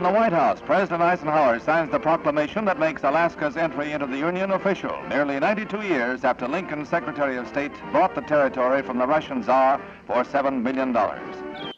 the White House, President Eisenhower signs the proclamation that makes Alaska's entry into the Union official, nearly 92 years after Lincoln's Secretary of State bought the territory from the Russian Tsar for $7 million. The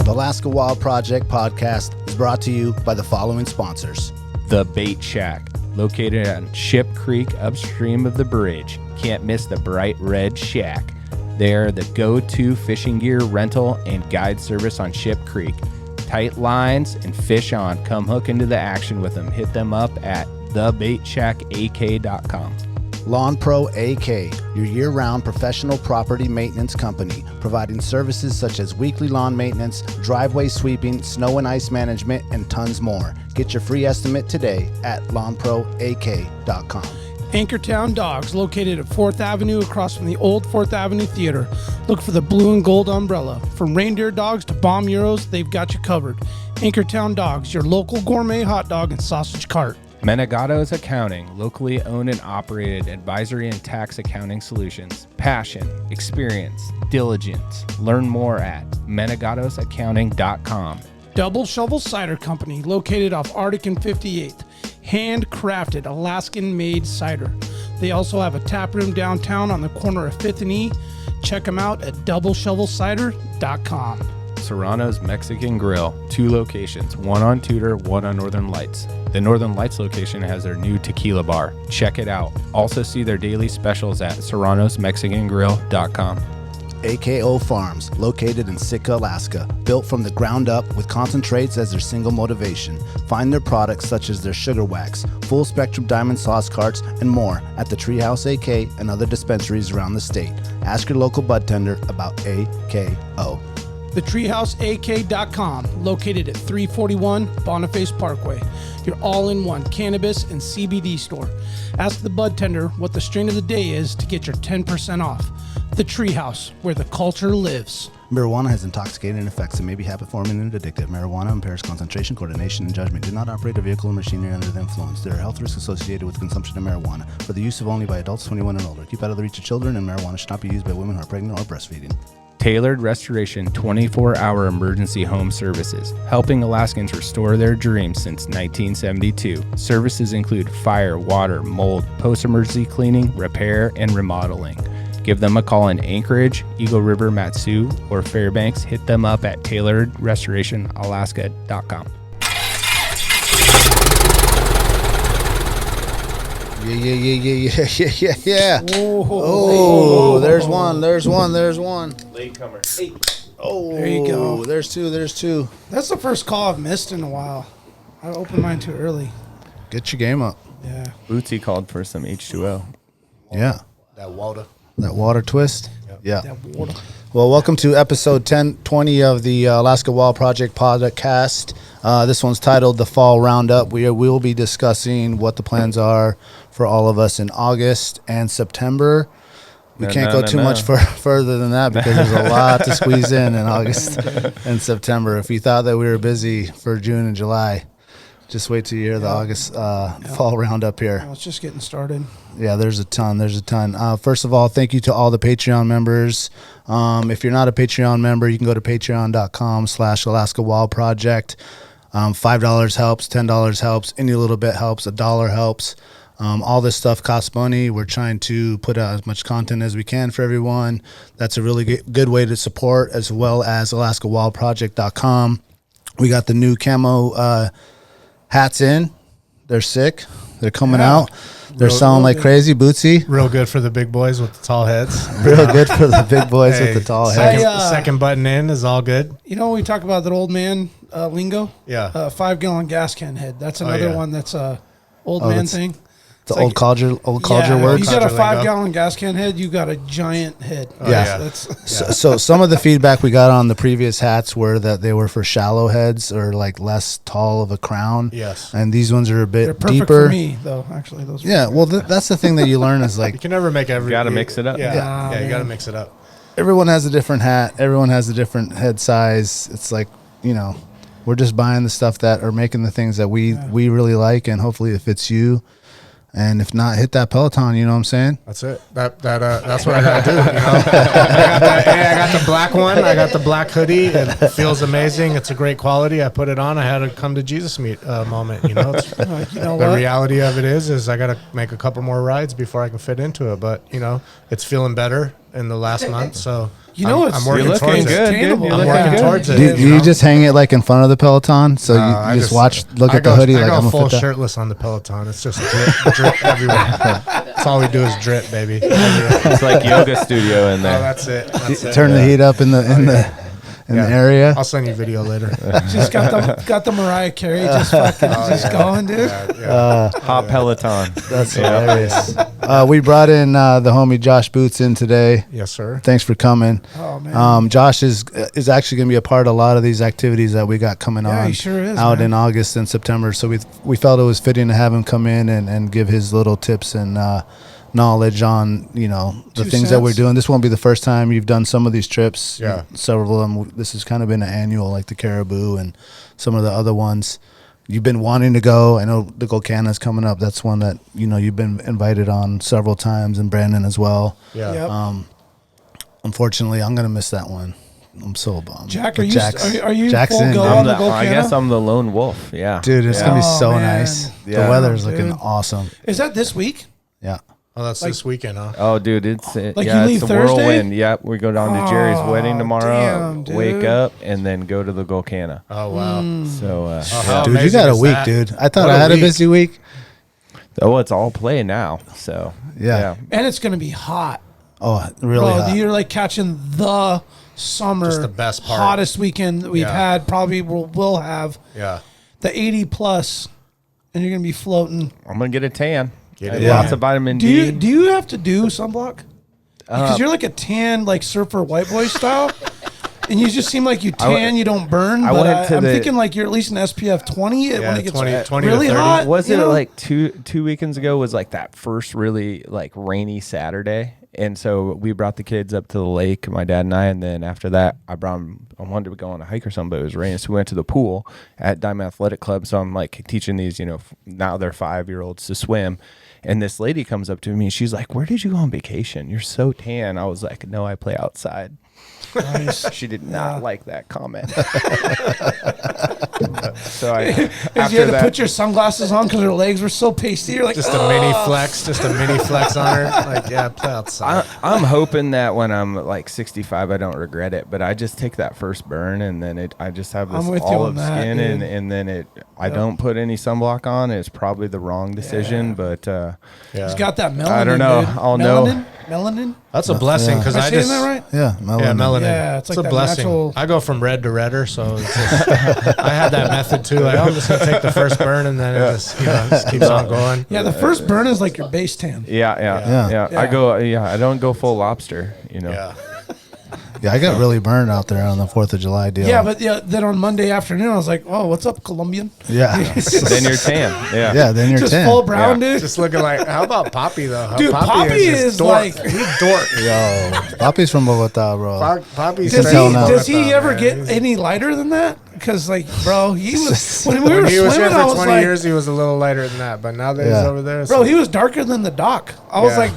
Alaska Wild Project podcast is brought to you by the following sponsors. The Bait Shack, located on Ship Creek upstream of the bridge. Can't miss the bright red shack. They're the go-to fishing gear rental and guide service on Ship Creek. Tight lines and fish on. Come hook into the action with them. Hit them up at thebaitshackak.com. Lawn Pro AK, your year-round professional property maintenance company, providing services such as weekly lawn maintenance, driveway sweeping, snow and ice management, and tons more. Get your free estimate today at lawnproak.com. Anchortown Dogs, located at 4th Avenue across from the old 4th Avenue Theater. Look for the blue and gold umbrella. From reindeer dogs to bomb euros, they've got you covered. Anchortown Dogs, your local gourmet hot dog and sausage cart. Menegato's Accounting, locally owned and operated advisory and tax accounting solutions. Passion, experience, diligence. Learn more at menegatosaccounting.com. Double Shovel Cider Company, located off Arctic and 58th. Handcrafted Alaskan-made cider. They also have a tap room downtown on the corner of 5th and E. Check them out at doubleshovelcider.com. Serrano's Mexican Grill, 2 locations, one on Tudor, one on Northern Lights. The Northern Lights location has their new tequila bar. Check it out. Also see their daily specials at serranosmexicangrill.com. AKO Farms, located in Sitka, Alaska, built from the ground up with concentrates as their single motivation. Find their products such as their sugar wax, full spectrum diamond sauce carts, and more at the Treehouse AK and other dispensaries around the state. Ask your local bud tender about AKO. TheTreehouseAK.com, located at 341 Boniface Parkway. Your all-in-one cannabis and CBD store. Ask the bud tender what the strain of the day is to get your 10% off. The Treehouse, where the culture lives. Marijuana has intoxicating effects and may be habit-forming and addictive. Marijuana impairs concentration, coordination, and judgment. Do not operate a vehicle or machinery under the influence. There are health risks associated with consumption of marijuana. For the use of only by adults 21 and older. Keep out of the reach of children, and marijuana should not be used by women who are pregnant or breastfeeding. Tailored Restoration 24-hour emergency home services, helping Alaskans restore their dreams since 1972. Services include fire, water, mold, post-emergency cleaning, repair, and remodeling. Give them a call in Anchorage, Eagle River, Matsu, or Fairbanks. Hit them up at tailoredrestorationalaska.com. Yeah. Oh, there's one. Latecomer. Hey. Oh, there you go. There's two. That's the first call I've missed in a while. I opened mine too early. Get your game up. Yeah. Bootsy called for some H2O. Yeah. That water twist. Yep. Yeah. That water. Well, welcome to episode 1020 of the Alaska Wild Project podcast. This one's titled The Fall Roundup. We will be discussing what the plans are for all of us in August and September. We can't go too much further than that because there's a lot to squeeze in August and September. If you thought that we were busy for June and July, just wait till you hear the August fall roundup here. Well, it's just getting started. Yeah, there's a ton. First of all, thank you to all the Patreon members. If you're not a Patreon member, you can go to patreon.com/Alaska Wild Project. $5 helps, $10 helps, any little bit helps, $1 helps. All this stuff costs money. We're trying to put out as much content as we can for everyone. That's a really good way to support, as well as AlaskaWildProject.com. We got the new Camo hats in. They're sick. They're coming out. They're selling like crazy. Bootsy. real good for the big boys with the tall heads. Real good for the big boys with the tall heads. Second button in is all good. You know, when we talk about that old man lingo? Yeah. 5-gallon gas can head. That's another one that's a old man thing. The old culture Yeah, word. if you got a Culture 5-gallon gas can head, you got a giant head. So some of the feedback we got on the previous hats were that they were for shallow heads or like less tall of a crown. Yes. And these ones are a bit They're perfect deeper. for me, though. Actually, those. Yeah. Well, that's the thing that you learn is like You can never make every. You got to mix it up. Yeah, you got to mix it up. everyone has a different hat. Everyone has a different head size. It's like, you know, we're just buying the stuff that are making the things that we really like, and hopefully it fits you. And if not, hit that Peloton. You know what I'm saying? That's it. That's what I gotta do. You know? I got the black one. I got the black hoodie. It feels amazing. It's a great quality. I put it on. I had a come to Jesus moment. You know, the reality of it is I gotta make a couple more rides before I can fit into it. But you know, it's feeling better in the last month. So I'm working towards it. I'm working towards it. Do you just hang it like in front of the Peloton? So you just look at the hoodie. I like go I'm full shirtless on the Peloton. It's just drip everywhere. That's all we do is drip, baby. It's like yoga studio in there. Oh, that's it. Turn the heat up in the area. I'll send you a video later. Just got the Mariah Carey just fucking going, dude. Hot Peloton. That's hilarious. We brought in the homie Josh Boots in today. Yes, sir. Thanks for coming. Oh man. Josh is actually going to be a part of a lot of these activities that we got coming on. He sure is, out man. in August and September. So we felt it was fitting to have him come in and give his little tips and knowledge on the things that we're doing. This won't be the first time you've done some of these trips. Yeah, several of them. This has kind of been an annual, like the caribou and some of the other ones. You've been wanting to go. I know the Golcana's coming up. That's one that you've been invited on several times, and Brandon as well. Yeah. Yep. Unfortunately, I'm gonna miss that one. I'm so bummed. Jack, But are you Jackson, full go on the Golcana? I guess I'm the lone wolf. Yeah, dude, it's gonna be so man. nice. Yeah. The weather's Dude. looking awesome. Is that this week? Yeah. Oh, that's this weekend, huh? Oh, dude, it's you yeah, leave it's a Thursday? whirlwind. Yep, we go down to Jerry's wedding tomorrow. damn, dude. Wake up and then go to the Golcana. Oh, wow. So, How Dude, you amazing got a is week, that? dude. I thought What I a had week. a busy week. it's all play now. So Yeah. And it's gonna be hot. Oh, really Bro, hot. you're like catching the summer, Just the best part. hottest weekend that we've Yeah. had. Probably will have Yeah. the 80 plus, and you're gonna be floating. I'm gonna get a tan. Get it. Lots Yeah. of vitamin Do D. you have to do sunblock? Because you're like a tan, like surfer white boy style, and you just seem like you tan, you don't burn. I But went to I'm the- thinking like you're at least an SPF 20 when it gets 20 to really 30. hot. Was you it know? like two weekends ago? Was like that first really like rainy Saturday, and so we brought the kids up to the lake, my dad and I, and then after that, I brought them. I wanted to go on a hike or something, but it was raining, so we went to the pool at Diamond Athletic Club. So I'm like teaching these, now they're 5-year-olds to swim. And this lady comes up to me and she's like, "Where did you go on vacation? You're so tan." I was like, "No, I play outside." Nice. She did not like that comment. So I, Because after you had to that, put your sunglasses on because her legs were so pasty. You're like, Just a mini flex on her. Like, yeah, play outside. I'm hoping that when I'm like 65, I don't regret it. But I just take that first burn, and then I just have this I'm with you olive on that, skin, dude. and then I don't put any sunblock on. It's probably the wrong decision, but Yeah. he's got that melanin. I don't know. Dude. I'll melanin? know. Melanin? That's a blessing because Am I I saying just that right? Yeah, melanin. Yeah, melanin. Yeah, it's like a that blessing. natural- I go from red to redder, so it's just, I had that method too. Like, I'm just gonna take the first burn and then it just keeps on going. Yeah, the first burn is like your base tan. Yeah. Yeah. I don't go full lobster. Yeah. Yeah, I got really burned out there on the 4th of July deal. Yeah, but then on Monday afternoon, I was like, "Oh, what's up, Colombian?" Yeah. Then you're tan. Yeah. Yeah, then you're Just 10. full brown, dude. Just looking like, how about Poppy though? Dude, Poppy just is dork. like- he's dork. Yo, Poppy's from Bogota, bro. Poppy's Does can tell now. he ever man. get any lighter than that? Because like, bro, he was when we were When he was here swimming. I for was 20 like, years, he was a little lighter than that. But now that he's Yeah. over there, bro, he was darker than the dock. I was Yeah. like,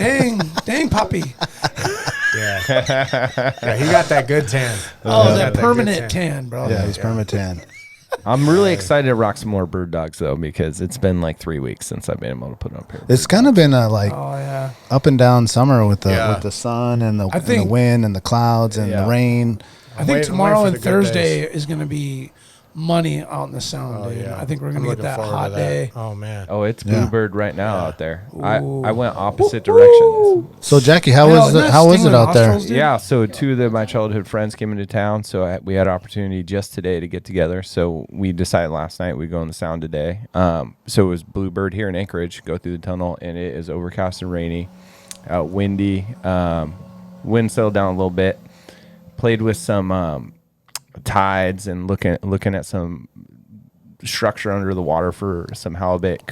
dang, Poppy. yeah, he got that good tan. Oh, He's that got permanent good tan, bro. Yeah, he's permatan. I'm really excited to rock some more bird dogs though, because it's been like 3 weeks since I've been able to put up here. It's kind of been a like Oh yeah. up and down summer with the Yeah. with the sun and the, I think- and the wind and the clouds and Yeah. the rain. I think waiting tomorrow for and the good Thursday days. is going to be money out in the sound, dude. I think we're I'm going to get looking that forward to hot that. day. Oh man. Oh, it's Yeah. bluebird right now out there. I Ooh. went opposite directions. So Jackie, how Yeah, was isn't it? that How was sting it the out there? nostrils, dude? Yeah, so two of my childhood friends came into town, so we had opportunity just today to get together. So we decided last night we'd go in the sound today. So it was bluebird here in Anchorage, go through the tunnel, and it is overcast and rainy, windy. Wind settled down a little bit. Played with some tides and looking at some structure under the water for some halibut.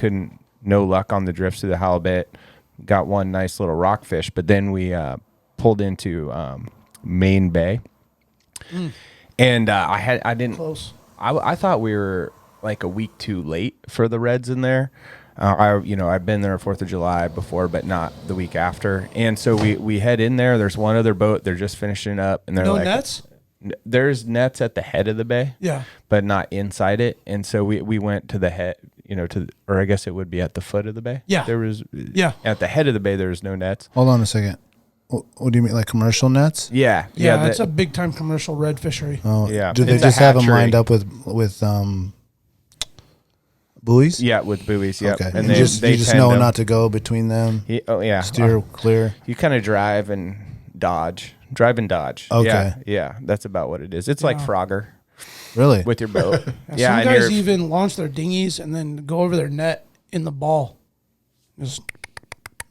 No luck on the drifts through the halibut. Got one nice little rockfish, but then we pulled into Main Bay, and I didn't. Close. I thought we were like a week too late for the reds in there. I've been there 4th of July before, but not the week after. And so we head in there. There's one other boat. They're just finishing up, and they're No like, nets? There's nets at the head of the bay, Yeah. but not inside it. And so we went to the head, or I guess it would be at the foot of the bay. Yeah. There was, Yeah. at the head of the bay, there was no nets. Hold on a second. What do you mean, like commercial nets? Yeah. Yeah, it's a big time commercial red fishery. Oh, Yeah. Do they It's a just have them hatchery. lined up with buoys? Yeah, with buoys. Yeah. Okay. And you just tend know them. not to go between them. Steer clear. You kind of drive and dodge. Drive and dodge. Okay. Yeah. That's about what it is. It's like Frogger Really? with your boat. Some and guys you're- even launch their dinghies and then go over their net in the ball,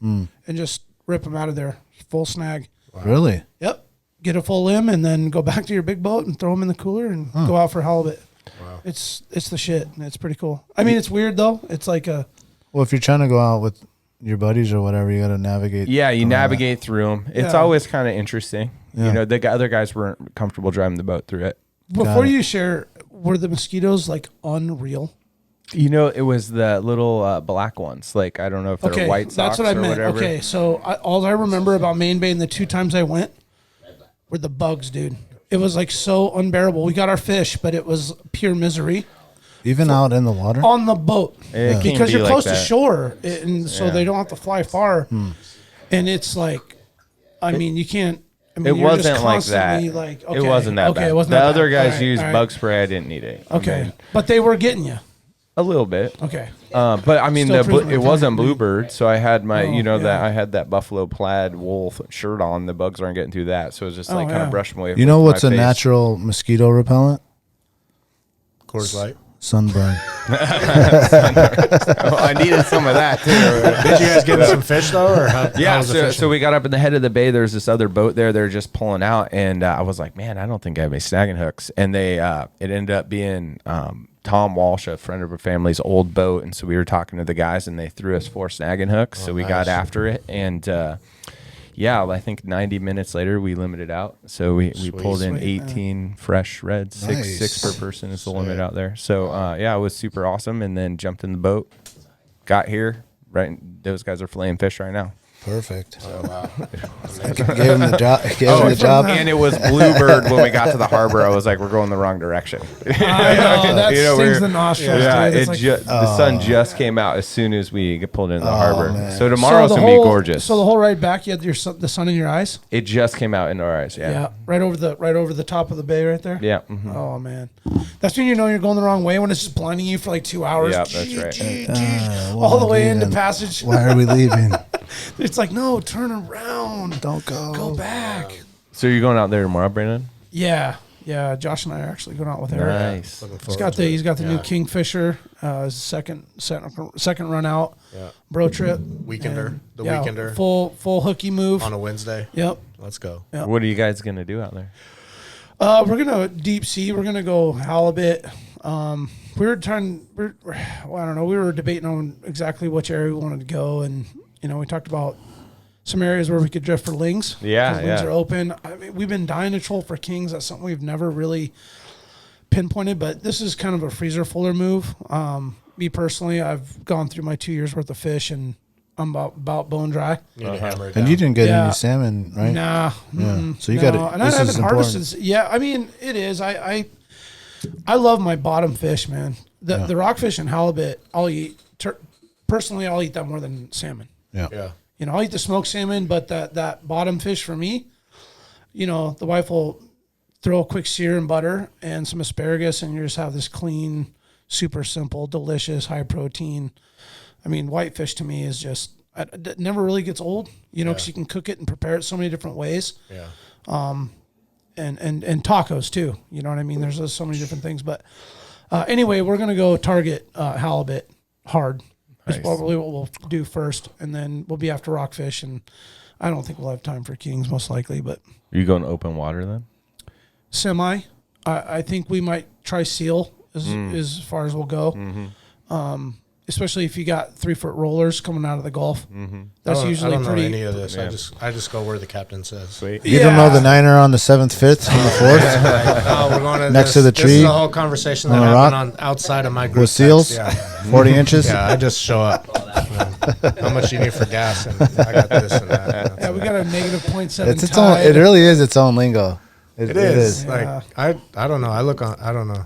and just rip them out of there, full snag. Really? Yep. Get a full limb and then go back to your big boat and throw them in the cooler and go out for halibut. Wow. It's the shit. And it's pretty cool. I mean, it's weird though. It's like Well, if you're trying to go out with your buddies or whatever, you got to navigate. Yeah, you navigate through them. It's Yeah. always kind of interesting. Yeah. The other guys weren't comfortable driving the boat through it. before you share, were the mosquitoes like unreal? It was the little black ones. Like, I don't know if they're white socks that's what I or meant. whatever. Okay, so all I remember about Main Bay and the 2 times I went were the bugs, dude. It was like so unbearable. We got our fish, but it was pure misery Even out in the water? on the boat It can because be you're like close to that. shore, and so they don't have to fly far. And it's like, I mean, you can't. I mean, It you're just wasn't like that. constantly like, okay, It wasn't that okay, bad. It wasn't The that other bad. guys All right, used all right. bug spray. I didn't need it. Okay, but they were getting you. A little bit. Okay. But I mean, Still proves my it wasn't point. bluebird, so I had my, Oh, that I had that buffalo plaid wool shirt on. The bugs aren't getting through that, so it was just like kind yeah. of brush them away. You know with what's my a face. natural mosquito repellent? Coors Light. Sunburn. Oh, I needed some of that too. Did you guys get some fish though, or how Yeah, was the so fishing? we got up in the head of the bay. There's this other boat there. They're just pulling out, and I was like, man, I don't think I have any snagging hooks. And they, it ended up being Tom Walsh, a friend of our family's old boat, and so we were talking to the guys, and they threw us 4 snagging hooks. So we got after it, and I think 90 minutes later we limited out. So we pulled in 18 fresh reds. Six per person is the limit out there. So it was super awesome. And then jumped in the boat, got here. Right, those guys are filleting fish right now. Perfect. Oh, wow. Gave him the job. Gave him the job. And it was bluebird when we got to the harbor. I was like, we're going the wrong direction. I know that You know, stings we're- the nostrils. Yeah, dude. It's like, the sun just came out as soon as we pulled into the harbor. man. So tomorrow's the gonna be whole- gorgeous. So the whole ride back, you had the sun in your eyes. It just came out into our eyes. Yeah, Yeah. right over the top of the bay, right there. Yeah. Mhm. Oh man, that's when you know you're going the wrong way, when it's just blinding you for like 2 hours. Yeah, that's right. All the way into passage. Why are we leaving? It's like, no, turn around. Don't go. Go back. So you're going out there tomorrow, Brandon? Yeah. Josh and I are actually going out with Eric. Nice. Looking He's forward got to the it. he's got the new Yeah. Kingfisher, his second run out, Yeah. bro trip, Weekender. and, The weekender. full hooky move. on a Wednesday. Yep. Let's go. Yeah. What are you guys gonna do out there? We're gonna deep sea. We're gonna go halibut. We were I don't know. We were debating on exactly which area we wanted to go, and we talked about some areas where we could drift for lings. Yeah, 'cause lings yeah. are open. I mean, we've been dying to troll for kings. That's something we've never really pinpointed, but this is kind of a freezer fuller move. Me personally, I've gone through my 2 years worth of fish, and I'm about bone dry. You need to hammer it And down. you didn't get Yeah. any salmon, right? Nah. Yeah. So you got it. And I This haven't is important. harvested. Yeah, I mean, it is. I love my bottom fish, man. The rockfish and halibut, I'll eat. Personally, I'll eat that more than salmon. Yeah. Yeah. I'll eat the smoked salmon, but that bottom fish for me, the wife will throw a quick sear in butter and some asparagus, and you just have this clean, super simple, delicious, high protein. I mean, whitefish to me is just, it never really gets old, because you can cook it and prepare it so many different ways. Yeah. And tacos too. You know what I mean? There's just so many different things. But anyway, we're gonna go target halibut hard. That's Nice. probably what we'll do first, and then we'll be after rockfish. And I don't think we'll have time for kings, most likely. But Are you going open water then? semi, I think we might try seal as far as we'll go. especially if you got 3-foot rollers coming out of the Gulf. That's usually I don't pretty. know any of this. Yeah. I just go where the captain says. Sweet. You don't know the Niner on the 7th, 5th, and the 4th Oh, we're going to Next to the This tree? is a whole conversation that On a happened outside of my group with seals, text. 40 inches. Yeah, I just show up. How much you need for gas? And I got this and that. Yeah, we got a negative 0.7 It's its own. tide. It really is its own lingo. It is. Yeah. Like I don't know. I don't know.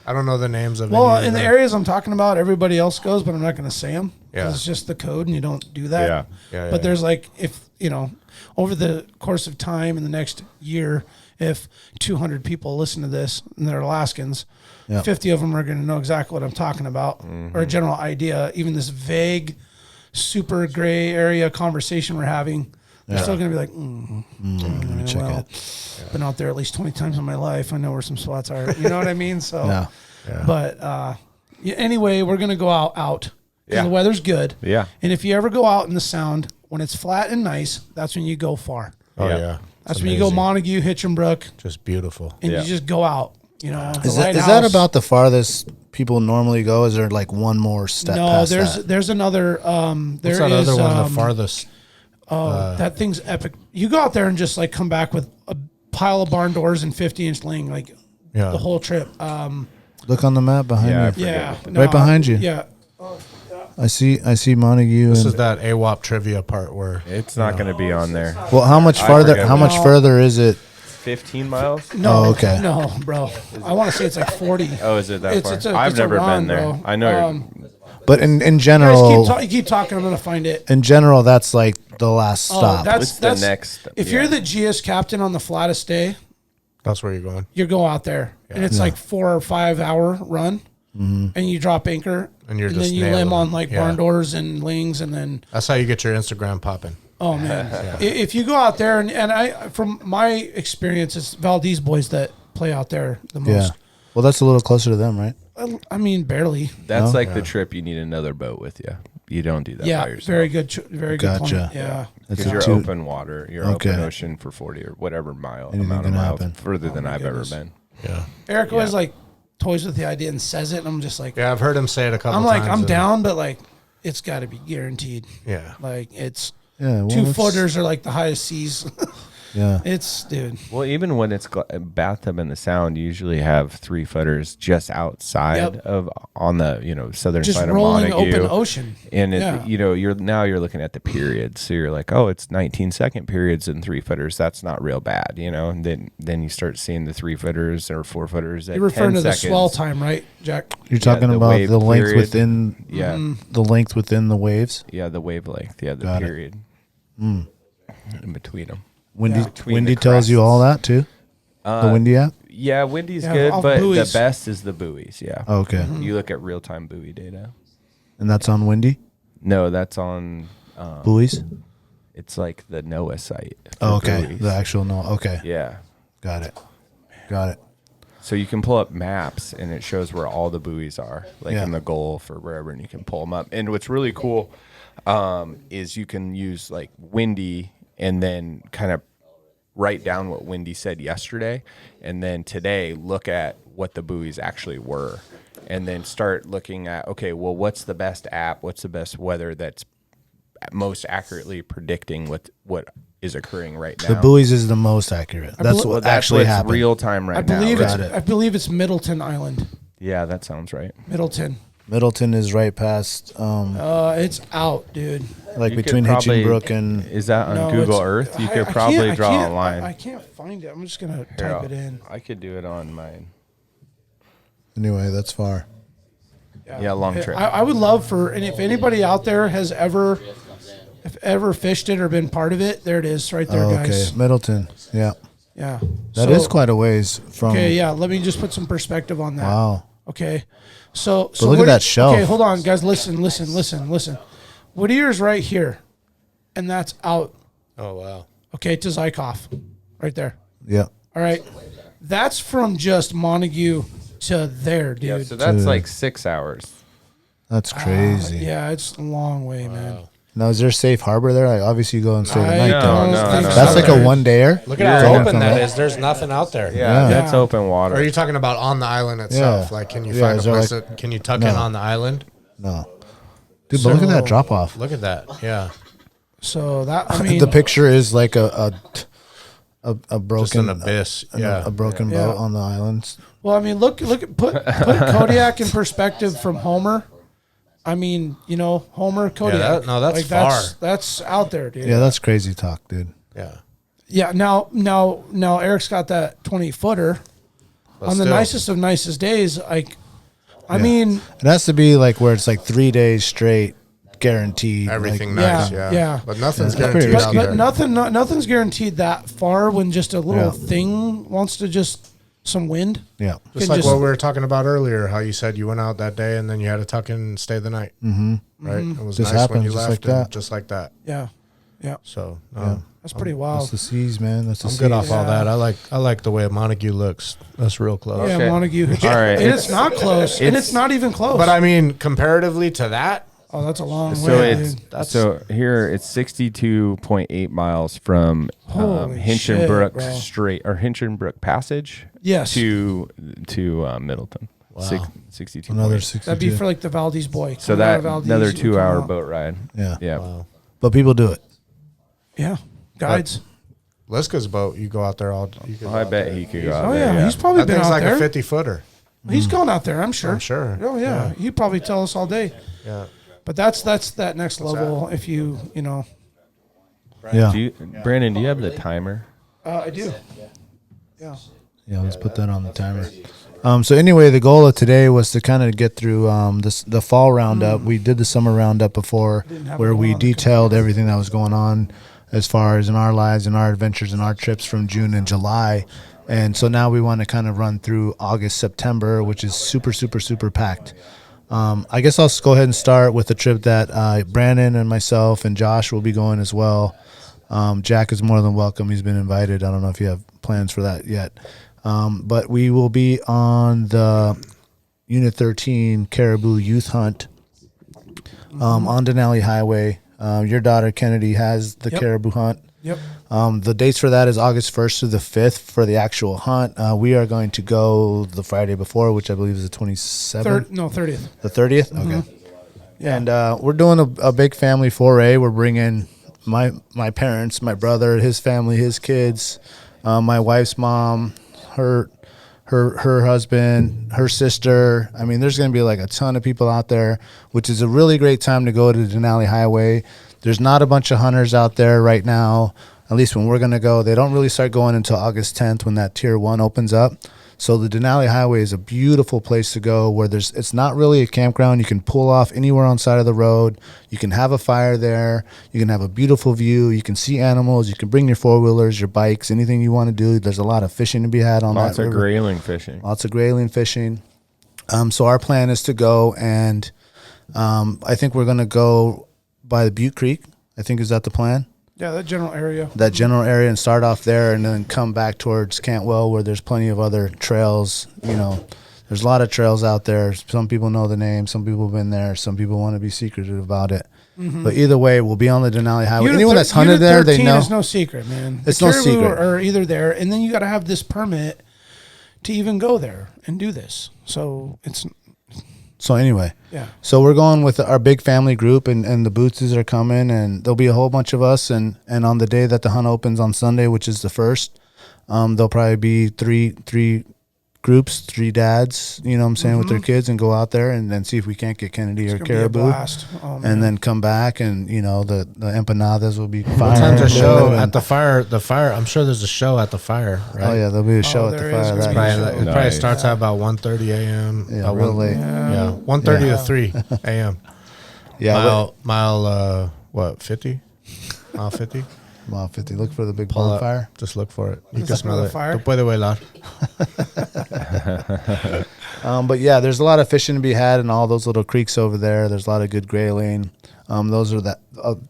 I don't know the names of Well, any in of the them. areas I'm talking about, everybody else goes, but I'm not going to say them. Yeah. It's just the code, and you don't do that. Yeah. Yeah, But there's like, if, over the course of time in the next year, if 200 people listen to this and they're Alaskans, Yeah. 50 of them are going to know exactly what I'm talking about or a general idea. Even this vague, super gray area conversation we're having, they're still going to be like, check well, been out there at least 20 times in my life. I know where some spots are. You know what I mean? So, Yeah. but anyway, we're going to go out. 'Cause Yeah. the weather's good. Yeah. And if you ever go out in the Sound, when it's flat and nice, that's when you go far. Oh Yeah. yeah. That's It's when you go amazing. Montague, Hitchenbrook, Just beautiful. and Yeah. you just go out. The Is that lighthouse. about the farthest people normally go? Is there like one more step? No, past there's that? there's another. What's that other one? The farthest. That thing's epic. You go out there and just like come back with a pile of barn doors and 50-inch ling, like Yeah. the whole trip. Look on the map behind Yeah, I you. forget Yeah, what no, Right behind you. Yeah, I see Montague. This And, is that AWP trivia part where It's not going to be on there. well, how much I farther? forget How much No. further is it? 15 miles? no, Oh, okay. no, bro. I want to say it's like 40. Oh, is it that It's- far? it's a- I've it's a never run, been there. bro. I know. But in You guys general, keep talking. I'm gonna find it. in general, that's like the last stop. What's the next? If yeah. you're the GS captain on the flattest day, that's where you're going. you go out there, and it's like 4 or 5 hour run, and you drop anchor, And you're then just you nailing limb on them. like Yeah. barn doors and lings, and then That's how you get your Instagram popping. oh man, if you go out there and I from my experience, it's Valdez boys that play out there the yeah. most. Well, that's a little closer to them, right? I mean, barely. That's No? like the trip you need another boat with you. You don't do that by Yeah, yourself. very good, very good Gotcha. point. Yeah. That's Because a you're two- open water, you're Okay. open ocean for 40 or whatever Anything amount of can miles, happen. further than I've goodness. ever been. Yeah. Eric always like toys with the idea and says it, and I'm just like, Yeah, I've heard him say it a couple I'm times. like, I'm and- down, but like, it's got to be guaranteed. Yeah. Like it's Yeah. Well, 2 it's- footers are like the highest seas. Yeah. It's dude. Well, even when it's bathtub in the Sound, you usually have 3 footers just outside Yep. of on the southern Just side of rolling Montague. open ocean. And it, Yeah. you're looking at the periods, so you're like, oh, it's 19-second periods in 3 footers. That's not real bad, And then you start seeing the 3 footers or 4 footers at You're referring 10 to the seconds. swell time, right, Jack? You're talking the about wave the length period. within Yeah, the length within the waves. yeah, the wavelength, yeah, the Got it. period in between them. Windy, Between Windy the tells you crests. all that too. The Windy app. Yeah, Windy's Yeah, good, off but buoys. the best is the buoys. Yeah, Oh, okay, you look at real-time buoy data. and that's on Windy No, that's on. buoys. It's like the NOAA site. for Oh, okay, buoys. the actual no. Okay, Yeah. got it. So you can pull up maps and it shows where all the buoys are, like Yeah. in the Gulf or wherever, and you can pull them up. And what's really cool is you can use like Windy and then kind of write down what Windy said yesterday, and then today look at what the buoys actually were, and then start looking at, okay, well, what's the best app? What's the best weather that's most accurately predicting what is occurring right now? The buoys is the most accurate. That's believe- what Well, that's actually what's happened. real time right I believe now. it's Got it. I believe it's Middleton Island. Yeah, that sounds right. Middleton. Middleton is right past, It's out, dude. like You could between probably- Hitchenbrook and. Is that on No, Google it's- Earth? You I- could I probably can't- draw a can't- line. I can't find it. I'm just gonna Here, type it in. I could do it on mine. Anyway, that's far. Yeah, long trip. I would love and if anybody out there has ever fished it or been part of it, there it is, right there, Oh, okay, guys. Middleton. Yeah, Yeah, that is quite a ways from. Okay, yeah. Let me just put some perspective on that. Wow. Okay, so look at Whittier- that shelf. Okay, hold on, guys. Listen. Whittier's right here, and that's out. Oh wow. Okay, to Zykoff, right there. Yeah. All right, that's from just Montague to there, dude. yeah, so that's Dude. like 6 hours. That's crazy. Yeah, it's a long way, man. Now, is there a safe harbor there? Like, obviously, you go and stay the I night. don't No, think no, so. That's like a one-dayer. Look at You're how not open from that there. is. There's nothing out there. Yeah, Yeah. that's open water. Or are you talking about on the island itself? Yeah. Like, can you Yeah, find a is there place like- that can you tuck in No. on the island? No. Dude, but look at that drop off. Look at that. Yeah. So that, I mean, The picture is like a broken Just an abyss. Yeah. a broken Yeah. boat on the islands. well, I mean, look at put Kodiak in perspective from Homer. I mean, you know, Homer, Kodiak. that's That's out there, dude. Yeah, that's crazy talk, dude. Yeah. Yeah. Now, Eric's got that 20-footer But on the still. nicest of nicest days. Like, I mean, It has to be like where it's like 3 days straight, guaranteed. Everything like, nice. Yeah, Yeah. yeah. But nothing's Yeah, that's guaranteed pretty out but there. nothing's guaranteed that far when just a little Yeah. thing wants to just some wind. Yeah. Just can like what we were talking about earlier, how you said you went out that day and then you had to tuck in and stay the night. Mm-hmm. Right? It was Just nice when happens you just left. like and that. Just like that. Yeah, yeah. So, That's pretty That's wild. the seas, man. That's the I'm seas. good off all Yeah. that. I like the way Montague looks. That's real close. Yeah, Okay. Montague. All right. And it's not close. And it's not even close. But I mean, comparatively to that, oh, that's a long So way. it's dude. so here it's 62.8 miles from Holy Hinchinbrook shit, bro. Strait or Hinchinbrook Passage Yes. to Middleton. 62. Another 62. That'd be for like the Valdez boy. So Coming out that of Valdez, another you come 2-hour out. boat ride. Yeah. Yeah. wow. But people do it. Yeah, guides. Liska's boat, you go out there all. You could Oh, go I out bet there. he could go out Oh there. yeah, he's probably That been thing's out like there. a 50-footer. He's gone out there. I'm sure. I'm sure. Oh yeah, he'd probably tell us all day. Yeah. But that's that next level. If you know, Yeah. Brandon, do you have the timer? I do. Yeah. Yeah, let's put that on the timer. So anyway, the goal of today was to kind of get through the fall roundup. We did the summer roundup before, have where it we on. detailed everything that was going on as far as in our lives and our adventures and our trips from June and July. And so now we want to kind of run through August, September, which is super, super, super packed. I guess I'll just go ahead and start with the trip that Brandon and myself and Josh will be going as well. Jack is more than welcome. He's been invited. I don't know if you have plans for that yet. But we will be on the Unit 13 Caribou Youth Hunt on Denali Highway. Your daughter, Kennedy, has the Yep. Caribou Hunt. Yep. The dates for that is August 1st to the 5th for the actual hunt. We are going to go the Friday before, which I believe is the 27th. 30th. The 30th? Okay. And we're doing a big family foray. We're bringing my parents, my brother, his family, his kids, my wife's mom, her husband, her sister. I mean, there's going to be like a ton of people out there, which is a really great time to go to the Denali Highway. There's not a bunch of hunters out there right now, at least when we're going to go. They don't really start going until August 10th when that Tier 1 opens up. So the Denali Highway is a beautiful place to go where it's not really a campground. You can pull off anywhere on the side of the road. You can have a fire there. You can have a beautiful view. You can see animals. You can bring your four-wheelers, your bikes, anything you want to do. There's a lot of fishing to be had on Lots that of river. grayling fishing. Lots of grayling fishing. So our plan is to go and I think we're going to go by the Butte Creek. I think is that the plan? Yeah, that general area. That general area and start off there and then come back towards Cantwell where there's plenty of other trails. You know, there's a lot of trails out there. Some people know the name. Some people have been there. Some people want to be secretive about it. But either way, we'll be on the Denali Highway. Unit Anyone that's hunted there, they 13 know. is no secret, man. It's The no caribou secret. Are either there, and then you got to have this permit to even go there and do this. So it's So anyway, yeah. so we're going with our big family group, and the Bootses are coming, and there'll be a whole bunch of us. And on the day that the hunt opens on Sunday, which is the 1st, there'll probably be three groups, 3 dads, you know what I'm saying, with their kids, and go out there and then see if we can't get Kennedy or It's gonna be a caribou, blast. Oh, man. and then come back, and you know the empanadas will be fire. What time's a show and- at the fire? The fire. I'm sure there's a show at the fire, right? Oh yeah, there'll be a show at the there is fire. gonna That be a night. show. It probably Nice. starts at about 1:30 a.m. Yeah, about real one- late. Yeah, 1:30 Yeah. to 3 a.m. Yeah, Mile what 50? Mile 50. mile 50. Look for the big Pull up. bonfire. Just look for it. You Look can for smell the it. fire. No puede bailar. But yeah, there's a lot of fishing to be had in all those little creeks over there. There's a lot of good grayling. Those are the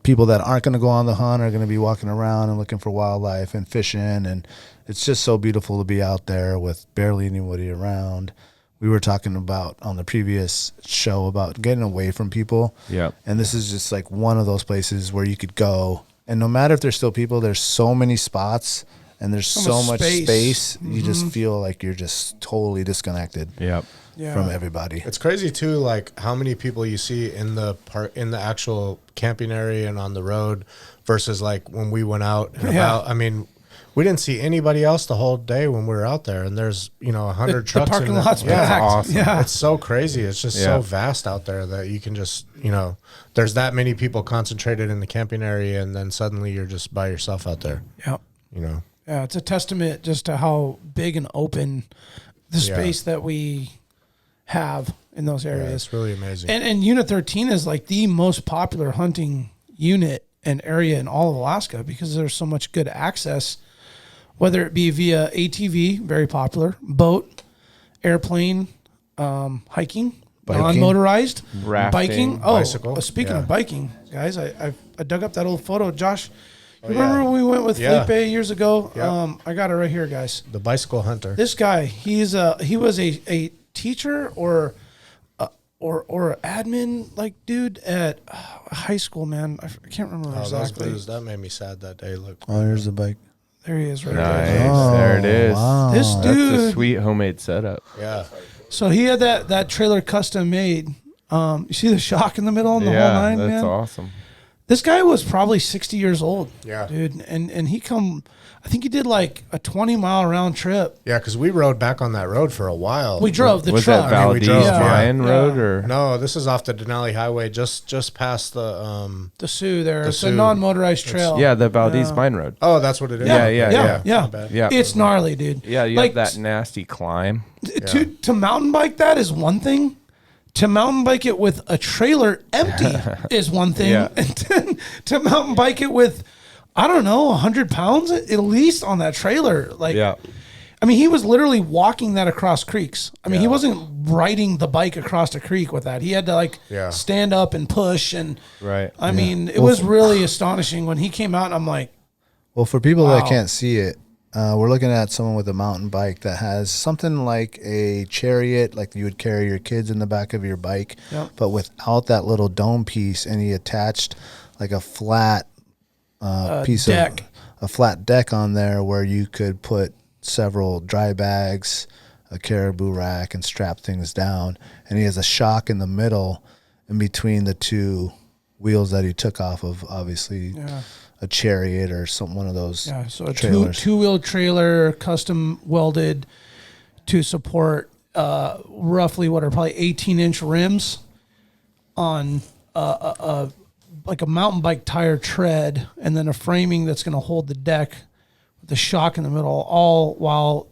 people that aren't going to go on the hunt are going to be walking around and looking for wildlife and fishing. And it's just so beautiful to be out there with barely anybody around. We were talking about on the previous show about getting away from people. Yeah. And this is just like one of those places where you could go. And no matter if there's still people, there's so many spots and there's So so much much space. space, you just feel like you're just totally disconnected Yep. from everybody. It's crazy too, like how many people you see in the actual camping area and on the road versus like when we went out and about. I mean, we didn't see anybody else the whole day when we were out there, and there's 100 trucks. The parking in lot's yeah, packed. awesome. Yeah, it's so crazy. It's just so vast out there that you can just there's that many people concentrated in the camping area, and then suddenly you're just by yourself out there. yeah. Yeah, it's a testament just to how big and open the space that we have in those areas. Yeah, it's really amazing. And Unit 13 is like the most popular hunting unit and area in all of Alaska because there's so much good access, whether it be via ATV, very popular, boat, airplane, hiking, non-motorized, Rafting, biking. bicycle. Speaking of biking, guys, I dug up that old photo. Josh, you remember when we went with Felipe years ago? Yep. I got it right here, guys. The bicycle hunter. This guy, he was a teacher or admin like dude at high school, man. I can't remember exactly. That made me sad that day. Look. Oh, here's the bike. There he is, right Nice. there. There it is. Wow. This That's a dude. sweet homemade setup. Yeah. So he had that trailer custom made. You see the shock in the middle and the whole nine, that's man. awesome. This guy was probably 60 years old. Yeah. dude, and he I think he did like a 20-mile round trip. Yeah, because we rode back on that road for a while. We drove the Was truck. that we Valdez drove, Mayan yeah. Road or? No, this is off the Denali Highway, just past the. The Sioux there. It's a Sioux. non-motorized trail. Yeah, the Valdez Mine Road. Oh, that's what it is. Yeah. Yeah. My bad. Yeah. It's gnarly, dude. Yeah, you Like, have that nasty climb. To mountain bike that is one thing. To mountain bike it with a trailer empty is one thing. Yeah. And then to mountain bike it with, I don't know, 100 pounds at least on that trailer. Like, Yeah. I mean, he was literally walking that across creeks. I mean, he wasn't riding the bike across a creek with that. He had to stand up and push. And Right. I mean, it was really astonishing when he came out and I'm like, Well, for people that Wow. can't see it, we're looking at someone with a mountain bike that has something like a chariot, like you would carry your kids in the back of your bike, but without that little dome piece, and he attached like a flat piece deck. of a flat deck on there where you could put several dry bags, a caribou rack, and strap things down. And he has a shock in the middle, in between the two wheels that he took off of, obviously. A chariot or one of those so a trailers. two-wheel trailer, custom welded to support roughly what are probably 18-inch rims on like a mountain bike tire tread, and then a framing that's going to hold the deck with the shock in the middle, all while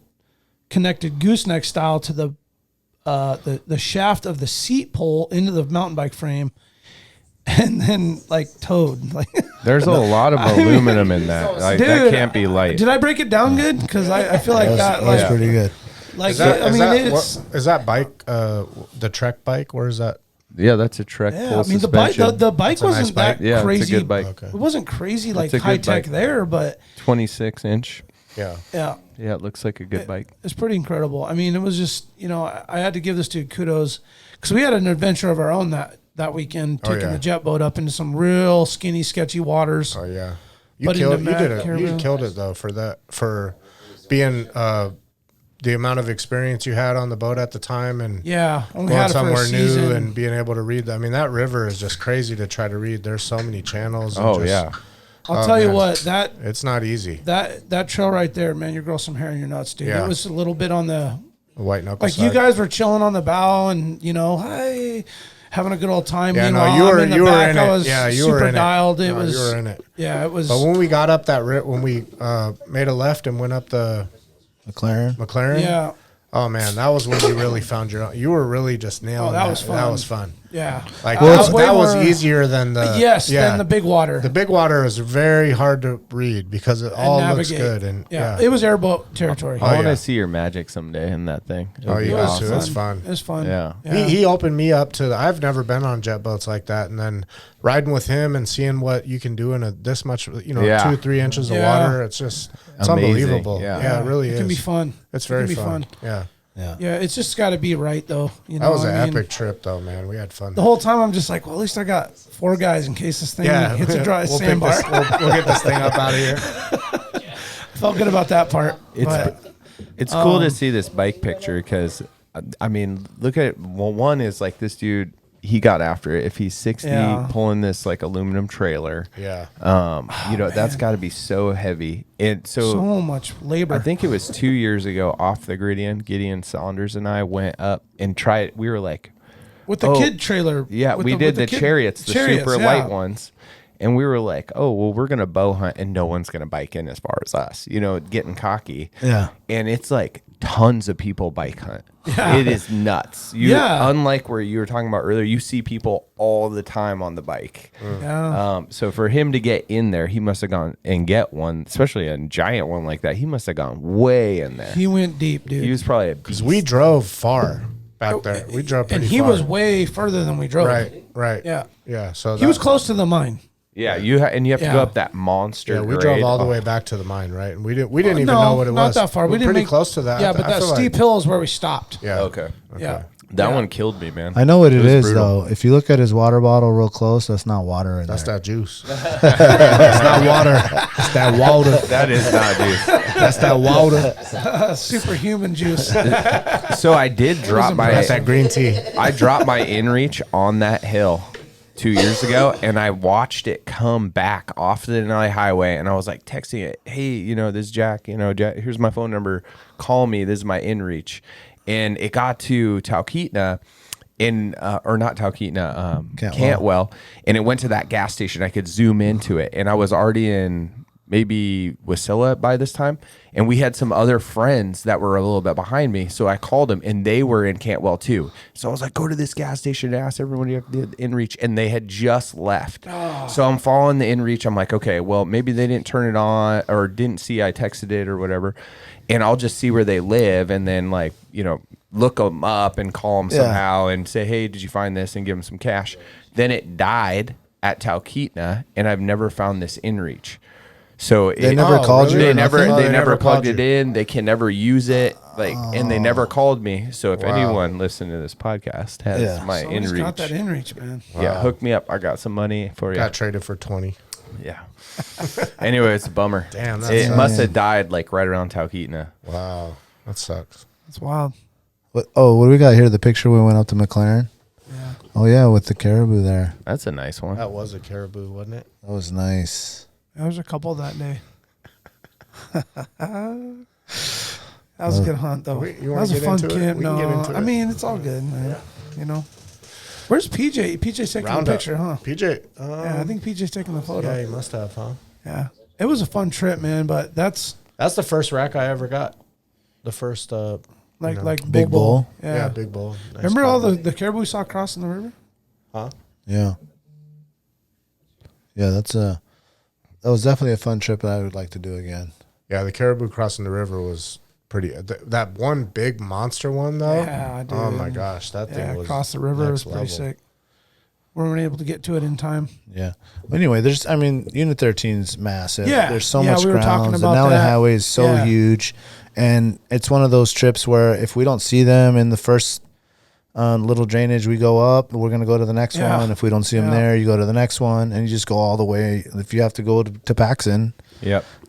connected gooseneck style to the shaft of the seat pole into the mountain bike frame. And then towed. There's a lot of aluminum in that. Like, Dude, that can't be light. Did I break it down good? Because I feel like That was pretty good. Is that bike the Trek bike? Where is that? Yeah, that's a Trek Yeah, full I mean suspension. the bike That's a nice wasn't bike. that Yeah, it's a crazy. good bike. Okay. It wasn't crazy like It's a good high tech bike. there, but 26-inch. Yeah. yeah, Yeah, it looks like a good bike. it's pretty incredible. I mean, it was just I had to give this dude kudos because we had an adventure of our own that weekend, taking the jet boat up into some real skinny, sketchy waters. Oh yeah. But You in the did it. caribou. You killed it though for being the amount of experience you had on the boat at the time and Yeah, only going had it for a somewhere season. new and being able to read. I mean, that river is just crazy to try to read. There's so many channels. And Oh, just- yeah. I'll tell you man. what, that It's not easy. trail right there, man, you grow some hair in your nuts, dude. Yeah. It was a little bit on the The white knuckle. like you side. guys were chilling on the bow and hey, having a good old time. Yeah, Meanwhile, no, you were I'm in the you were back. in I it. was Yeah, you super were in dialed. it. It No, was. You were in it. Yeah, it was. But when we got up that when we made a left and went up the McLaren. yeah, Oh man, that was when you really found your own. You were really just nailing that that. was fun. That was fun. yeah. Like Well, that was more- easier than the than the big water. The big water is very hard to read because it all looks navigate. good and yeah, it was airboat territory. I want to yeah. see your magic someday in that thing. It would Oh, be you It guys was too. awesome. It's fun. It was fun. Yeah. He opened me up to. I've never been on jet boats like that, and then riding with him and seeing what you can do in this much, 2-3 inches of Yeah. water. It's just Amazing. unbelievable. Yeah. It really is. It can be fun. It's very can be fun. Yeah, Yeah, it's just got to be right though. that was an I mean, epic trip though, man. We had fun. The whole time I'm just like, well, at least I got 4 guys in case this thing hits a dry we'll sandbar. we'll get this thing up out of here. Felt good about that part. It's cool to see this bike picture because, I mean, look at it. Well, one is like this dude, he got after it. If he's 60 pulling this like aluminum trailer, that's got to be so heavy. And so much labor. I think it was 2 years ago off the Gideon Saunders and I went up and tried. We were like, with the kid trailer. Yeah, we did the chariots, the super light ones. And we were like, oh, well, we're going to bow hunt and no one's going to bike in as far as us, getting cocky. Yeah. And it's like tons of people bike hunt. Yeah. It is nuts. Unlike where you were talking about earlier, you see people all the time on the bike. Yeah. So for him to get in there, he must have gone and get one, especially a giant one like that. He must have gone way in there. He went deep, dude. He was probably a beast. Because we drove far back there. We drove pretty far. And he was way further than we drove. Right. Yeah. Yeah. So he was close to the mine. Yeah, you have to go up that monster. Yeah, we grade. drove all the way back to the mine, right? And we didn't even know what it was. Not that far. We were pretty close to that. Yeah, but that steep hill is where we stopped. Yeah. Okay. Yeah. That one killed me, man. I know what it is brutal. though. If you look at his water bottle real close, that's not water in That's there. that juice. That's not water. It's that water. That is not juice. That's that water. Superhuman juice. So I did drop That's that green tea. I dropped my Inreach on that hill 2 years ago, and I watched it come back off the Denali Highway, and I was like texting it, hey, this is Jack, Jack, here's my phone number, call me, this is my Inreach. And it got to Talkeetna, or not Talkeetna, Cantwell, and it went to that gas station. I could zoom into it, and I was already in maybe Wasilla by this time, and we had some other friends that were a little bit behind me, so I called them, and they were in Cantwell too. So I was like, go to this gas station and ask everyone you have the Inreach, and they had just left. So I'm following the Inreach. I'm like, okay, well, maybe they didn't turn it on or didn't see I texted it or whatever, and I'll just see where they live, and then look them up and call them somehow and say, hey, did you find this, and give them some cash. Then it died at Talkeetna, and I've never found this Inreach. So They never called you. They or never nothing? they never plugged called it in. They can never use it. And they never called me. So if anyone listening to this podcast has my Someone's got that Inreach, Inreach, man. yeah, hook me up. I got some money for you. Got traded for 20. Yeah. Anyway, it's a bummer. Damn, it must have died like right around Talkeetna. Wow. That sucks. It's wild. What do we got here? The picture we went up to McLaren? Yeah. Oh, yeah, with the caribou there. That's a nice one. That was a caribou, wasn't it? That was nice. There was a couple that day. That was a good hunt, though. That was a fun camp. No, I mean, it's all good, man. Where's PJ? PJ's taking the picture, huh? PJ. Yeah, I think PJ's taking the photo. Yeah, he must have, huh? Yeah. It was a fun trip, man, but that's the first rack I ever got. The first, like Big bull. Yeah. big bull. Nice. Remember all the caribou we saw crossing the river? Huh? Yeah. Yeah, that was definitely a fun trip that I would like to do again. Yeah, the caribou crossing the river was pretty. That one big monster one, though. Yeah, dude. Oh my gosh, that thing was across the river was pretty sick. We weren't able to get to it in time. Yeah. Well, anyway, Unit 13's massive. Yeah. There's so Yeah, much we were talking grounds. The about Denali that. Highway is so huge, and it's one of those trips where if we don't see them in the first little drainage, we go up. We're gonna go to the next one. If we don't see them there, you go to the next one, and you just go all the way. If you have to go to Paxson,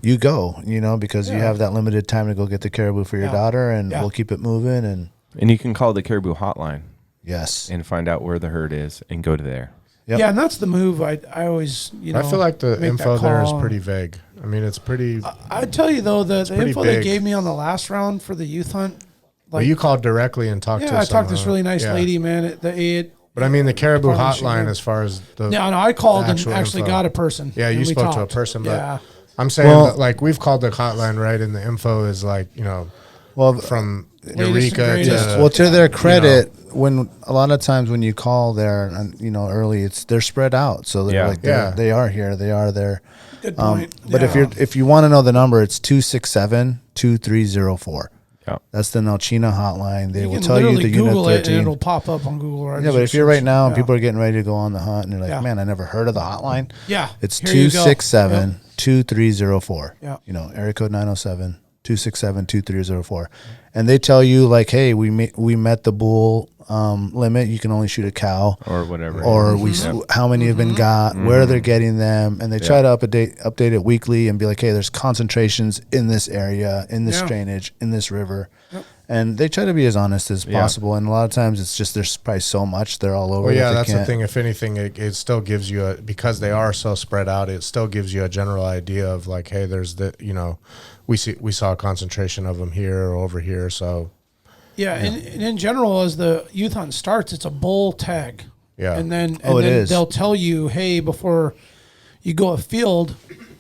you go. Because you have that limited time to go get the caribou for your daughter, and we'll keep it moving. And you can call the caribou hotline. Yes. And find out where the herd is and go to there. Yep. Yeah, and that's the move. I always, I feel like the info there is pretty vague. I mean, it's pretty. I'd tell you, though, the info they big. gave me on the last round for the youth hunt. Well, you called directly and talked to I talked to this really nice yeah. lady, man. But I mean, the caribou hotline, as far as the. No, I called and actually info. got a person. Yeah, you spoke talked. to a person, but yeah. I'm saying that, like, we've called the hotline, right? And the info is like, from Eureka to. To their credit, when a lot of times when you call there, early, they're spread out, so they're they are here, they are there. Good point. But if you want to know the number, it's 267-2304. Yeah, that's the Nalchina hotline. They will can tell you the Google Unit 13. it and it'll pop up on Google. Right? Yeah, but if you're right now and people are getting ready to go on the hunt and they're like, man, I never heard of the hotline. Yeah, it's 267-2304. Yeah, area code 907-267-2304, and they tell you like, hey, we met the bull limit. You can only shoot a cow or whatever, or how many have been got, where they're getting them, and they try to update it weekly and be like, hey, there's concentrations in this area, in this drainage, in this river. And they try to be as honest as possible. And a lot of times it's just there's probably so much they're all over. Well, yeah, that's the thing. If anything, it still gives you because they are so spread out, it still gives you a general idea of like, hey, there's we saw a concentration of them here or over here. So and in general, as the youth hunt starts, it's a bull tag. Yeah. And then they'll tell you, hey, before you go afield,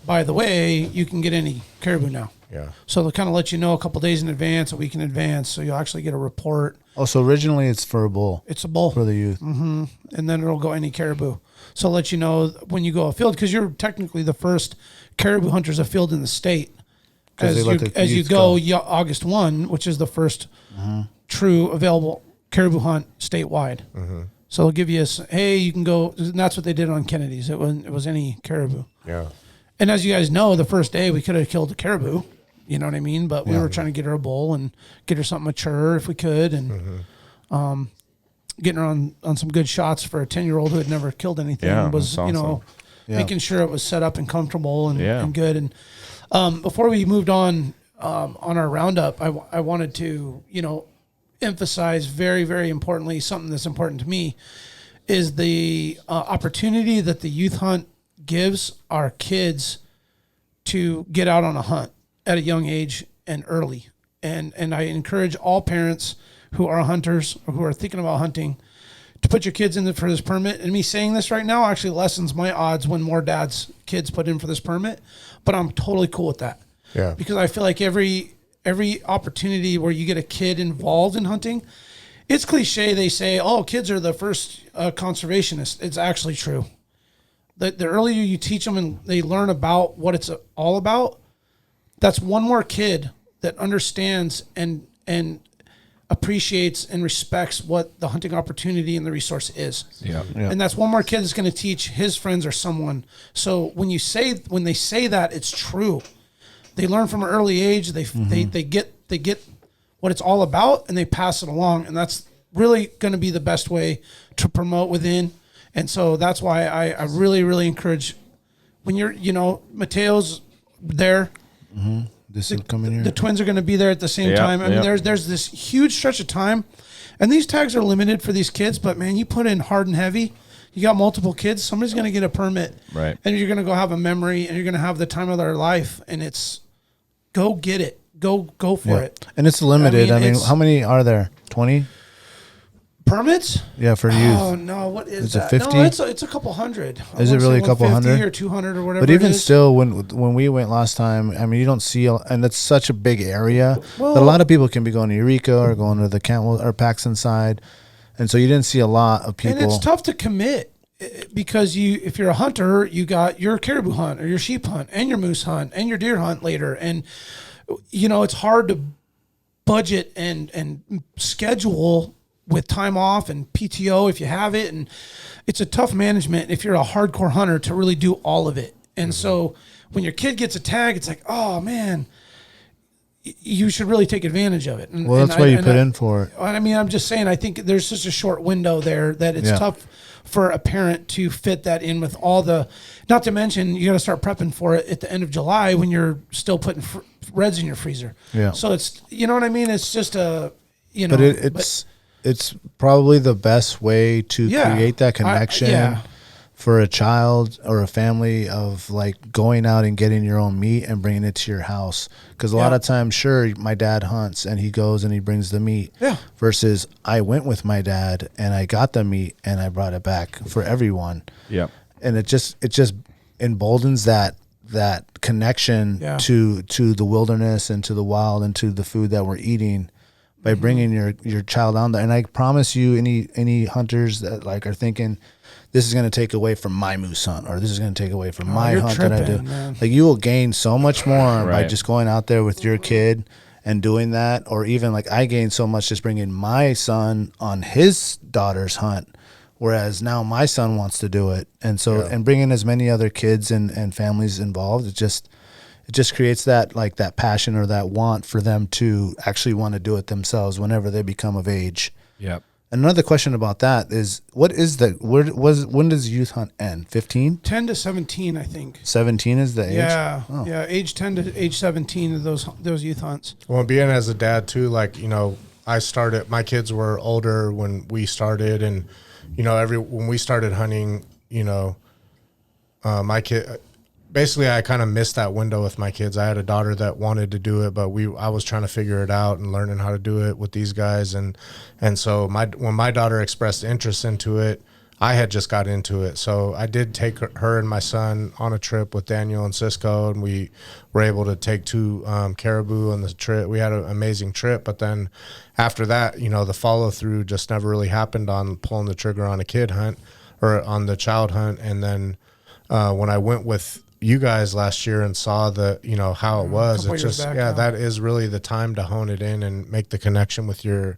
by the way, you can get any caribou now. Yeah. So they'll kind of let you know a couple days in advance, a week in advance, so you'll actually get a report. Oh, so originally it's for a bull. It's a bull. For the youth. Mm-hmm. And then it'll go any caribou. So I'll let you know when you go afield, because you're technically the first caribou hunters afield in the state. As you go August 1, which is the first true available caribou hunt statewide. Mm-hmm. So they'll give you hey, you can go, and that's what they did on Kennedy's. It was any caribou. Yeah. And as you guys know, the first day we could have killed a caribou. You know what I mean? But we were trying to get her a bull and get her something mature if we could, and getting her on some good shots for a 10-year-old who had never killed anything was, awesome. Making sure it was set up and comfortable and good. And before we moved on our roundup, I wanted to, emphasize very, very importantly, something that's important to me is the opportunity that the youth hunt gives our kids to get out on a hunt at a young age and early. And I encourage all parents who are hunters or who are thinking about hunting to put your kids in for this permit. And me saying this right now actually lessens my odds when more kids put in for this permit. But I'm totally cool with that. Yeah. Because I feel like every opportunity where you get a kid involved in hunting, it's cliche. They say, oh, kids are the first conservationists. It's actually true. The earlier you teach them and they learn about what it's all about, that's one more kid that understands and appreciates and respects what the hunting opportunity and the resource is. Yeah. And that's one more kid that's going to teach his friends or someone. So when they say that, it's true. They learn from an early age. They get what it's all about, and they pass it along. And that's really going to be the best way to promote within. And so that's why I really, really encourage when you're, Mateo's there. Mm-hmm. This is coming here. The twins are going to be there at the same time. I mean, there's this huge stretch of time, and these tags are limited for these kids. But man, you put in hard and heavy. You got multiple kids. Somebody's going to get a permit, right? And you're going to go have a memory, and you're going to have the time of their life. And it's go get it, go for it. And it's limited. I mean, how many are there? 20 permits? Yeah, for youth. Oh no, what is that? It 50? No, it's a couple hundred. Is it really a couple hundred or 200 or whatever? But even still, when we went last time, I mean, you don't see, and it's such a big area that a lot of people can be going to Eureka or going to the Camo or Paxton side, and so you didn't see a lot of people. And it's tough to commit because if you're a hunter, you got your caribou hunt or your sheep hunt and your moose hunt and your deer hunt later, and it's hard to budget and schedule with time off and PTO if you have it, and it's a tough management if you're a hardcore hunter to really do all of it. And so when your kid gets a tag, it's like, oh man, you should really take advantage of it. And, that's why you put in for it. I mean, I'm just saying, I think there's just a short window there that it's tough for a parent to fit that in with all the, not to mention you got to start prepping for it at the end of July when you're still putting reds in your freezer. Yeah. So it's, you know what I mean? It's just but it's probably the best way to create that connection for a child or a family of like going out and getting your own meat and bringing it to your house. Because a lot of times, sure, my dad hunts and he goes and he brings the meat. Yeah. Versus I went with my dad and I got the meat and I brought it back for everyone. Yeah. And it just emboldens that connection to the wilderness and to the wild and to the food that we're eating by bringing your child on there. And I promise you, any hunters that like are thinking this is going to take away from my moose hunt or this is going to take away from my hunt that I do, man. Like you will gain so much more by just going out there with your kid and doing that. Or even like I gained so much just bringing my son on his daughter's hunt, whereas now my son wants to do it. And so and bringing as many other kids and families involved, it just creates that like that passion or that want for them to actually want to do it themselves whenever they become of age. Yep. Another question about that is, when does youth hunt end? 15? 10 to 17, I think. 17 is the age? Yeah, yeah, age 10 to age 17 of those youth hunts. Well, being as a dad too, like, you know, my kids were older when we started, and, you know, when we started hunting, you know, my kid, basically I kind of missed that window with my kids. I had a daughter that wanted to do it, but I was trying to figure it out and learning how to do it with these guys. And so when my daughter expressed interest into it, I had just got into it. So I did take her and my son on a trip with Daniel and Cisco, and we were able to take 2 caribou on the trip. We had an amazing trip, but then after that, you know, the follow through just never really happened on pulling the trigger on a kid hunt or on the child hunt. And then when I went with you guys last year and saw how it was, it's just, that is really the time to hone it in and make the connection with your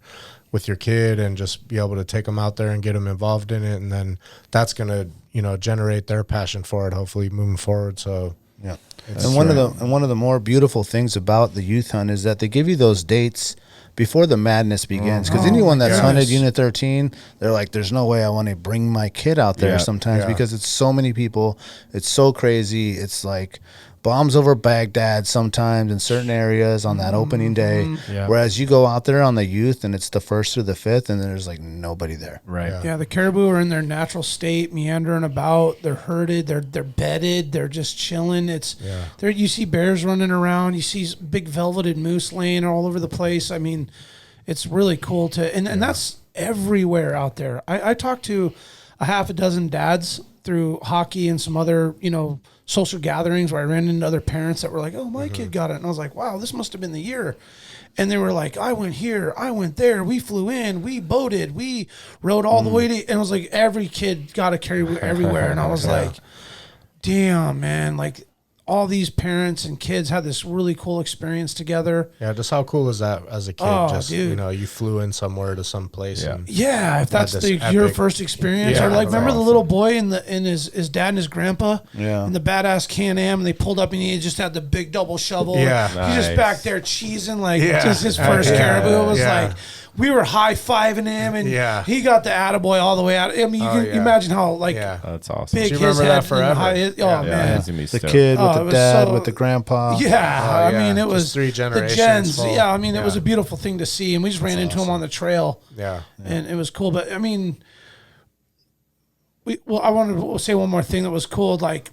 kid and just be able to take them out there and get them involved in it. And then that's going to, you know, generate their passion for it, hopefully moving forward. So, yeah. And one of the more beautiful things about the youth hunt is that they give you those dates before the madness begins. Because anyone that's hunted Unit 13, they're like, there's no way I want to bring my kid out there sometimes because it's so many people. It's so crazy. It's like bombs over Baghdad sometimes in certain areas on that opening day. Yeah. Whereas you go out there on the youth and it's the 1st through the 5th and there's like nobody there. Right. Yeah, the caribou are in their natural state, meandering about. They're herded. They're bedded. They're just chilling. There you see bears running around. You see big velveted moose laying all over the place. I mean, it's really cool and that's everywhere out there. I talked to a half a dozen dads through hockey and some other, you know, social gatherings where I ran into other parents that were like, oh, my kid got it. And I was like, wow, this must have been the year. And they were like, I went here, I went there, we flew in, we boated, we rode all the way to, and I was like, every kid got a caribou everywhere. And I was like, damn, man, like all these parents and kids had this really cool experience together. Yeah, just how cool is that as a kid? Dude. You know, you flew in somewhere to some place. Yeah, if that's your first experience. Or like, remember the little boy and his dad and his grandpa in the badass Can-Am, and they pulled up and he just had the big double shovel. Yeah. He's just back there cheesing like just his first caribou. It was like, we were high-fiving him, and he got the attaboy all the way out. I mean, you can imagine how, like, that's awesome. big you remember his that head forever? Man. The kid with the dad, with the grandpa. Yeah, I mean, it was just 3 generations. The gens. Full. Yeah, I mean, it was a beautiful thing to see, and we just ran into him on the trail. Yeah. And it was cool. But, I mean, I wanted to say one more thing that was cool, like,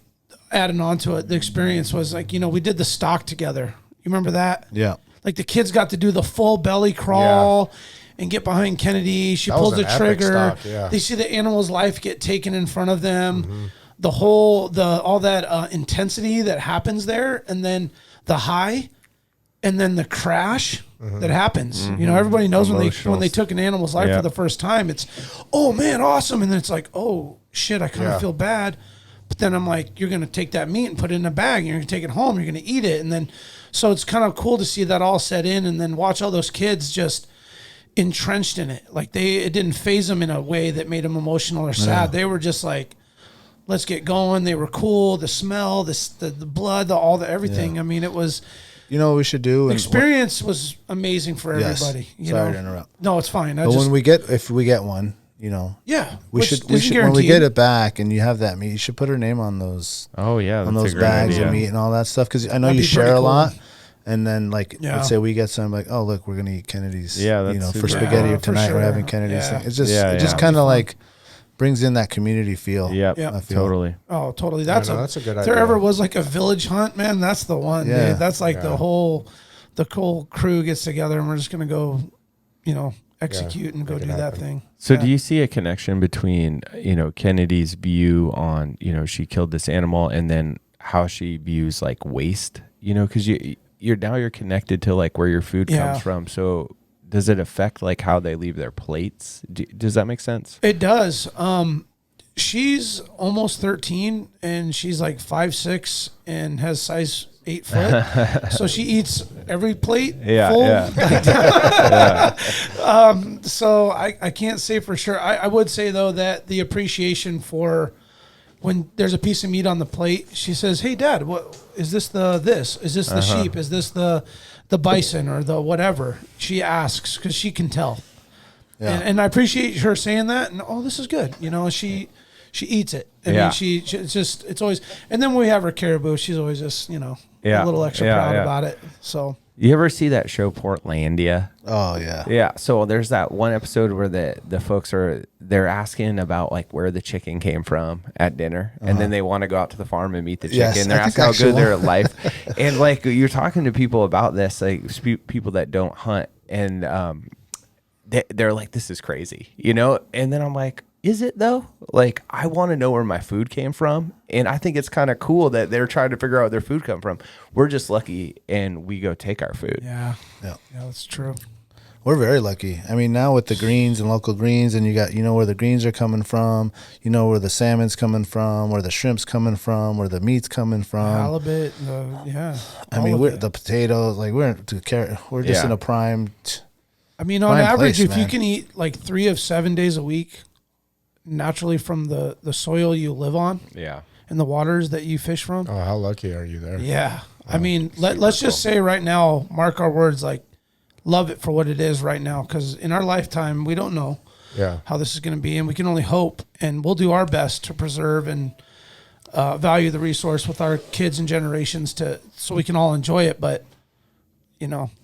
adding on to it. The experience was, like, you know, we did the stock together. You remember that? Yeah. Like the kids got to do the full belly crawl and get behind Kennedy. She pulls the trigger. They see the animal's life get taken in front of them. All that intensity that happens there, and then the high, and then the crash that happens. You know, everybody knows when they took an animal's life for the first time, it's, oh man, awesome, and then it's like, oh shit, I kind of feel bad. But then I'm like, you're gonna take that meat and put it in a bag, and you're gonna take it home, you're gonna eat it, and then. So it's kind of cool to see that all set in, and then watch all those kids just entrenched in it. Like it didn't phase them in a way that made them emotional or sad. Yeah. They were just like, let's get going. They were cool. The smell, the blood, everything. Yeah. I mean, it was. You know what we should do? The experience was amazing for everybody. Yes. Sorry to interrupt. No, it's fine. But if we get one. You know, we should when we get it back and you have that meat, you should put her name on those. Oh yeah, on those bags of meat and all that stuff, because I know you share a lot. And then let's say we get some like, oh look, we're gonna eat Kennedy's. Yeah, that's for spaghetti tonight. We're having Kennedy's thing. It's just it just kind of like brings in that community feel. Yeah, totally. Oh, totally. That's a good idea. If there ever was like a village hunt, man, that's the one. Yeah, dude. That's like the whole crew gets together and we're just gonna go, execute and go do that thing. So do you see a connection between, Kennedy's view on, she killed this animal and then how she views like waste, because you're connected to like where your food comes from. So does it affect like how they leave their plates? Does that make sense? It does. She's almost 13 and she's like 5'6" and has size 8 foot. So she eats every plate full. So I can't say for sure. I would say though that the appreciation for when there's a piece of meat on the plate, she says, "Hey Dad, what is this? Is this the sheep? Is this the bison or the whatever?" She asks because she can tell. And I appreciate her saying that. And this is good. You know, she eats it. I mean, it's always. And then when we have her caribou, she's always just a little extra proud about it. So. You ever see that show Portlandia? Oh yeah. Yeah. So there's that one episode where the folks they're asking about like where the chicken came from at dinner, and then they want to go out to the farm and meet the chicken. Yes, They're asking how good they're at life, and like you're talking to people about this, like people that don't hunt, and they're like, "This is crazy," you know. And then I'm like, is it though? Like, I want to know where my food came from. And I think it's kind of cool that they're trying to figure out where their food come from. We're just lucky and we go take our food. Yeah, that's true. We're very lucky. I mean, now with the greens and local greens, and you got, where the greens are coming from, where the salmon's coming from, where the shrimp's coming from, where the meat's coming from. Halibut, I mean, the potatoes, like we're just in a prime. I mean, on average, place, if you can eat like 3 of 7 days a week, naturally from the soil you live on, and the waters that you fish from. Oh, how lucky are you there? Yeah, I mean, let's just say right now, mark our words, like love it for what it is right now, because in our lifetime we don't know how this is going to be, and we can only hope, and we'll do our best to preserve and value the resource with our kids and generations so we can all enjoy it. But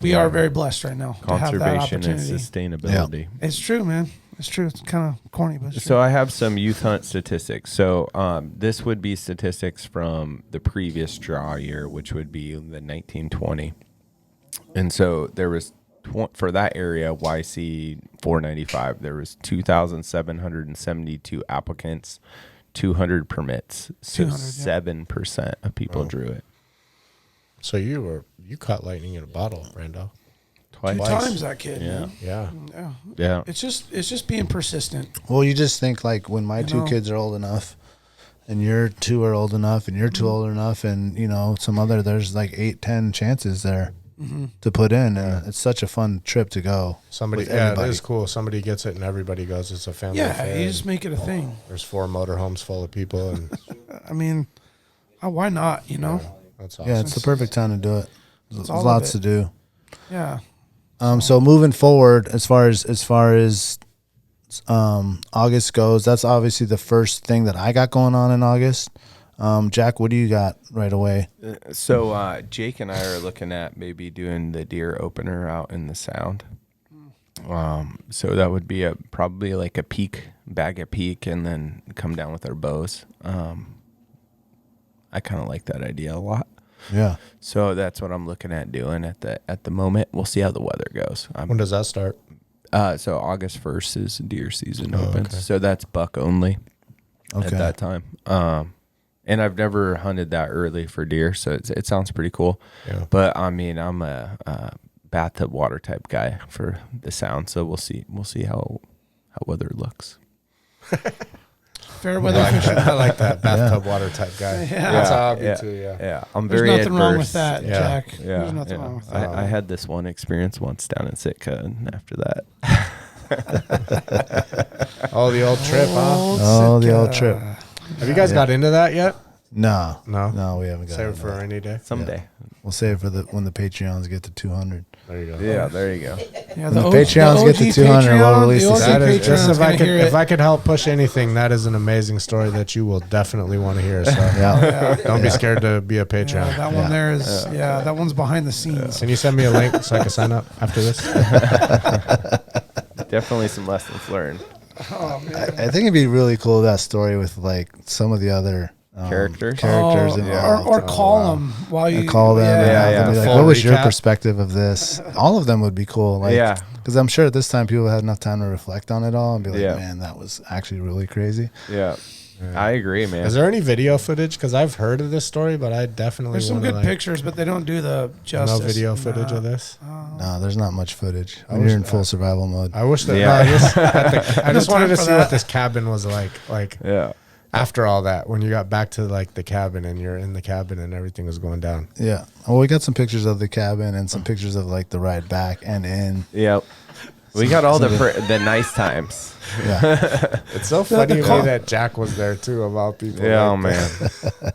we are very blessed right now to have that Conservation and opportunity. sustainability. Yeah. It's true, man. It's true. It's kind of corny, but it's true. So I have some youth hunt statistics. So this would be statistics from the previous draw year, which would be the 1920. And so there was, for that area, YC 495, there was 2,772 applicants, 200 permits. So 7% of people drew it. So you caught lightning in a bottle, Brando. Twice. 2 times that kid. Yeah. It's just being persistent. Well, you just think like when my 2 kids are old enough, and your 2 are old enough, and you're 2 old enough, and there's like 8-10 chances there to put in, and it's such a fun trip to go. It is cool. Somebody gets it, and everybody goes. It's a family affair. You just make it a thing. There's 4 motorhomes full of people, and I mean, why not? That's awesome. Yeah, it's the perfect time to do it. There's lots to do. Yeah. So moving forward, as far as August goes, that's obviously the first thing that I got going on in August. Jack, what do you got right away? So Jake and I are looking at maybe doing the deer opener out in the Sound. So that would be probably like a bag of peak, and then come down with our bows. I kind of like that idea a lot. Yeah. So that's what I'm looking at doing at the moment. We'll see how the weather goes. When does that start? So August 1st is deer season opens. Okay. So that's buck only at that time. And I've never hunted that early for deer, so it sounds pretty cool. Yeah. But I mean, I'm a bathtub water type guy for the Sound, so we'll see how weather looks. Fair weather fishing. I like that bathtub water type guy. Yeah. That's how I'll be too. Yeah. I'm There's very nothing wrong with that, Jack. Yeah. There's nothing wrong with that. I had this one experience once down in Sitka, and after that. Oh, the old trip, huh? Oh, the old trip. Have you guys got into that yet? No, we haven't got. Save it for a rainy day. Someday. We'll save it for when the Patreons get to 200. There you go. Yeah, there you go. Yeah, when the Patreons get to 200, we'll release this. If I could help push anything, that is an amazing story that you will definitely want to hear. So don't be scared to be a Patreon. Yeah, that one there is. Yeah, that one's behind the scenes. Can you send me a link so I can sign up after this? Definitely some lessons learned. Oh, man. I think it'd be really cool, that story with like some of the other characters or call them while you call them. Yeah. Like, what was your perspective of this? All of them would be cool. Like, because I'm sure at this time people had enough time to reflect on it all and be like, man, that was actually really crazy. Yeah. I agree, man. Is there any video footage? Because I've heard of this story, but I definitely there's some good pictures, but they don't do the justice. No video footage of this. No, there's not much footage. You're in full survival mode. I wish that. I just wanted to see what this cabin was like. After all that, when you got back to like the cabin and you're in the cabin and everything was going down. Yeah. Well, we got some pictures of the cabin and some pictures of like the ride back and in. Yep. We got all the nice times. Yeah. It's so funny to me that Jack was there too, of all people. Yeah, man.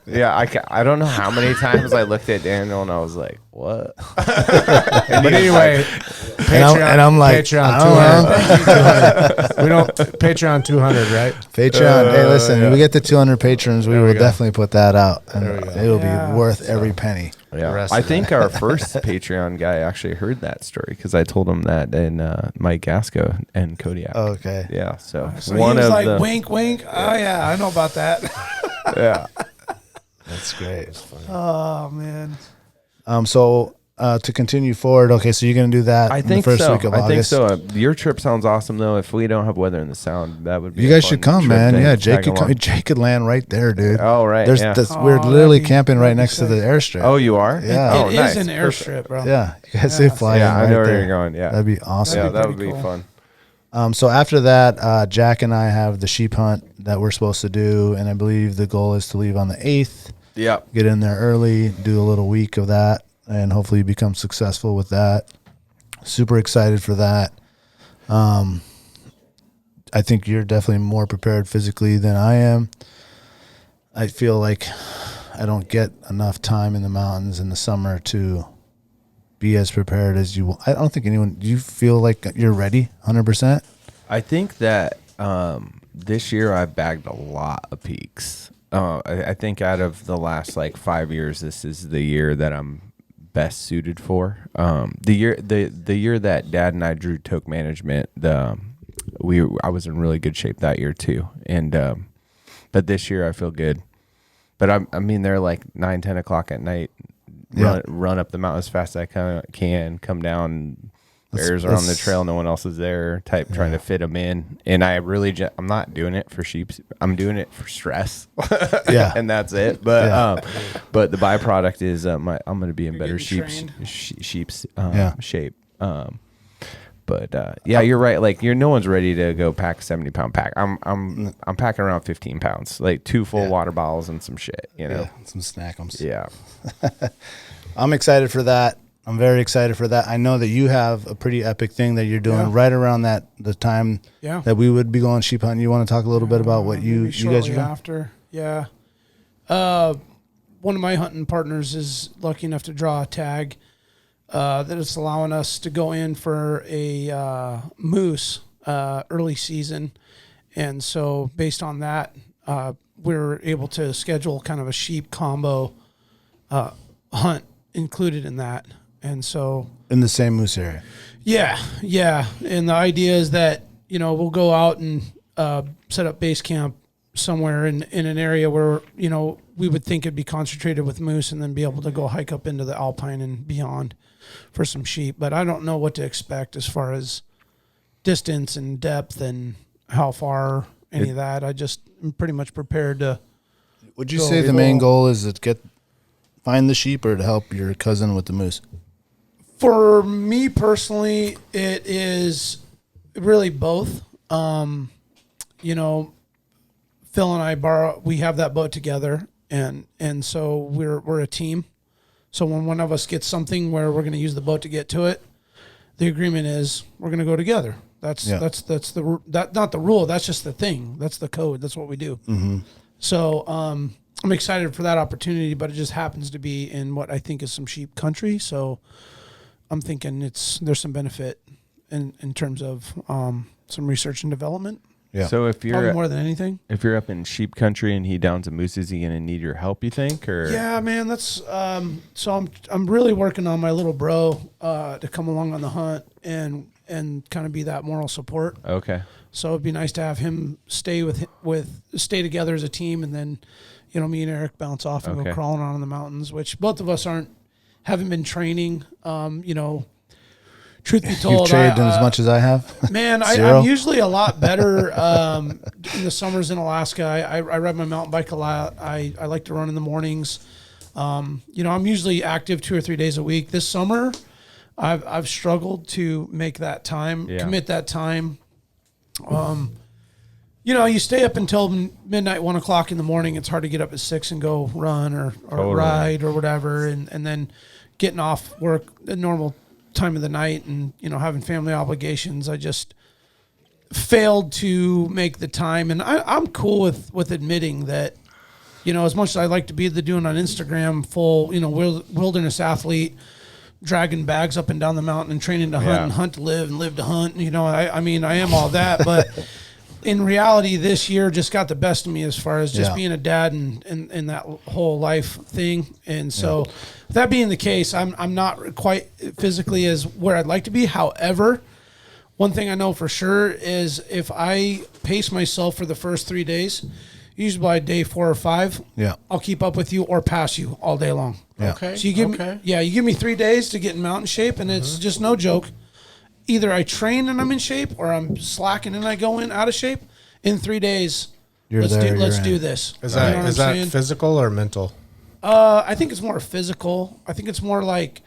Yeah, I don't know how many times I looked at Daniel and I was like, what? But anyway, Patreon, and I'm like, Patreon I don't know. 200. We don't Patreon 200, right? Patreon. Hey, listen, we get to 200 patrons, we will go. definitely put that out, and There we go. it will Yeah. be worth every penny. Yeah, rest I of think our first Patreon guy actually heard that story because I told him that in Mike Gasco and Kodiak. Okay. Yeah, so, So one he was of like, the wink, wink. Oh, yeah, I know about that. yeah. That's great. Oh, man. So to continue forward, okay, so you're gonna do that I in think the first so. week of I think August. so. Your trip sounds awesome though. If we don't have weather in the sound, that would be. You a guys fun should come, trip man. to Yeah, tag along. Jake could land right there, dude. Oh, right, yeah. We're Oh, literally that'd be- camping right that'd be next to the sick. airstrip. Oh, you are? Yeah. Oh, It is nice. an Perfect. airstrip, bro. Yeah, you guys Yeah. say fly Yeah, in I right know where there. you're going. Yeah, That'd be awesome. yeah, that pretty would be cool. fun. So after that, Jack and I have the sheep hunt that we're supposed to do, and I believe the goal is to leave on the 8th, Yeah. get in there early, do a little week of that, and hopefully become successful with that. Super excited for that. I think you're definitely more prepared physically than I am. I feel like I don't get enough time in the mountains in the summer to be as prepared as you. I don't think anyone. Do you feel like you're ready 100%? I think that this year I bagged a lot of peaks. I think out of the last like 5 years, this is the year that I'm best suited for. The year that Dad and I drew Toke Management, I was in really good shape that year too. And but this year I feel good. But I mean they're like 9, 10 o'clock at night. Run up the mountain as fast as I can. Come down. Bears are on the trail. No one else is there. Trying to fit them in. And I really, I'm not doing it for sheep. I'm doing it for stress. Yeah, and that's it. But but the byproduct is I'm going to be in better getting sheep's Yeah. shape. But yeah, you're right. Like no one's ready to go pack a 70-pound pack. I'm packing around 15 pounds, like 2 full water bottles and some shit. You know. Yeah, some snackums. Yeah. I'm excited for that. I'm very excited for that. I know that you have a pretty epic thing that you're doing right around the time that we would be going sheep hunting. You want to talk a little bit about what you guys are doing? After, yeah. One of my hunting partners is lucky enough to draw a tag that is allowing us to go in for a moose early season, and so based on that, we're able to schedule kind of a sheep combo hunt included in that. And so In the same moose area. yeah. And the idea is that, we'll go out and set up base camp somewhere in an area where, we would think it'd be concentrated with moose and then be able to go hike up into the alpine and beyond for some sheep. But I don't know what to expect as far as distance and depth and how far, any of that. I just am pretty much prepared to. Would you say the main goal is to find the sheep or to help your cousin with the moose? For me personally, it is really both. Phil and I we have that boat together, and so we're a team. So when one of us gets something where we're going to use the boat to get to it, the agreement is we're going to go together. That's not the rule. That's just the thing. That's the code. That's what we do. Mm-hmm. So I'm excited for that opportunity, but it just happens to be in what I think is some sheep country. So I'm thinking there's some benefit in terms of some research and development. Yeah. So if Probably you're more than anything. If you're up in sheep country and he downs a moose, is he going to need your help, you think? Or Yeah, man, that's so I'm really working on my little bro to come along on the hunt and kind of be that moral support. Okay. So it'd be nice to have him stay together as a team, and then me and Eric bounce off and go crawling on in the mountains, which both of us haven't been training. Truth be told, You've traded as much as I have. Man, Zero? I'm usually a lot better in the summers in Alaska. I ride my mountain bike a lot. I like to run in the mornings. I'm usually active 2 or 3 days a week. This summer, I've struggled to make that time, commit that time. You stay up until midnight, 1 o'clock in the morning. It's hard to get up at 6 and go run or ride or whatever, and then getting off work at normal time of the night and having family obligations. I just failed to make the time, and I'm cool with admitting that as much as I like to be doing on Instagram full wilderness athlete dragging bags up and down the mountain and training to hunt and hunt to live and live to hunt. You know, I mean, I am all that, but in reality, this year just got the best of me as far as just being a dad and that whole life thing. And so that being the case, I'm not quite physically as where I'd like to be. However, one thing I know for sure is if I pace myself for the first 3 days, usually by day 4 or 5, I'll keep up with you or pass you all day long. Okay. So you give me 3 days to get in mountain shape, and it's just no joke. Either I train and I'm in shape, or I'm slacking and I go in out of shape. In 3 days, let's do this. Is that physical or mental? I think it's more physical. I think it's more like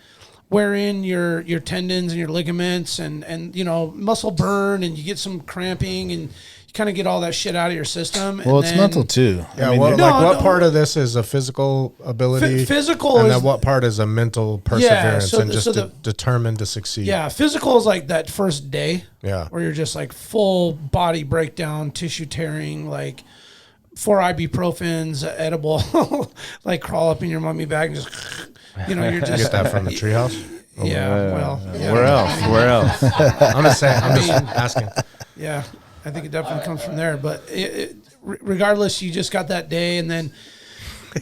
wearing your tendons and your ligaments and you know, muscle burn, and you get some cramping, and you kind of get all that shit out of your system. Well, it's mental too. Yeah. What part of this is a physical ability? Physical, and is, then what part is a mental perseverance and just determined to succeed? Yeah, physical is like that first day. Yeah. Where you're just like full body breakdown, tissue tearing, like 4 ibuprofens, edible, like crawl up in your mummy bag and just, you know, you're just. You get that from the treehouse? Where else? I'm just asking. Yeah, I think it definitely comes from there. But regardless, you just got that day, and then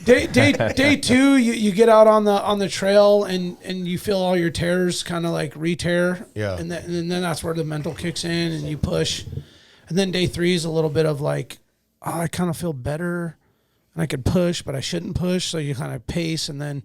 day 2, you get out on the trail, and you feel all your tears kind of like re-tear. Yeah. And then that's where the mental kicks in, and you push. And then day 3 is a little bit of like, oh, I kind of feel better, and I could push, but I shouldn't push. So you kind of pace, and then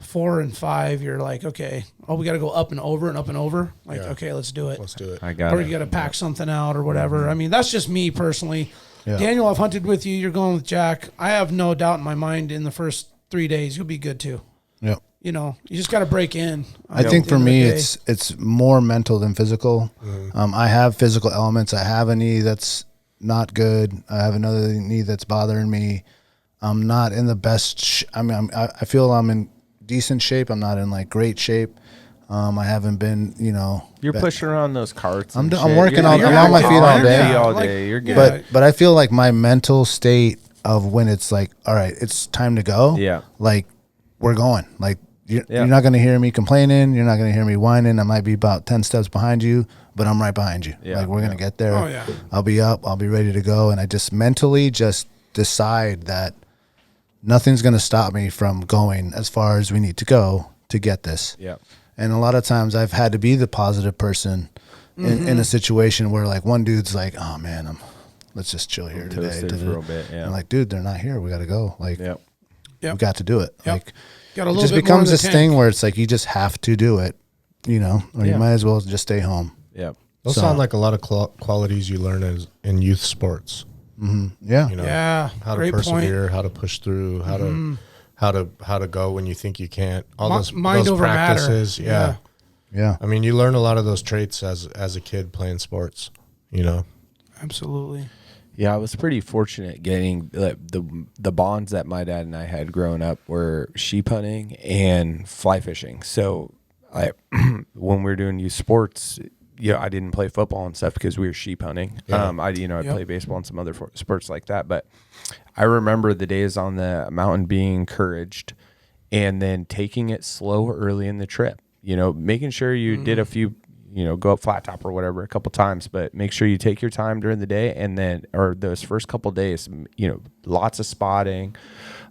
4 and 5, you're like, okay, we got to go up and over and up and over. Like, okay, let's do it. Let's do it. I got it. Or you got to pack something out or whatever. I mean, that's just me personally. Yeah. Daniel, I've hunted with you. You're going with Jack. I have no doubt in my mind in the first 3 days, you'll be good too. Yep. You know, you just got to break in. I think for me, it's more mental than physical. Mm-hmm. I have physical elements. I have a knee that's not good. I have another knee that's bothering me. I'm not in the best. I feel I'm in decent shape. I'm not in like great shape. I haven't been, you know. You're pushing around those carts. I'm working on. I'm on my feet all day. All day. You're good. But I feel like my mental state of when it's like, all right, it's time to go. Yeah. Like we're going. Like you're not going to hear me complaining. You're not going to hear me whining. I might be about 10 steps behind you, but I'm right behind you. Yeah. Like we're going to get there. Oh, yeah. I'll be up. I'll be ready to go. And I just mentally just decide that nothing's going to stop me from going as far as we need to go to get this. Yeah. And a lot of times I've had to be the positive person in a situation where like one dude's like, oh man, let's just chill here today. For a little bit, yeah. I'm like, dude, they're not here. We got to go. Like, we got to do it. Yep. Like, got a it little just bit becomes more in this the thing tank. where it's like you just have to do it, you know, or you might as well just stay home. Yeah. Those sound like a lot of qualities you learn in youth sports. Mm-hmm. Yeah. You know, how to great persevere, point. how to push through, how to go when you think you can't. All those mind over practices. matter. Yeah. I mean, you learn a lot of those traits as a kid playing sports, you know. Absolutely. Yeah, I was pretty fortunate getting the bonds that my dad and I had growing up were sheep hunting and fly fishing. So when we were doing youth sports, I didn't play football and stuff because we were sheep hunting. Yeah. I'd play baseball and some other sports like that. But I remember the days on the mountain being encouraged and then taking it slow early in the trip. Making sure you did a few, go up flat top or whatever a couple times, but make sure you take your time during the day or those first couple days, lots of spotting,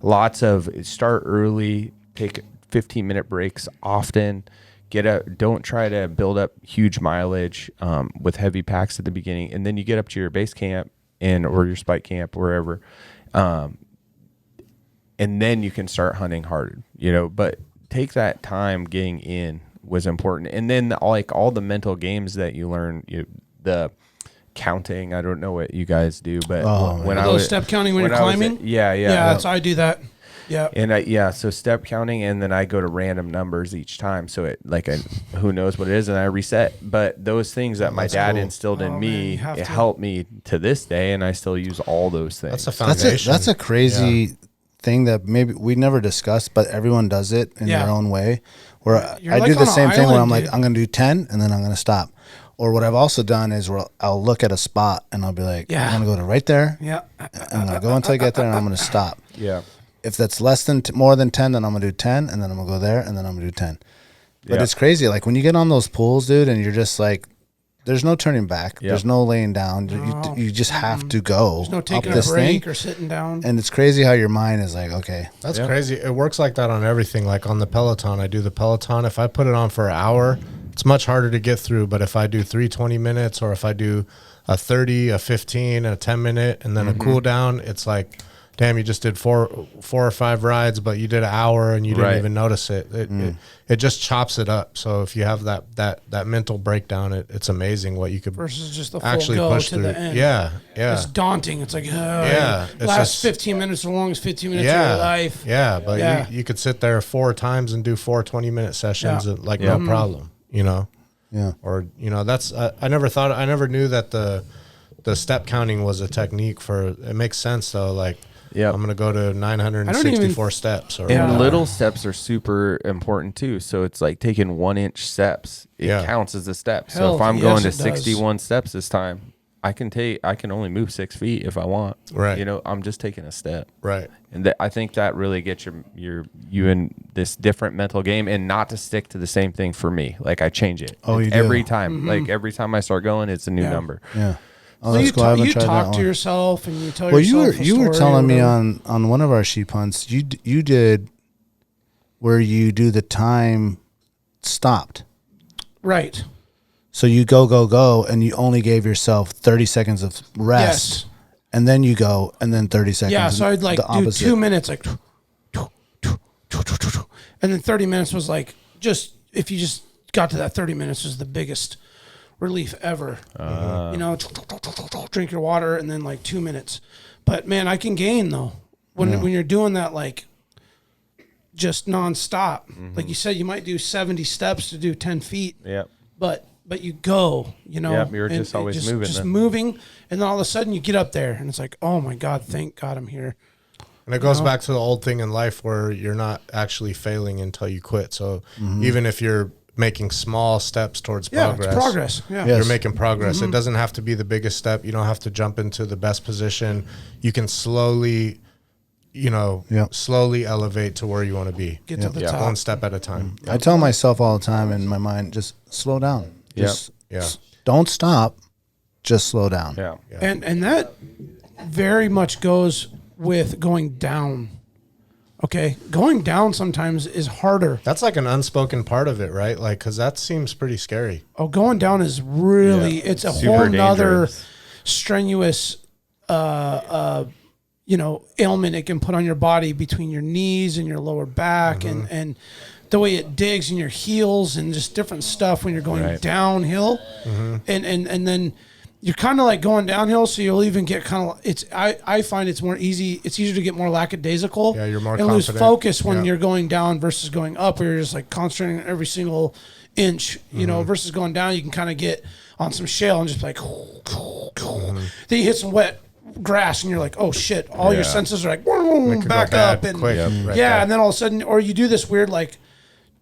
lots of start early, take 15-minute breaks often. Don't try to build up huge mileage with heavy packs at the beginning, and then you get up to your base camp or your spike camp, wherever, and then you can start hunting hard, but take that time getting in was important. And then all the mental games that you learn, the counting, I don't know what you guys do, but when I was step counting when you're climbing. That's I do that. Yeah. And so step counting, and then I go to random numbers each time. So who knows what it is, and I reset. But those things that my dad instilled in me, it helped me to this day, and I still use all those things. That's a foundation. That's a crazy thing that maybe we never discussed, but everyone does it in their own way. Where I do the same thing where I'm like, I'm going to do 10 and then I'm going to stop. Or what I've also done is where I'll look at a spot and I'll be like, I'm going to go to right there. Yeah. I'm going to go until I get there and I'm going to stop. Yeah. If that's more than 10, then I'm going to do 10 and then I'm going to go there and then I'm going to do 10. But it's crazy. Like when you get on those pools, dude, and you're just like, there's no turning back. Yep. There's no laying down. You just have to go. There's no taking up a this break thing. or sitting down. And it's crazy how your mind is like, okay. That's crazy. It works like that on everything. Like on the Peloton, I do the Peloton. If I put it on for an hour, it's much harder to get through. But if I do 3 20-minutes, or if I do a 30, a 15, a 10-minute, and then a cool down, it's like, damn, you just did four or 5 rides, but you did an hour and you didn't even notice it. It just chops it up. So if you have that mental breakdown, it's amazing what you could versus just the full actually go push to through. the end. Yeah. It's daunting. It's like, It's last just 15 minutes are the longest 15 minutes of your life. Yeah, but you could sit there 4 times and do 4 20-minute sessions like no problem, you know? Yeah. Or, you know, that's, I never knew that the step counting was a technique for, it makes sense though. Like, I'm going to go to 964 steps. Or and little steps are super important too. So it's like taking 1-inch steps. It counts as a step. So if I'm going to 61 steps this time, I can only move 6 feet if I want. Right. You know, I'm just taking a step. Right. And I think that really gets you in this different mental game, and not to stick to the same thing for me. Like I change it. Oh, you do? Every time. Like every time I start going, it's a new number. Yeah. Oh, So that's cool. I haven't you tried that talk to one. yourself and you tell Well, yourself you were a story telling or me whatever. on one of our sheep hunts, you did where you do the time stopped. Right. So you go, and you only gave yourself 30 seconds of rest, Yes. and then you go, and then 30 seconds. Yeah, so I'd like the do opposite. 2 minutes, like, and then 30 minutes was like, if you just got to that 30 minutes was the biggest relief ever. You know, drink your water and then like 2 minutes. But man, I can gain though when you're doing that, like just nonstop. Like you said, you might do 70 steps to do 10 feet. Yep. But you go, you know. Yep, you're just always moving Just then. moving, and then all of a sudden you get up there, and it's like, oh my God, thank God I'm here. And it goes back to the old thing in life where you're not actually failing until you quit. So even if you're making small steps towards progress. It's progress. Yeah. Yes. You're making progress. It doesn't have to be the biggest step. You don't have to jump into the best position. You can slowly, slowly elevate to where you want to be. Get to the top. One step at a time. I tell myself all the time in my mind, just slow down. Just Yeah. don't stop. Just slow down. Yeah. And that very much goes with going down. Okay, going down sometimes is harder. That's like an unspoken part of it, right? Like, because that seems pretty scary. Oh, going down is really, it's a Super whole nother dangerous. strenuous, ailment it can put on your body between your knees and your lower back and the way it digs in your heels and just different stuff when you're going downhill. And then you're kind of like going downhill, so you'll even get kind of, I find it's easier to get more lackadaisical. Yeah, you're more and lose confident. focus when Yeah. you're going down versus going up, where you're just like concentrating on every single inch, versus going down, you can kind of get on some shale and just like, then you hit some wet grass and you're like, oh shit, all your senses are like, It could back go bad up and quick. Right yeah, there. and then all of a sudden, or you do this weird like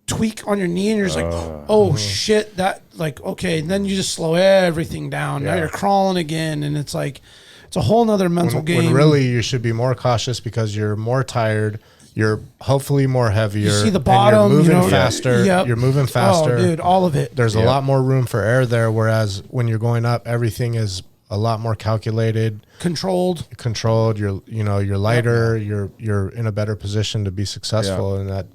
tweak on your knee and you're just like, oh shit, that like, okay, and then you just slow everything down. Now Yeah. you're crawling again, and it's like, it's a whole nother mental game. When really you should be more cautious because you're more tired. You're hopefully more heavier. You see the and bottom, You're moving you know, faster. yep. You're moving faster. Oh, dude, all of it. There's a lot more room for error there. Whereas when you're going up, everything is a lot more calculated, Controlled. You're lighter. You're in a better position to be successful. And that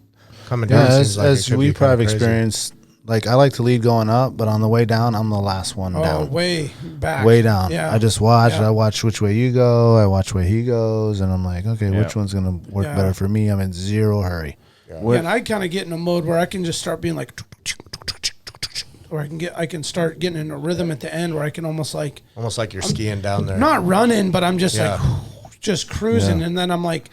coming down Yeah, seems like it as could we be kinda probably crazy. experienced, like I like to lead going up, but on the way down, I'm the last one Oh, down. way back. Way down. Yeah. I just watch. Yeah. I watch which way you go. I watch where he goes, and I'm like, okay, Yeah. which one's gonna work Yeah. better for me? I'm in zero hurry. Yeah, and I kind of get in a mode where I can just start being like, or I can start getting in a rhythm at the end where I can almost like, Almost like you're skiing down there. not running, but I'm just Yeah. like, just cruising. Yeah. And then I'm like,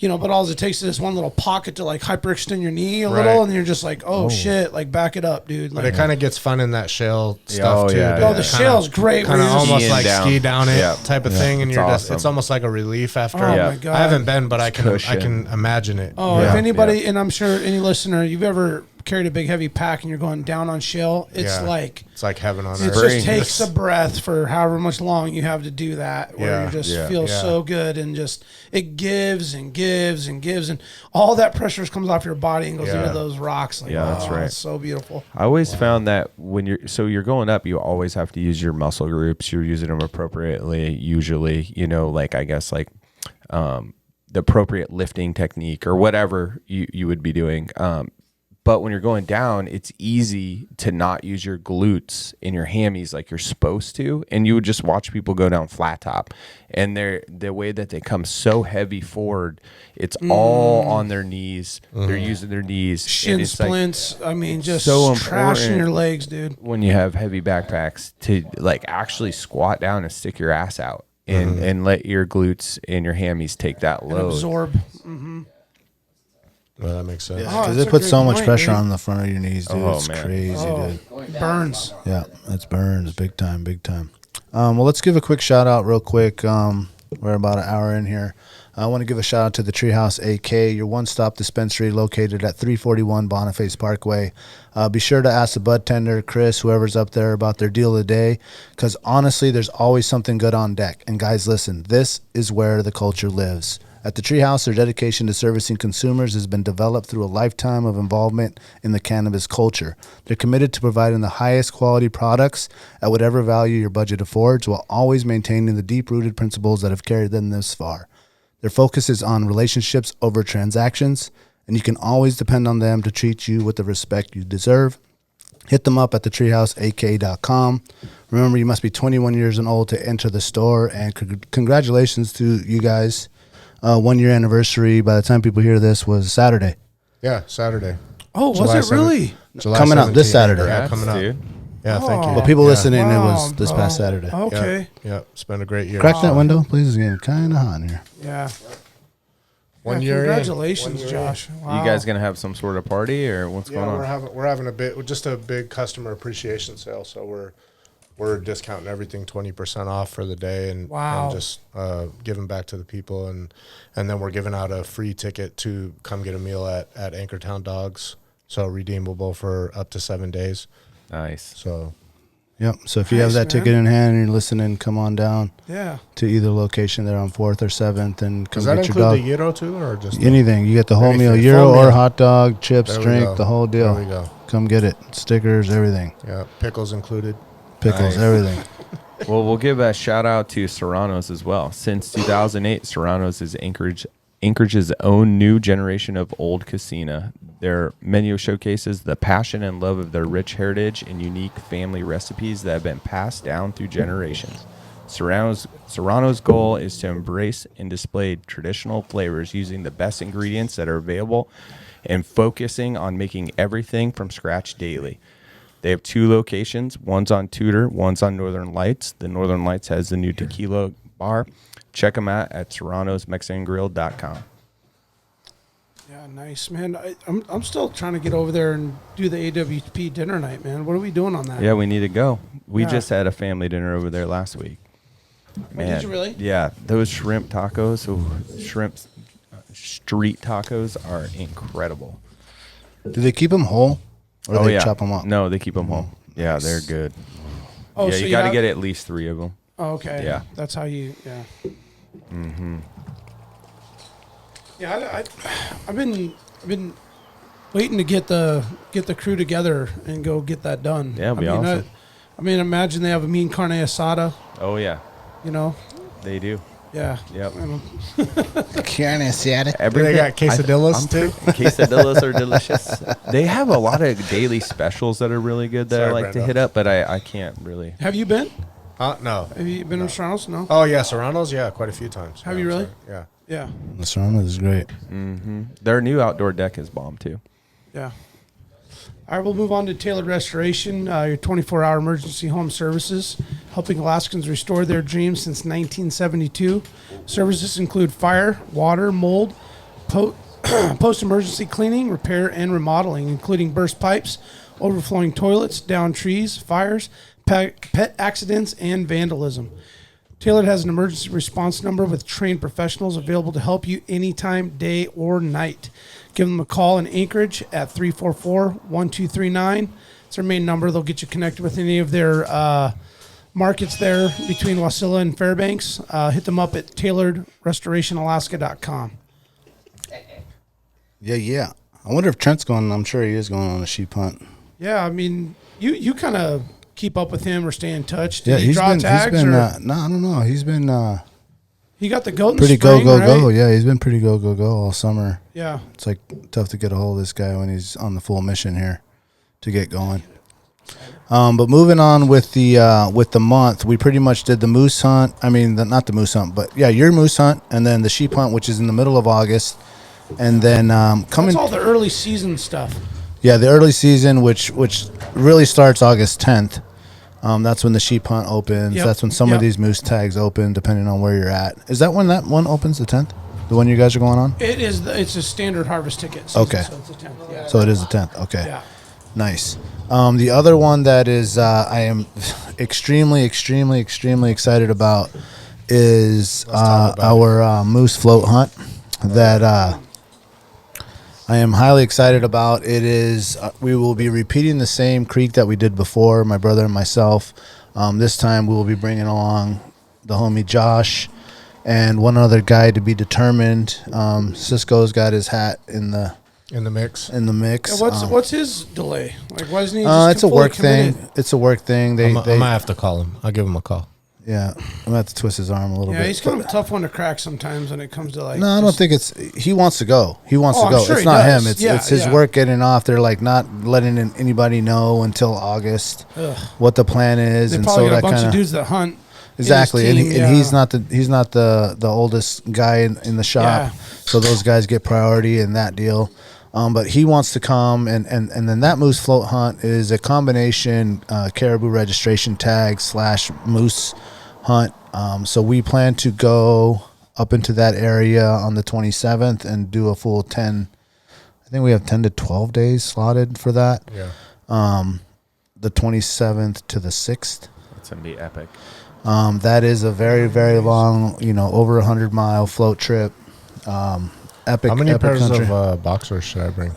but all it takes is this one little pocket to like hyperextend your knee a Right. little. And you're just like, oh shit, like back it up, dude. But Like, it kind of gets fun in that shale stuff too. yeah, dude. yeah. oh, the shale's great. Kind where of you're just- almost Skiing like down. ski down it Yeah. type of thing, and It's you're awesome. it's almost like a relief after. Oh Yeah. my God. I haven't been, but I can Cushion. imagine it. Oh, Yeah. if anybody, and I'm sure any listener, you've ever carried a big heavy pack and you're going down on shale, it's it's like heaven on it earth. just takes a breath for however much long you have to do that, where you just feel so good, and just it gives and gives and gives, and all that pressure comes off your body and goes into those rocks. Like, that's right. It's so beautiful. I always found that when you're going up, you always have to use your muscle groups. You're using them appropriately, usually, like I guess like the appropriate lifting technique or whatever you would be doing. But when you're going down, it's easy to not use your glutes and your hammies like you're supposed to. And you would just watch people go down flat top. And the way that they come so heavy forward, it's all on their knees. They're using their knees. Shin splints. Like, just so trashing your legs, dude. When you have heavy backpacks, to like actually squat down and stick your ass out and let your glutes and your hammies take that load. And absorb. Well, that makes sense. Because it puts so much pressure on the front of your knees, dude. It's crazy, dude. Burns. Yeah, it's burns. Big time, big time. Well, let's give a quick shout out real quick. We're about an hour in here. I want to give a shout out to the Treehouse AK, your one-stop dispensary located at 341 Boniface Parkway. Be sure to ask the bud tender, Chris, whoever's up there, about their deal of the day, because honestly, there's always something good on deck. And guys, listen, this is where the culture lives. At the Treehouse, their dedication to servicing consumers has been developed through a lifetime of involvement in the cannabis culture. They're committed to providing the highest quality products at whatever value your budget affords, while always maintaining the deep-rooted principles that have carried them this far. Their focus is on relationships over transactions, and you can always depend on them to treat you with the respect you deserve. Hit them up at thetreehouseak.com. Remember, you must be 21 years and old to enter the store, and congratulations to you guys. 1 year anniversary, by the time people hear this, was Saturday. Yeah, Saturday. Oh, was it really? July Coming out this 17th. Saturday. Yeah, coming out. Dude. Yeah, thank you. But people listening, Wow, it was this past Saturday. Okay. Yeah, it's been a great year. Crack that window, please. It's getting kind of hot in here. Yeah. 1 year in. Congratulations, 1 year Josh. Wow. You guys gonna have some sort of party or what's going on? We're having a big customer appreciation sale, so we're discounting everything 20% off for the day, and just giving back to the people, and then we're giving out a free ticket to come get a meal at Anchortown Dogs, so redeemable for up to 7 days. Nice. So Yep. So if you have that ticket in hand and you're listening, come on down. Yeah. To either location there on 4th or 7th and come does that get your include dog. the gyro too, or just anything? You get the whole meal, anything. gyro Full or meal. hot dog, chips, There we drink, go. the whole deal. There we go. Come get it. Stickers, everything. Yeah, pickles included. Pickles, Nice. everything. Well, we'll give a shout out to Serrano's as well. Since 2008, Serrano's is Anchorage's own new generation of old casino. Their menu showcases the passion and love of their rich heritage and unique family recipes that have been passed down through generations. Serrano's goal is to embrace and display traditional flavors using the best ingredients that are available and focusing on making everything from scratch daily. They have 2 locations. One's on Tudor, one's on Northern Lights. The Northern Lights has the new tequila bar. Check them out at serranosmexicangrill.com. Yeah, nice, man. I'm still trying to get over there and do the AWP dinner night, man. What are we doing on that? Yeah, we need to go. We Yeah. just had a family dinner over there last week. Man, did you really? Yeah, those shrimp tacos, shrimp street tacos are incredible. Do they keep them whole? Or they chop them up? No, they keep them whole. Yeah, they're good. Oh, yeah, so you got to have- get at least 3 of them. Oh, okay. Yeah. That's how you. Yeah. Mm-hmm. Yeah, I've been waiting to get the crew together and go get that done. Yeah, it'd be awesome. I mean, imagine they have a mean carne asada. Oh yeah, You know. they do. Yeah. Yep. Carne asada. Everything. They got quesadillas too. Quesadillas are delicious. They have a lot of daily specials that are really good that I Sorry, like to Brando. hit up, but I can't really. Have you been? No. Have you been to Toronto's? No. Oh yeah, Serrano's. Yeah, quite a few times. Have Yeah, you really? sorry. Yeah. Yeah. The Serrano is great. Mm-hmm. Their new outdoor deck is bomb too. Yeah. All right, we'll move on to Tailored Restoration, your 24-hour emergency home services, helping Alaskans restore their dreams since 1972. Services include fire, water, mold, post-emergency cleaning, repair, and remodeling, including burst pipes, overflowing toilets, downed trees, fires, pet accidents, and vandalism. Tailored has an emergency response number with trained professionals available to help you anytime, day or night. Give them a call in Anchorage at 344-1239. It's their main number. They'll get you connected with any of their markets there between Wasilla and Fairbanks. Hit them up at tailoredrestorationalaska.com. Yeah. I wonder if Trent's going. I'm sure he is going on a sheep hunt. Yeah, I mean, you kind of keep up with him or stay in touch. Did Yeah, he he's draw been. tags? No, I don't know. He's been He got the goat in pretty the spring, go. right? Yeah, he's been pretty go all summer. Yeah. It's like tough to get a hold of this guy when he's on the full mission here to get going. But moving on with the month, we pretty much did the moose hunt. I mean, not the moose hunt, but yeah, your moose hunt, and then the sheep hunt, which is in the middle of August, and then That's all the early season stuff. Yeah, the early season, which really starts August 10th. That's when the sheep hunt opens. Yep. That's when some of these moose tags open, depending on where you're at. Is that when that one opens, the 10th? The one you guys are going on? It is. It's a standard harvest ticket season, Okay. So it's the 10th. Yeah. So it is the 10th. Okay. Yeah. Nice. The other one that is I am extremely excited about is our moose float hunt that I am highly excited about. It is we will be repeating the same creek that we did before, my brother and myself. This time we will be bringing along the homie Josh and one other guy to be determined. Cisco's got his hat in the mix. Yeah, what's his delay? Like, why isn't he just it's a fully work committed? thing. It's a work thing. I might have to call him. I'll give him a call. Yeah, I'm gonna have to twist his arm a little bit. Yeah, he's kind of a tough one to crack sometimes when it comes to like. No, I don't think it's. He wants to go. He wants to I'm go. sure It's he not does. him. It's Yeah, it's his yeah. work getting off. They're like not letting anybody know until August what the plan is, They and probably so got a that bunch kind of of dudes that hunt. exactly. in his And, team, and yeah. he's not the oldest guy in the shop, Yeah. so those guys get priority in that deal. But he wants to come, and then that moose float hunt is a combination caribou registration tag / moose hunt. So we plan to go up into that area on the 27th and do a full 10. I think we have 10 to 12 days slotted for that. Yeah. The 27th to the 6th. That's gonna be epic. That is a very, very long, over 100-mile float trip. Epic. How many epic pairs country. of boxers should I bring?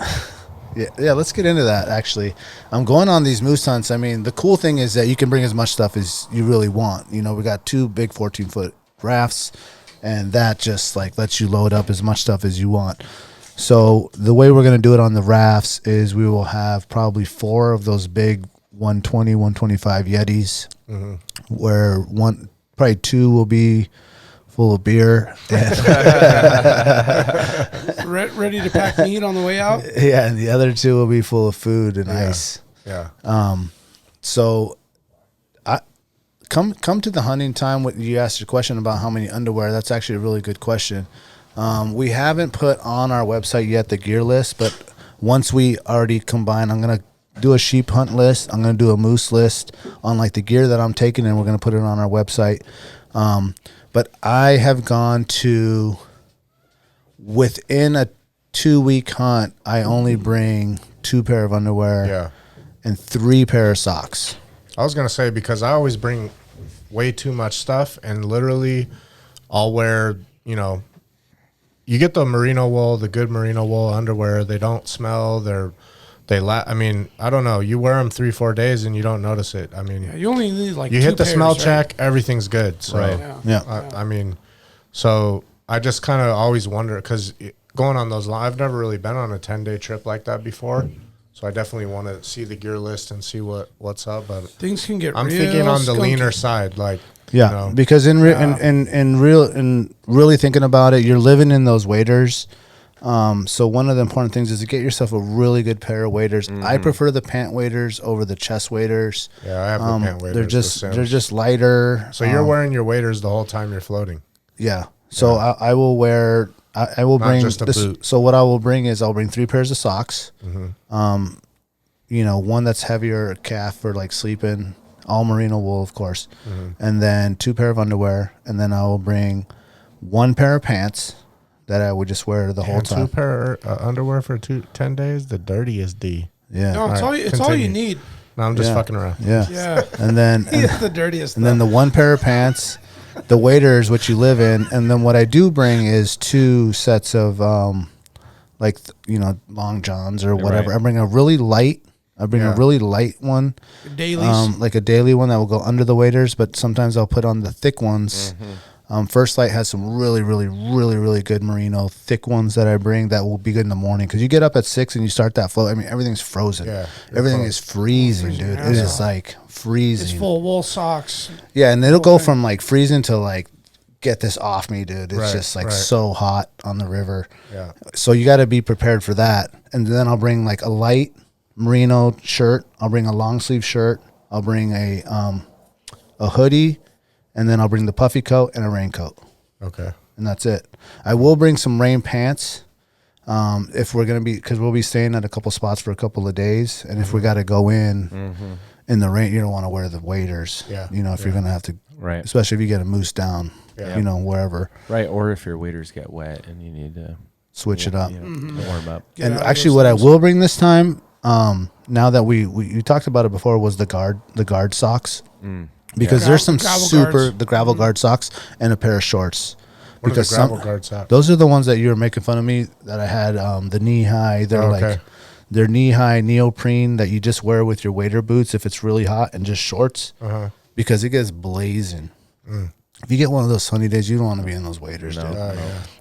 Yeah, let's get into that, actually. I'm going on these moose hunts. I mean, the cool thing is that you can bring as much stuff as you really want. We got 2 big 14-foot rafts, and that just, lets you load up as much stuff as you want. So the way we're going to do it on the rafts is we will have probably 4 of those big 120, 125 Yetis, where probably 2 will be full of beer. Ready to pack meat on the way out. Yeah, and the other 2 will be full of food and ice. Yeah. So I come to the hunting time. You asked a question about how many underwear. That's actually a really good question. We haven't put on our website yet the gear list, but once we already combine, I'm going to do a sheep hunt list. I'm going to do a moose list on the gear that I'm taking, and we're going to put it on our website. But I have gone to, within a 2-week hunt, I only bring 2 pair of underwear and 3 pair of socks. I was going to say, because I always bring way too much stuff, and literally I'll wear, you get the merino wool, the good merino wool underwear. They don't smell. I mean, I don't know. You wear them 3-4 days and you don't notice it. I mean, You only need you hit the smell right? check, everything's good. So, Right. Yeah. I mean, so I just kind of always wonder, because going on those, I've never really been on a 10-day trip like that before. So I definitely want to see the gear list and see what's up. But Things can get. I'm real thinking on the skunky. leaner side, Yeah, because in really thinking about it, you're living in those waders. So one of the important things is to get yourself a really good pair of waders. I prefer the pant waders over the chest waders. Yeah, I have the pant waders. They're just lighter. So you're wearing your waders the whole time you're floating. Yeah. So I will wear. I will Not bring just a this. boot. So what I will bring is I'll bring 3 pairs of socks. One that's heavier calf for sleeping, all merino wool, of course, and then 2 pair of underwear, and then I will bring 1 pair of pants that I would just wear the whole And time. 2 pair underwear for 10 days, the dirtiest D. Yeah. No, it's Alright, all you continue. need. No, I'm just Yeah. fucking around. Yeah. Yeah. And then It's the dirtiest. and then the 1 pair of pants, the waders, which you live in, and then what I do bring is 2 sets of long johns or whatever. Right. I bring a really light. I bring a really light one, Dailies. like a daily one that will go under the waders, but sometimes I'll put on the thick ones. First Light has some really, really, really, really good merino thick ones that I bring that will be good in the morning, because you get up at 6 and you start that float. I mean, everything's frozen. Yeah, everything is freezing, dude. It is like freezing. It's full of wool socks. Yeah, and it'll go from like freezing to like, get this off me, dude. It's just like so hot on the river. Yeah. So you got to be prepared for that. And then I'll bring like a light merino shirt. I'll bring a long sleeve shirt. I'll bring a hoodie, and then I'll bring the puffy coat and a raincoat. Okay. And that's it. I will bring some rain pants if we're going to be, because we'll be staying at a couple spots for a couple of days. And if we got to go in the rain, you don't want to wear the waders. Yeah. You know, if you're going to have to, Right. especially if you get a moose down, Yeah. you know, wherever. Right, or if your waders get wet and you need to Switch it up. warm up. Get And out of actually, those what things. I will bring this time, now that we talked about it before, was the guard socks, because there's some Gravel guards. the gravel guard socks and a pair of shorts. What are the Because gravel guard socks? those are the ones that you were making fun of me that I had, the knee high. They're like they're knee high neoprene that you just wear with your wader boots if it's really hot, and just shorts because it gets blazing. If you get one of those sunny days, you don't want to be in those waders, dude.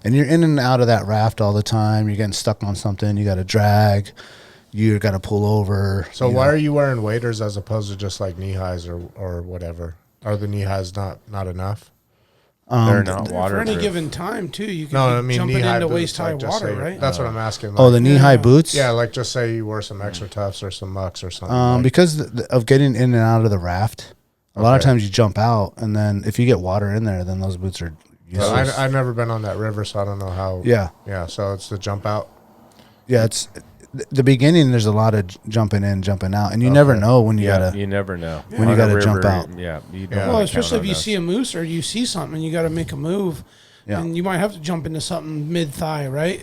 And you're in and out of that raft all the time. You're getting stuck on something. You got to drag. You got to pull over. So why are you wearing waders as opposed to just like knee highs or whatever? Are the knee highs not enough? They're not For waterproof. any given time, too, you can No, be I mean jumping knee high into boots. waist high Like just water, say, right? That's what I'm asking. Oh, like- the knee high boots? Yeah, like just say you wore some extra toughs or some mucks or something. like- Because of getting in and out of the raft, a lot of times you jump out, and then if you get water in there, then those boots are But useless. I've never been on that river, so I don't know how. Yeah. Yeah, so it's the jump out. Yeah, it's the beginning. There's a lot of jumping in, jumping out, and you never know when you gotta. You never know. When you On a gotta jump river, out. Yeah. You don't Yeah. wanna Well, count especially on if you those. see a moose or you see something and you got to make a move. Yeah. And you might have to jump into something mid-thigh, right?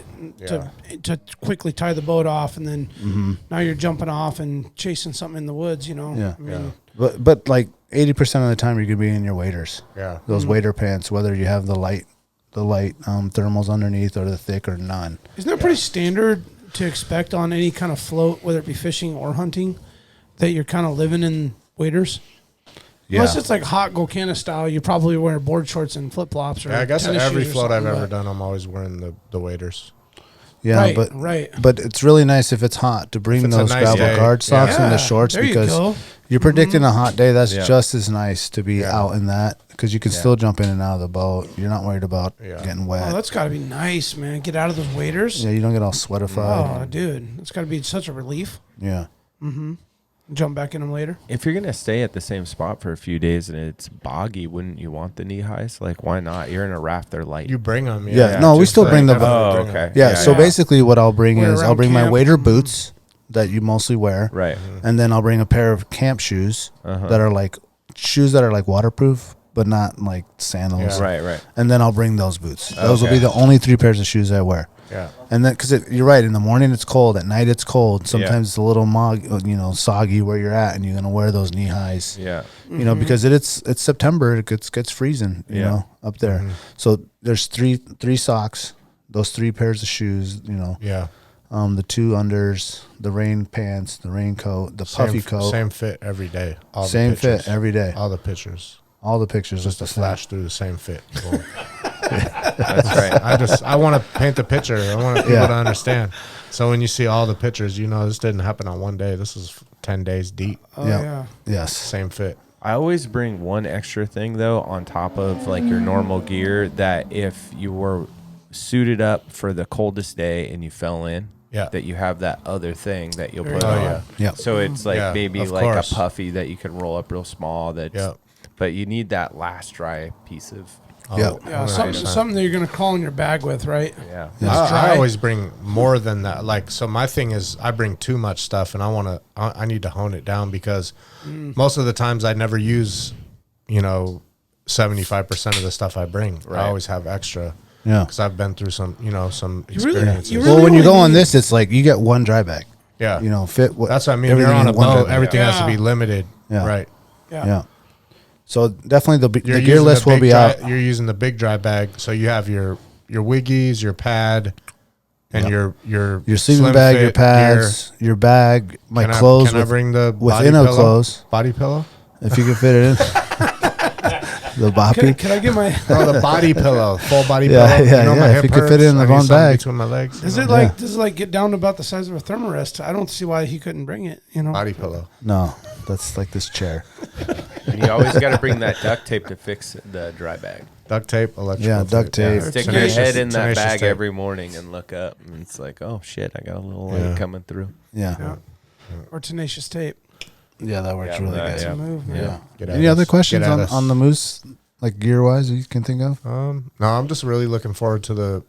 To quickly tie the boat off, and then now you're jumping off and chasing something in the woods, you know? Yeah. I mean, But like 80% of the time, you're gonna be in your waders. Yeah. Those wader pants, whether you have the light thermals underneath or the thick or none. isn't that pretty standard to expect on any kind of float, whether it be fishing or hunting, that you're kind of living in waders? Yeah. Unless it's like hot Golcana style, you probably wear board shorts and flip-flops. Or Yeah, I guess tennis every shoes or float I've something, ever but- done, I'm always wearing the waders. Yeah, Right, but right. it's really nice if it's hot to bring If it's a those nice gravel day. guard socks and Yeah, the shorts, there you because go. you're predicting a hot day. That's Yeah. just as nice to be Yeah. out in that, because you can still jump in and out of the boat. You're not worried about Yeah. getting Oh, wet. that's got to be nice, man. Get out of those waders. Yeah, you don't get all sweatified. Oh, dude. That's got to be such a relief. Yeah. Jump back in them later. If you're gonna stay at the same spot for a few days and it's boggy, wouldn't you want the knee highs? Like, why not? You're in a raft; they're light. You bring them. Yeah, no, we just still like bring the- everyone Oh, bring 'em. okay. Yeah, so yeah. basically what I'll bring Wear is I'll around bring my camp. wader boots that you mostly wear. Right. And then I'll bring a pair of camp shoes that are like waterproof, but not like sandals. Yeah. Right. Right. And then I'll bring those boots. Those will be Okay. the only 3 pairs of shoes I wear. Yeah. And then, because you're right, in the morning it's cold, at night it's cold. Sometimes it's a little soggy where you're at, and you're gonna wear those knee highs. Yeah. You know, because it's September, it gets freezing. You Yeah. know, up there. So there's three socks, those 3 pairs of shoes. You know, Yeah. the 2 unders, the rain pants, the raincoat, the puffy coat, Same fit every day. All the same fit pictures. every day. All the pictures. All the pictures Just to the same. flash through the same fit. Boom. That's right. I want to paint the picture. I want people Yeah. to understand. So when you see all the pictures, you know this didn't happen on one day. This is 10 days deep. Oh, Yeah. yeah. Yes. Same fit. I always bring one extra thing though on top of like your normal gear, that if you were suited up for the coldest day and you fell in, Yeah. that you have that other thing that you'll put Oh, on. yeah. Yeah. So it's like Yeah, maybe of like course. a puffy that you can roll up real small. Yeah. But you need that last dry piece of. Yeah. Yeah, 100%. something that you're going to crawl in your bag with, right? Yeah. That's I dry. always bring more than that. Like, so my thing is I bring too much stuff and I need to hone it down, because most of the times I never use, 75% of the stuff I bring. Right. I always have extra. Yeah. Because I've been through some really- experiences. you Well, when you only go on need- this, it's like you get one dry bag. Yeah. You know, fit what. That's what I mean. everything You're on in a one dry boat. bag. Everything has to Yeah. be limited. Yeah. Right. Yeah. So definitely the You're gear using list will big be dry- out. You're using the big dry bag, so you have your wiggies, your pad, and your Your sleeping slim bag, your fit pads, your bag, my gear. clothes. Can I bring the within body a pillow? clothes Body pillow? if you can fit it in. The boppy. Can I get my? Oh, the body pillow, full body Yeah, pillow. yeah, you know, yeah. my If hip you could fit it hurts, in the I need one something bag. between my legs. Does you it know? like does it like get down to about the size of a thermarest? I don't see why he couldn't bring it. You know, Body pillow. No, that's like this chair. And you always got to bring that duct tape to fix the dry bag. Duct tape, electrical Yeah, duct tape. Stick your Tenacious- head in that tenacious bag tape. every morning and look up, and it's like, oh shit, I got a little light Yeah. coming through. Yeah, Yeah. Or tenacious tape. yeah, that works Yeah, really that- good. yeah. Move, man. Yeah. Get at Any other us. questions Get at on, us. on the moose, like gear wise, you can think of? No, I'm just really looking forward to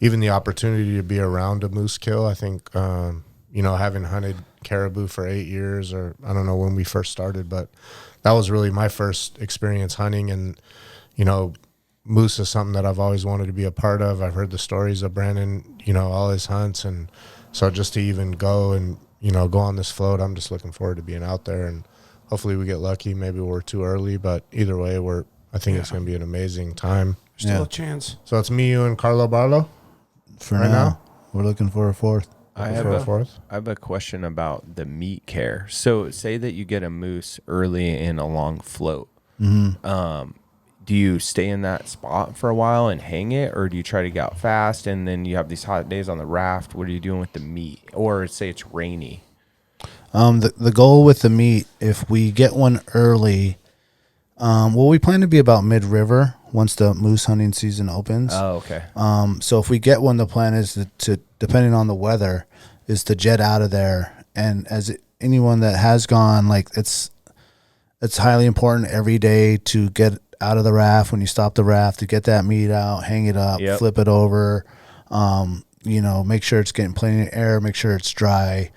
even the opportunity to be around a moose kill. I think, having hunted caribou for 8 years, or I don't know when we first started, but that was really my first experience hunting. And, moose is something that I've always wanted to be a part of. I've heard the stories of Brandon, all his hunts. And so just to even go and, go on this float, I'm just looking forward to being out there, and hopefully we get lucky. Maybe we're too early, but either way, I think it's going to be an amazing time. Still Yeah. a chance. So it's me, you, and Carlo Barlow. For Right now? we're looking for a fourth. I For a fourth. have a question about the meat care. So say that you get a moose early in a long float. Do you stay in that spot for a while and hang it, or do you try to get out fast and then you have these hot days on the raft? What are you doing with the meat? Or say it's rainy. The goal with the meat, if we get one early, we plan to be about mid-river once the moose hunting season opens. Oh, okay. So if we get one, the plan is to depending on the weather, is to jet out of there. And anyone that has gone, like it's highly important every day to get out of the raft when you stop the raft, to get that meat out, hang it up, Yep. flip it over, make sure it's getting plenty of air, make sure it's dry.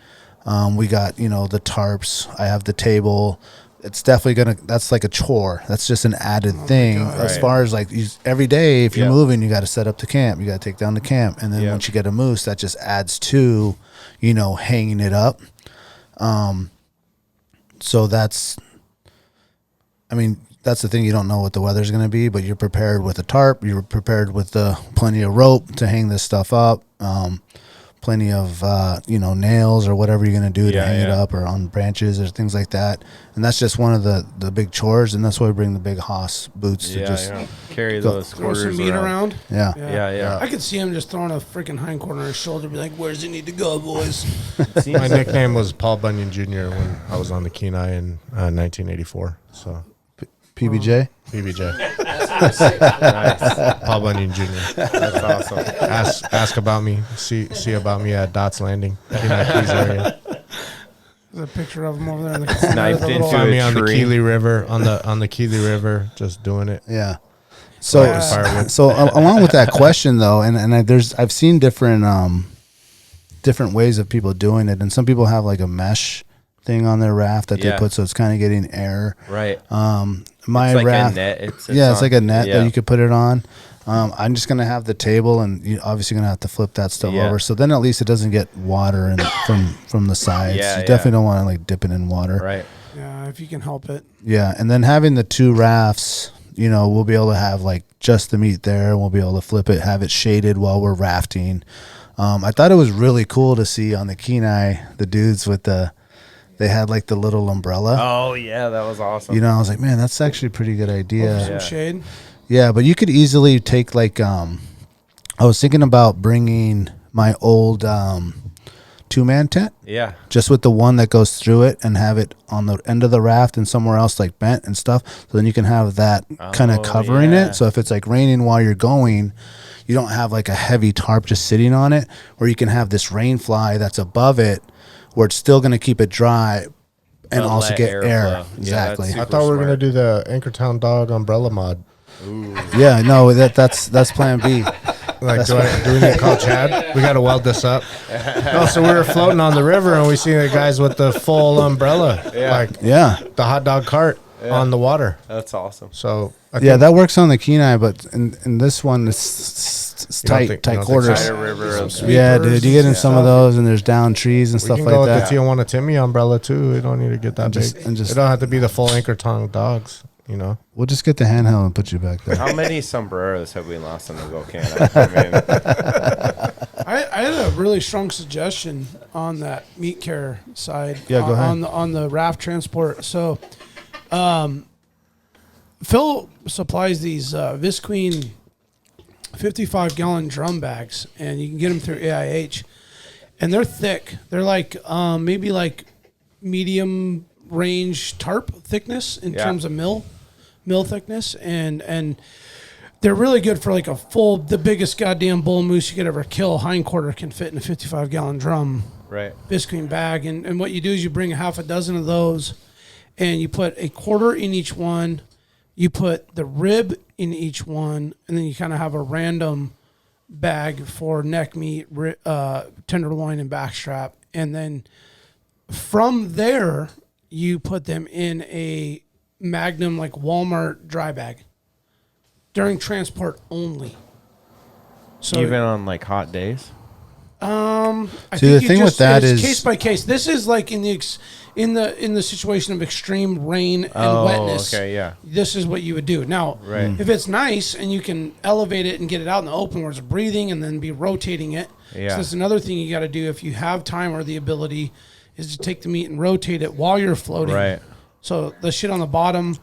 We got, the tarps. I have the table. It's definitely that's like a chore. That's just an added thing. As Right. far as like every day, if you're Yep. moving, you got to set up the camp. You got to take down the camp. And then Yep. once you get a moose, that just adds to, hanging it up. So that's the thing. You don't know what the weather's going to be, but you're prepared with a tarp. You're prepared with plenty of rope to hang this stuff up. Plenty of nails or whatever you're going to do to hang it up, or on branches or things like that. And that's just one of the big chores, and that's why we bring the big hoss boots to just carry go- those Throw some quarters meat around. yeah. Yeah. I could see him just throwing a freaking hindquarter on his shoulder, be like, "Where's it need to go, boys?" My nickname was Paul Bunyan Jr. when I was on the Kenai in 1984. So PBJ. PBJ, Nice. Paul Bunyan Jr. That's awesome. Ask about me. See about me at Dots Landing, Kenai Keys area. There's a picture of him over there in the Sniped the into little- Find a me on the tree. Keeley River, on the Keeley River, just doing it. Yeah. So Firewood. along with that question though, and I've seen different ways of people doing it, and some people have like a mesh thing on their raft that they Yeah. put, so it's kind of getting air. Right. My It's like raft, a net. It's it's like a net yeah. that you could put it on. I'm just gonna have the table, and you're obviously gonna have to flip that stuff Yeah. over. So then at least it doesn't get water from the sides. Yeah, you yeah. definitely don't want to like dip it in water. Right. Yeah, if you can help it. Yeah, and then having the two rafts, we'll be able to have like just the meat there, and we'll be able to flip it, have it shaded while we're rafting. I thought it was really cool to see on the Kenai the dudes with they had like the little umbrella. Oh yeah, that was awesome. I was like, man, that's actually a pretty good idea. Some shade. Yeah, but you could easily take like I was thinking about bringing my old 2-man tent, Yeah. just with the one that goes through it, and have it on the end of the raft and somewhere else like bent and stuff. So then you can have that kind of covering yeah. it. So if it's like raining while you're going, you don't have like a heavy tarp just sitting on it, or you can have this rain fly that's above it where it's still going to keep it dry and But also let get air air. flow. Yeah, Exactly. that's I thought we were gonna do the Anchortown Dog umbrella mod. Yeah, no, that's plan B. Like, do we need to call Chad? We got to weld this up. No, so we were floating on the river, and we see the guys with the full umbrella, like Yeah. the hot dog cart on the water. That's awesome. So Yeah, that works on the Kenai, but in this one, it's You don't tight think- tight you don't think quarters. so? Tighter river. Yeah, Sweepers dude, you get in and some of stuff. those, and there's down trees and we stuff can like go with that. the Tijuana Timmy umbrella too. We don't need to get that And just- big. and just- it don't have to be the full anchor tongue dogs. you know. We'll just get the handheld and put you back there. How many sombreros have we lost in the volcano? I mean, I had a really strong suggestion on that meat care side. Yeah, go ahead. On the raft transport. So, Phil supplies these Visqueen 55-gallon drum bags, and you can get them through AIH, and they're thick. They're like maybe like medium range tarp thickness in terms of mill thickness, and they're really good for like the biggest goddamn bull moose you could ever kill. Hindquarter can fit in a 55-gallon drum. right. Visqueen bag, and what you do is you bring a half a dozen of those, and you put a quarter in each one. You put the rib in each one, and then you kind of have a random bag for neck meat, tenderloin, and backstrap, and then from there you put them in a Magnum like Walmart dry bag during transport only. So Even on like hot days. I See, think the thing with that it's is case by case. This is like in the situation of extreme rain and wetness. Okay, yeah. This is what you would do. Now, Right. if it's nice and you can elevate it and get it out in the open where it's breathing and then be rotating it. Yeah. So that's another thing you got to do if you have time or the ability is to take the meat and rotate it while you're floating. Right. So the shit on the bottom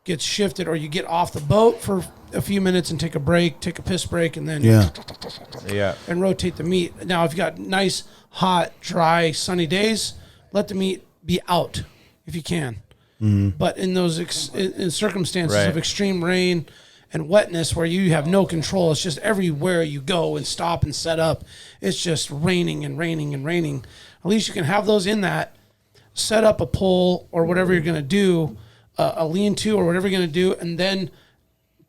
gets shifted, or you get off the boat for a few minutes and take a break, take a piss break, and then Yeah. and rotate the meat. Now, if you got nice, hot, dry, sunny days, let the meat be out if you can. But in those in circumstances Right. of extreme rain and wetness where you have no control, it's just everywhere you go and stop and set up, it's just raining and raining and raining. At least you can have those in that, set up a pole or whatever you're going to do, a lean-to or whatever you're going to do, and then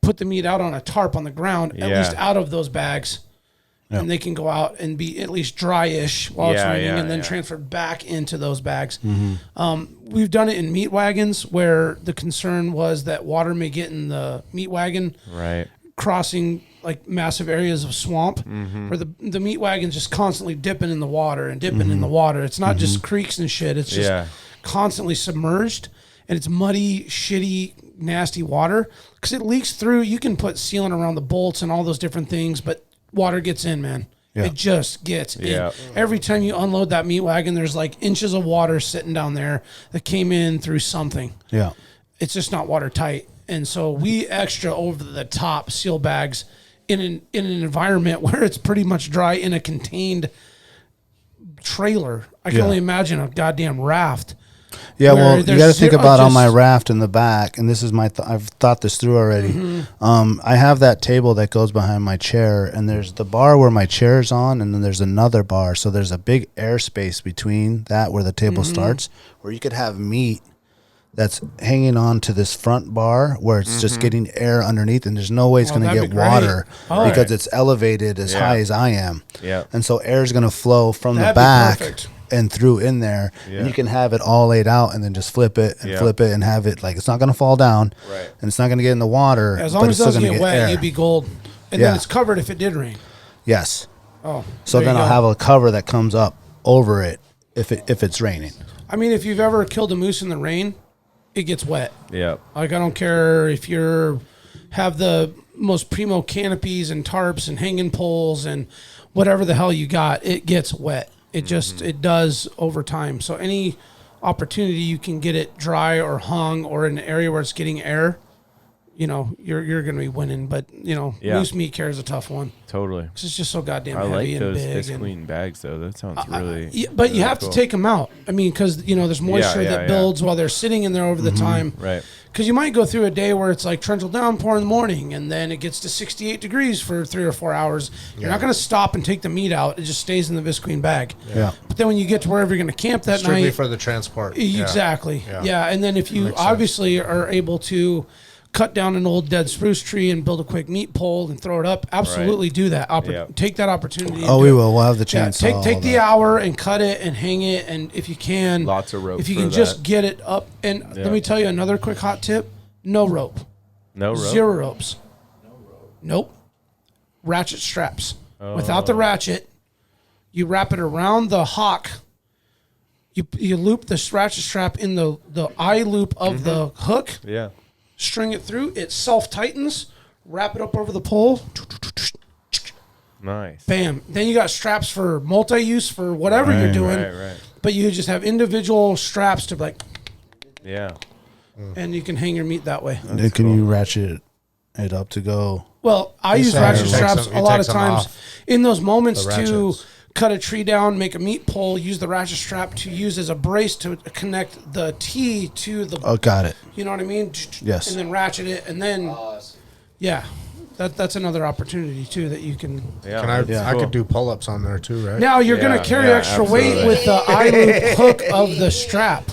put the meat out on a tarp on the ground, at least out of those bags. And they can go out and be at least dry-ish while it's raining, and then transferred back into those bags. We've done it in meat wagons where the concern was that water may get in the meat wagon, Right. crossing like massive areas of swamp, where the meat wagon's just constantly dipping in the water and dipping in the water. It's not just creeks and shit. It's just constantly submerged, and it's muddy, shitty, nasty water because it leaks through. You can put sealant around the bolts and all those different things, but water gets in, man. It just gets in. Every time you unload that meat wagon, there's like inches of water sitting down there that came in through something. Yeah. It's just not watertight. And so we extra over the top seal bags in an environment where it's pretty much dry in a contained trailer. I can only imagine a goddamn raft. Yeah, well, you got to think about on my just- raft in the back, and this is I've thought this through already. I have that table that goes behind my chair, and there's the bar where my chair's on, and then there's another bar. So there's a big airspace between that where the table starts, where you could have meat that's hanging on to this front bar where it's just getting air underneath, and there's no way it's going to that'd get be great. water Oh. because it's elevated as high as I am. Yeah. And so air is going to flow from That'd the be back perfect. and through in there, and you can have it all laid out and then just flip it and flip it and have it like it's not going to fall down, Right. and it's not going to get in the water. As but long it's as it still doesn't going to get get wet, air. you'd be gold. And then it's covered if it did rain. Yes. Oh. So there then you I'll go. have a cover that comes up over it if it's raining. I mean, if you've ever killed a moose in the rain, it gets wet. Yeah. Like, I don't care if you're have the most primo canopies and tarps and hanging poles and whatever the hell you got, it gets wet. It just, it does over time. So any opportunity you can get it dry or hung or in an area where it's getting air, you know, you're going to be winning. But, you know, moose meat care is a tough one. Totally. 'Cause it's just so goddamn I heavy like and those big. Visqueen bags, though. That sounds really. But you really have cool. to take them out. I mean, because, you know, there's moisture that builds while they're sitting in there over the time. Right. Because you might go through a day where it's like torrential downpour in the morning, and then it gets to 68 degrees for 3 or 4 hours. You're not going to stop and take the meat out. It just stays in the Visqueen bag. Yeah. But then when you get to wherever you're going to camp that Strictly night. for the transport. Exactly. Yeah. Yeah. And then if you Makes sense. obviously are able to cut down an old dead spruce tree and build a quick meat pole and throw it up, absolutely do that. Take that opportunity. Oh, and we do it. will. We'll have the Yeah, chainsaw. take the hour and cut it and hang it, and if you can, Lots of rope If you for can just that. get it up, and let me tell you another quick hot tip: no rope, No rope. 0 ropes, nope, ratchet straps. Without the ratchet, you wrap it around the hock. You loop the ratchet strap in the eye loop of the hook. Yeah. string it through. It self-tightens. Wrap it up over the pole. Nice. Bam. Then you got straps for multi-use for whatever you're doing. Right. But you just have individual straps to like, Yeah. and you can hang your meat that way. And then can you ratchet it up to go? Well, I use said ratchet he takes straps them- a he lot of takes them times off in those moments the to ratchets. cut a tree down, make a meat pole, use the ratchet strap to use as a brace to connect the T to the, Oh, got it. you know what I mean? Yes. And then ratchet it, and then, yeah, that's another opportunity too that you can. Yeah. Can I? that's I cool. could do pull-ups on there too, right? Now you're going Yeah, to carry yeah, extra weight absolutely. with the eye loop hook of the strap.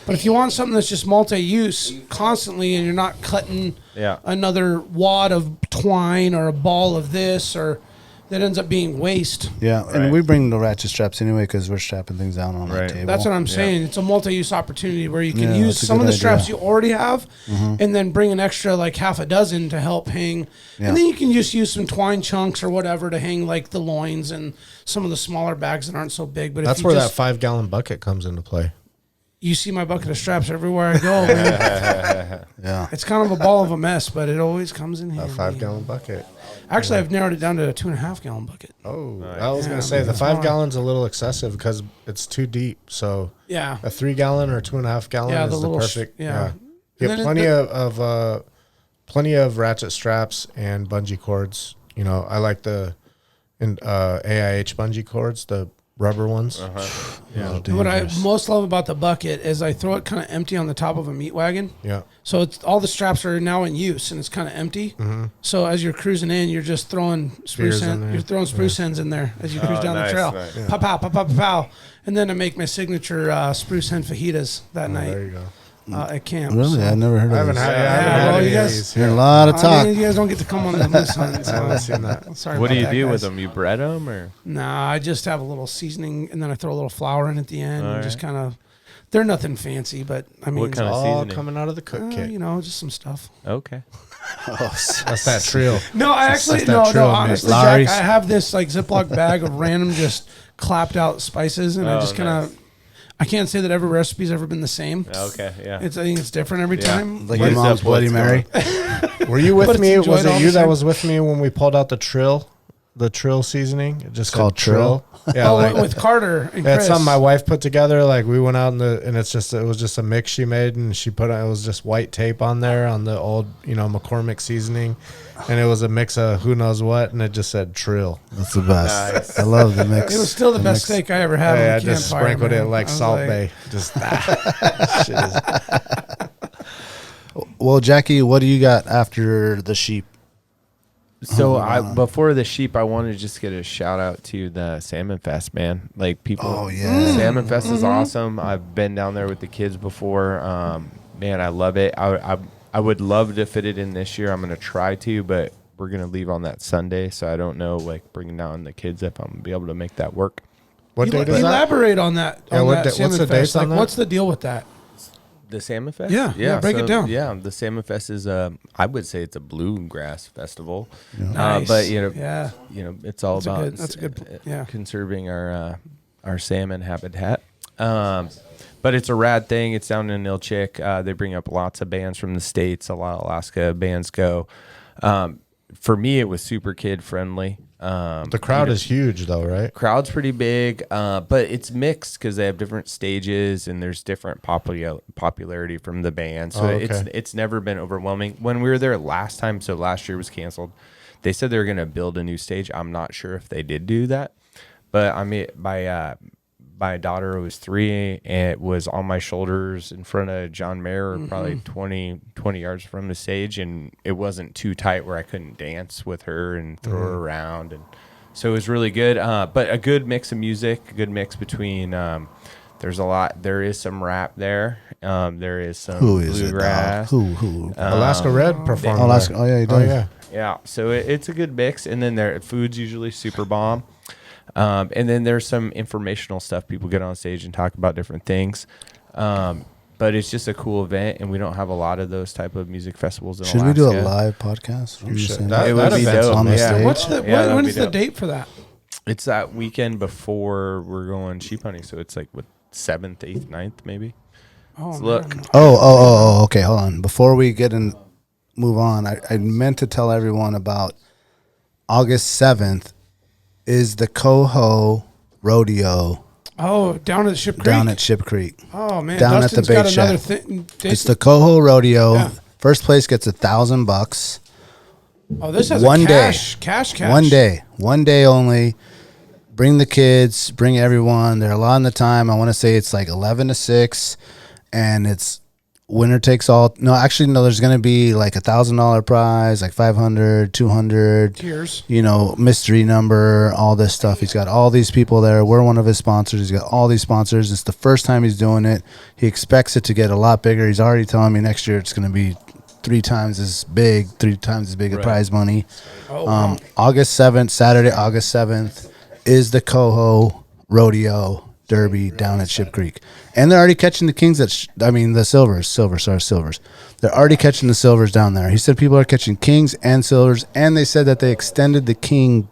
But if you want something that's just multi-use constantly and you're not cutting Yeah. another wad of twine or a ball of this, or that ends up being waste. Yeah, and Right. we bring the ratchet straps anyway because we're strapping things down on Right. the table. That's what I'm saying. It's a multi-use opportunity where you can Yeah, use that's a some of good the straps idea. you already have and then bring an extra like half a dozen to help hang. Yeah. And then you can just use some twine chunks or whatever to hang like the loins and some of the smaller bags that aren't so big. But That's if you where just, that 5-gallon bucket comes into play. you see my bucket of straps everywhere I go, man. Yeah. It's kind of a ball of a mess, but it always comes in A handy. 5-gallon bucket. Actually, I've narrowed it down to a 2.5 gallon bucket. Oh, I was Yeah, gonna say the that's 5 fine. gallon's a little excessive because it's too deep. So Yeah. a 3-gallon or 2.5 gallon Yeah, is the the little perfect. yeah. Get And then plenty of ratchet straps and bungee cords. You know, I like the AIH bungee cords, the rubber ones. Yeah. What I most love about the bucket is I throw it kind of empty on the top of a meat wagon. Yeah. So it's all the straps are now in use and it's kind of empty. So as you're cruising in, you're just throwing spruce Spears in end, there. you're throwing spruce ends in there as you cruise down nice, the trail. nice. Pow, pow, pow, pow, pow, pow. And then I make my signature spruce end fajitas that There night you go. at camp. Really? So- I never heard of I haven't this. had, Yeah, I haven't well, had you any of guys- these. Hear a lot of I talk. mean, you guys don't get to come on the moose hunt. So I haven't seen that. Sorry What do about you that, do with guys. them? You bread them or? Nah, I just have a little seasoning and then I throw a little flour in at the end and All just right. kind of. They're nothing fancy, but I mean, What kind of All seasoning? coming out of the cook kit. you know, just some stuff. Okay. That's that trio. No, I actually That's that no, trail mix. honestly, Larry's. Jack, I have this like Ziploc bag of random just clapped out spices, and I Oh, just kind of. nice. I can't say that every recipe's ever been the same. Okay. Yeah. I think it's different every Yeah. time. Like What your is mom's up? Bloody What's Mary. Were you But with it's me? enjoyed Was all it the you that same. was with me when we pulled out the trill seasoning? It just said called trill? Yeah, Oh, like, with Carter and that's Chris. something my wife put together. Like we went out and it was just a mix she made, and she put it was just white tape on there on the old McCormick seasoning, and it was a mix of who knows what, and it just said trill. That's the best. Nice. I love the mix. It was still the best mix. steak I ever had. Yeah, on I the just campfire, sprinkled man. it like I was Salt Bay. Just shit is- Well, Jackie, what do you got after the sheep? So before the sheep, I wanted to just get a shout out to the Salmonfest, man. Like people, Oh, yeah. Salmonfest is awesome. I've been down there with the kids before. Man, I love it. I would love to fit it in this year. I'm gonna try to, but we're gonna leave on that Sunday, so I don't know like bringing down the kids if I'm gonna be able to make that work. What date is that? Elaborate on that. Yeah, on what that da- what's the Salmon dates Fest. on Like, that? what's the deal with that? The Salmon Fest? Yeah, break it down. Yeah, the Salmon Fest is I would say it's a bluegrass festival. Nice. But yeah. It's all That's a about good- that's a good- yeah. conserving our salmon habitat. But it's a rad thing. It's down in Nilchik. They bring up lots of bands from the States. A lot of Alaska bands go. For me, it was super kid friendly. The crowd is huge, though, right? Crowd's pretty big, but it's mixed because they have different stages and there's different popularity from the band. So Oh, okay. it's never been overwhelming. When we were there last time, so last year was canceled, they said they were going to build a new stage. I'm not sure if they did do that, but I mean, my daughter was 3 and it was on my shoulders in front of John Mayer, probably 20 yards from the stage, and it wasn't too tight where I couldn't dance with her and throw her around, and so it was really good. But a good mix of music, a good mix between there is some rap there, there is some Who is bluegrass. it, dog? Who? Alaska Red performed. Alaska. there. Oh, yeah, he Oh does. yeah. Yeah, so it's a good mix, and then their food's usually super bomb. And then there's some informational stuff. People get on stage and talk about different things. But it's just a cool event, and we don't have a lot of those type of music festivals in Should Alaska. we do a live podcast? I'm just should. saying. That- It would be event's dope. on the Yeah. stage. What's the Yeah, that'd when's be the dope. date for that? It's that weekend before we're going sheep hunting, so it's like 7th, 8th, 9th, maybe. Oh, look. man. Okay, hold on. Before we move on, I meant to tell everyone about August 7th is the Coho Rodeo Oh, down at Ship Creek. down at Ship Creek. Oh man, down Dustin's at the got bait another shack. thing. It's the Coho Rodeo. Yeah. First place gets $1,000. Oh, this has One a day. cash. One day only. Bring the kids, bring everyone. They're allotting the time. I want to say it's like 11 to 6, and it's winner takes all. No, actually, no. There's going to be like $1,000 prize, like 500, 200. Cheers. Mystery number, all this stuff. He's got all these people there. We're one of his sponsors. He's got all these sponsors. It's the first time he's doing it. He expects it to get a lot bigger. He's already telling me next year it's going to be 3 times as big a prize money. Oh, wow. August 7th, Saturday, August 7th, is the Coho Rodeo Derby down at Ship Creek. And they're already catching the kings the silvers. They're already catching the silvers down there. He said people are catching kings and silvers, and they said that they extended the king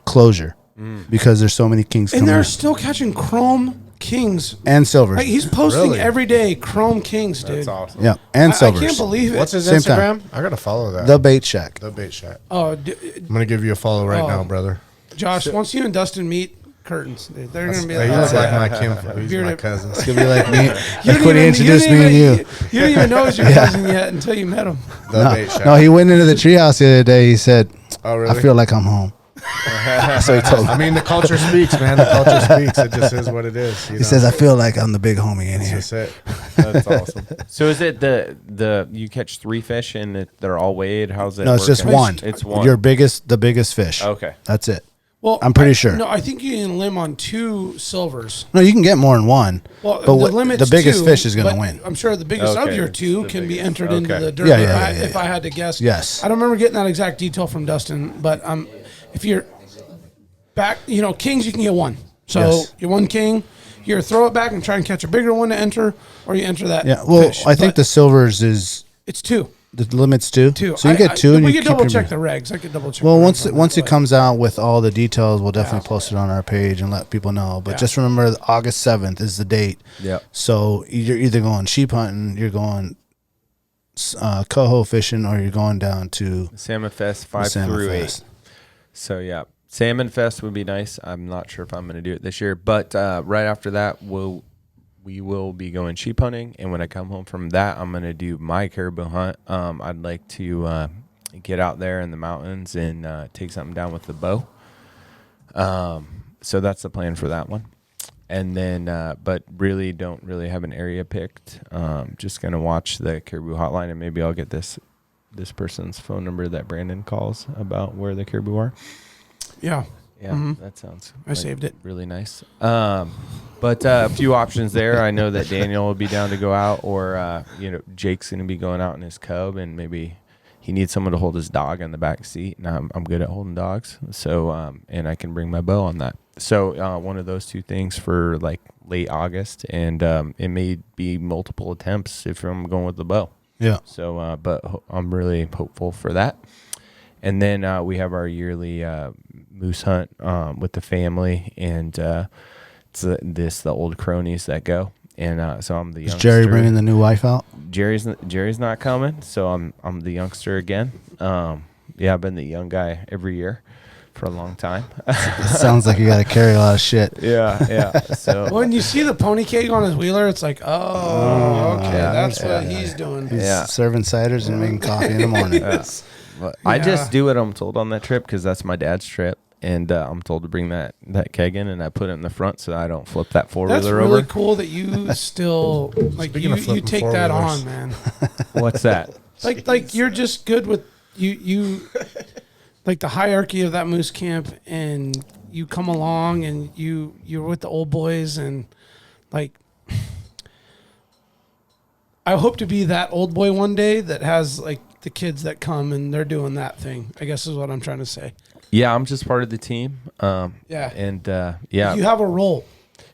closure because there's so many kings And coming they're in. still catching chrome kings. And silvers. Like he's posting Really? every day chrome kings, dude. That's awesome. Yeah, and I silvers. can't believe it. What's his Same Instagram? time. I gotta follow that. The Bait Shack. The bait shack. Oh, I'm gonna give you a follow right now, brother. Josh, once you and Dustin meet, curtains. Dude, they're gonna be He like, looks oh, like my kinfolk. He's my Bearded- cousin. It's going to be like me. You Like didn't when he even- introduced didn't me and you. even- You didn't even know it was your cousin yet until you met him. The bait shack. No, he went into the treehouse the other day. He said, Oh, really? I feel like I'm home. So he told me. I mean, the culture speaks, man. The culture speaks. It just is what it is. He says, I feel like I'm the big homie in here. That's it. That's awesome. So is it the you catch 3 fish and they're all weighed? How's it? No, it's just working? one. It's one. The biggest fish. Okay. That's it. Well, I'm pretty sure. No, I think you can limb on 2 silvers. No, you can get more than one. Well, but the what, limit's the biggest 2, fish is going but to win. I'm sure the biggest of Okay, your it's 2 the can be biggest. entered into Okay. the derby. Yeah, if I had to guess. Yes. I don't remember getting that exact detail from Dustin, but if you're back, kings you can get 1. So Yes. you're 1 king. You either throw it back and try and catch a bigger one to enter, or you enter that. Yeah. Well, fish. I think But the silvers is it's 2. the limit's 2. 2. So you get 2 and we you can keep double your- check the regs. I could double check. Well, the once regs on once that, it but- comes out with all the details, we'll definitely post it on our page and let people know. But Yeah. just remember, August 7th is the date. Yep. So you're either going sheep hunting, you're going coho fishing, or you're going down to Salmonfest the 5 Salmon through 8. Fest. So yeah, Salmon Fest would be nice. I'm not sure if I'm going to do it this year, but right after that, we will be going sheep hunting. And when I come home from that, I'm going to do my caribou hunt. I'd like to get out there in the mountains and take something down with the bow. So that's the plan for that one. And then, but really don't really have an area picked. Just going to watch the caribou hotline, and maybe I'll get this person's phone number that Brandon calls about where the caribou are. Yeah. Yeah, that sounds. I saved it. Really nice. But a few options there. I know that Daniel will be down to go out, or Jake's going to be going out in his cub, and maybe he needs someone to hold his dog in the back seat. And I'm good at holding dogs, so and I can bring my bow on that. So one of those 2 things for like late August, and it may be multiple attempts if I'm going with the bow. Yeah. So, but I'm really hopeful for that. And then we have our yearly moose hunt with the family, and it's the old cronies that go. And so I'm the Is youngster. Jerry bringing the new wife out? Jerry's not coming, so I'm the youngster again. Yeah, I've been the young guy every year for a long time. Sounds like you got to carry a lot of shit. Yeah. So When you see the pony keg on his wheeler, it's like, okay, yeah, that's what he's doing. He's Yeah. serving ciders and making coffee in the morning. but I Yeah. just do what I'm told on that trip because that's my dad's trip. And I'm told to bring that keg in, and I put it in the front so I don't flip that That's four-wheeler really over. cool that you still like Speaking you of flipping take that four-wheelers. on, man. What's that? Like you're just good with you like the hierarchy of that moose camp, and you come along and you're with the old boys, and like I hope to be that old boy one day that has like the kids that come and they're doing that thing, I guess is what I'm trying to say. Yeah, I'm just part of the team. Yeah. And yeah. You have a role.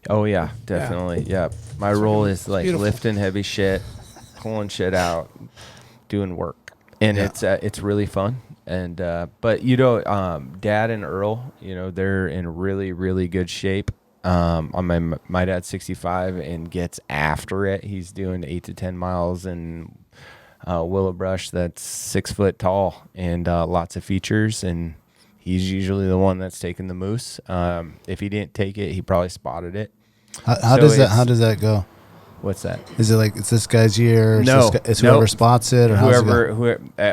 Oh yeah, definitely. Yeah. My role is like beautiful. lifting heavy shit, pulling shit out, doing work, and it's really fun. And but Dad and Earl, they're in really really good shape. on my dad's 65 and gets after it. He's doing 8 to 10 miles in willow brush that's 6 foot tall and lots of features, and he's usually the one that's taking the moose. If he didn't take it, he probably spotted it. How does that go? What's that? Is it like it's this guy's year? No, it's whoever spots it, or whoever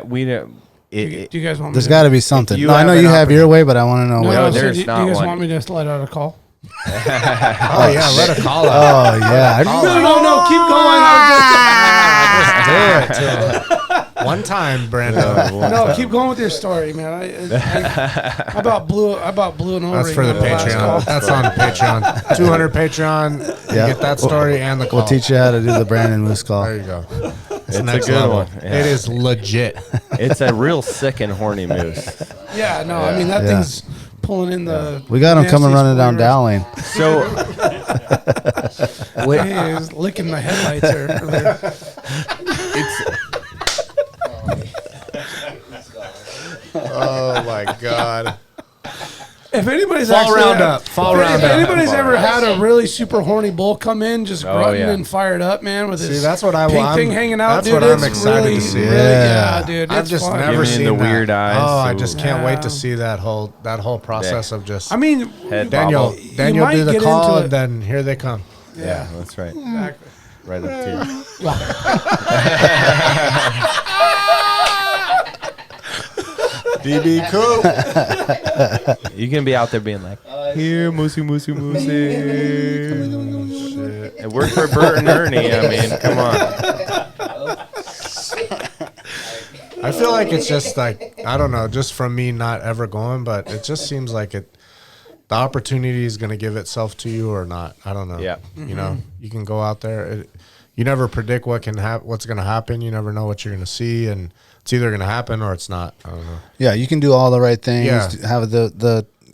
we don't. Do you guys want me There's to? got to be something. you No, I have know an you have your way, but I want to know. No, No, so there's do not you guys one. want me to just let out a call? Oh yeah, let a call out. Oh yeah, No, keep going. Just do it to him. One time, Brandon. No, keep going with your story, man. I about blew an O-ring. That's for the on last call. Patreon. That's on Patreon. 200 Patreon. Yeah. You get that story and the call. we'll teach you how to do the Brandon Moose call. There you go. It's a next good level. one. Yeah. It is legit. It's a real sick and horny moose. Yeah, no, I mean that Yeah. thing's pulling in the. We got him coming nastiest running down flavors. Dow Lane. So Hey, he was licking my headlights earlier. Oh my God. If anybody's Fall actually roundup. Fall if roundup. anybody's ever had a really super horny bull come in, just grunting yeah. and fired up, man, with See, his that's what I pink want. thing hanging out, That's dude. what I'm it's excited really, to see. Really, Yeah. dude. I've It's just fun. never Giving seen the that. weird eyes. Oh, I just can't wait Yeah. to see that whole process of just. I mean, Head Daniel, bobble. Daniel might do the get call, into and it. then here they come. Yeah, that's right. exactly. Right up to DB Coop. you. You can be out there being like, here, moosey, moosey, moosey. It worked for Bert and Ernie. I mean, come on. I feel like it's just like, I don't know, just from me not ever going, but it just seems like the opportunity is going to give itself to you or not. I don't know. Yeah. You know, you can go out there. You never predict what's going to happen. You never know what you're going to see, and it's either going to happen or it's not. I don't know. Yeah, you can do all the right things. Yeah. Have the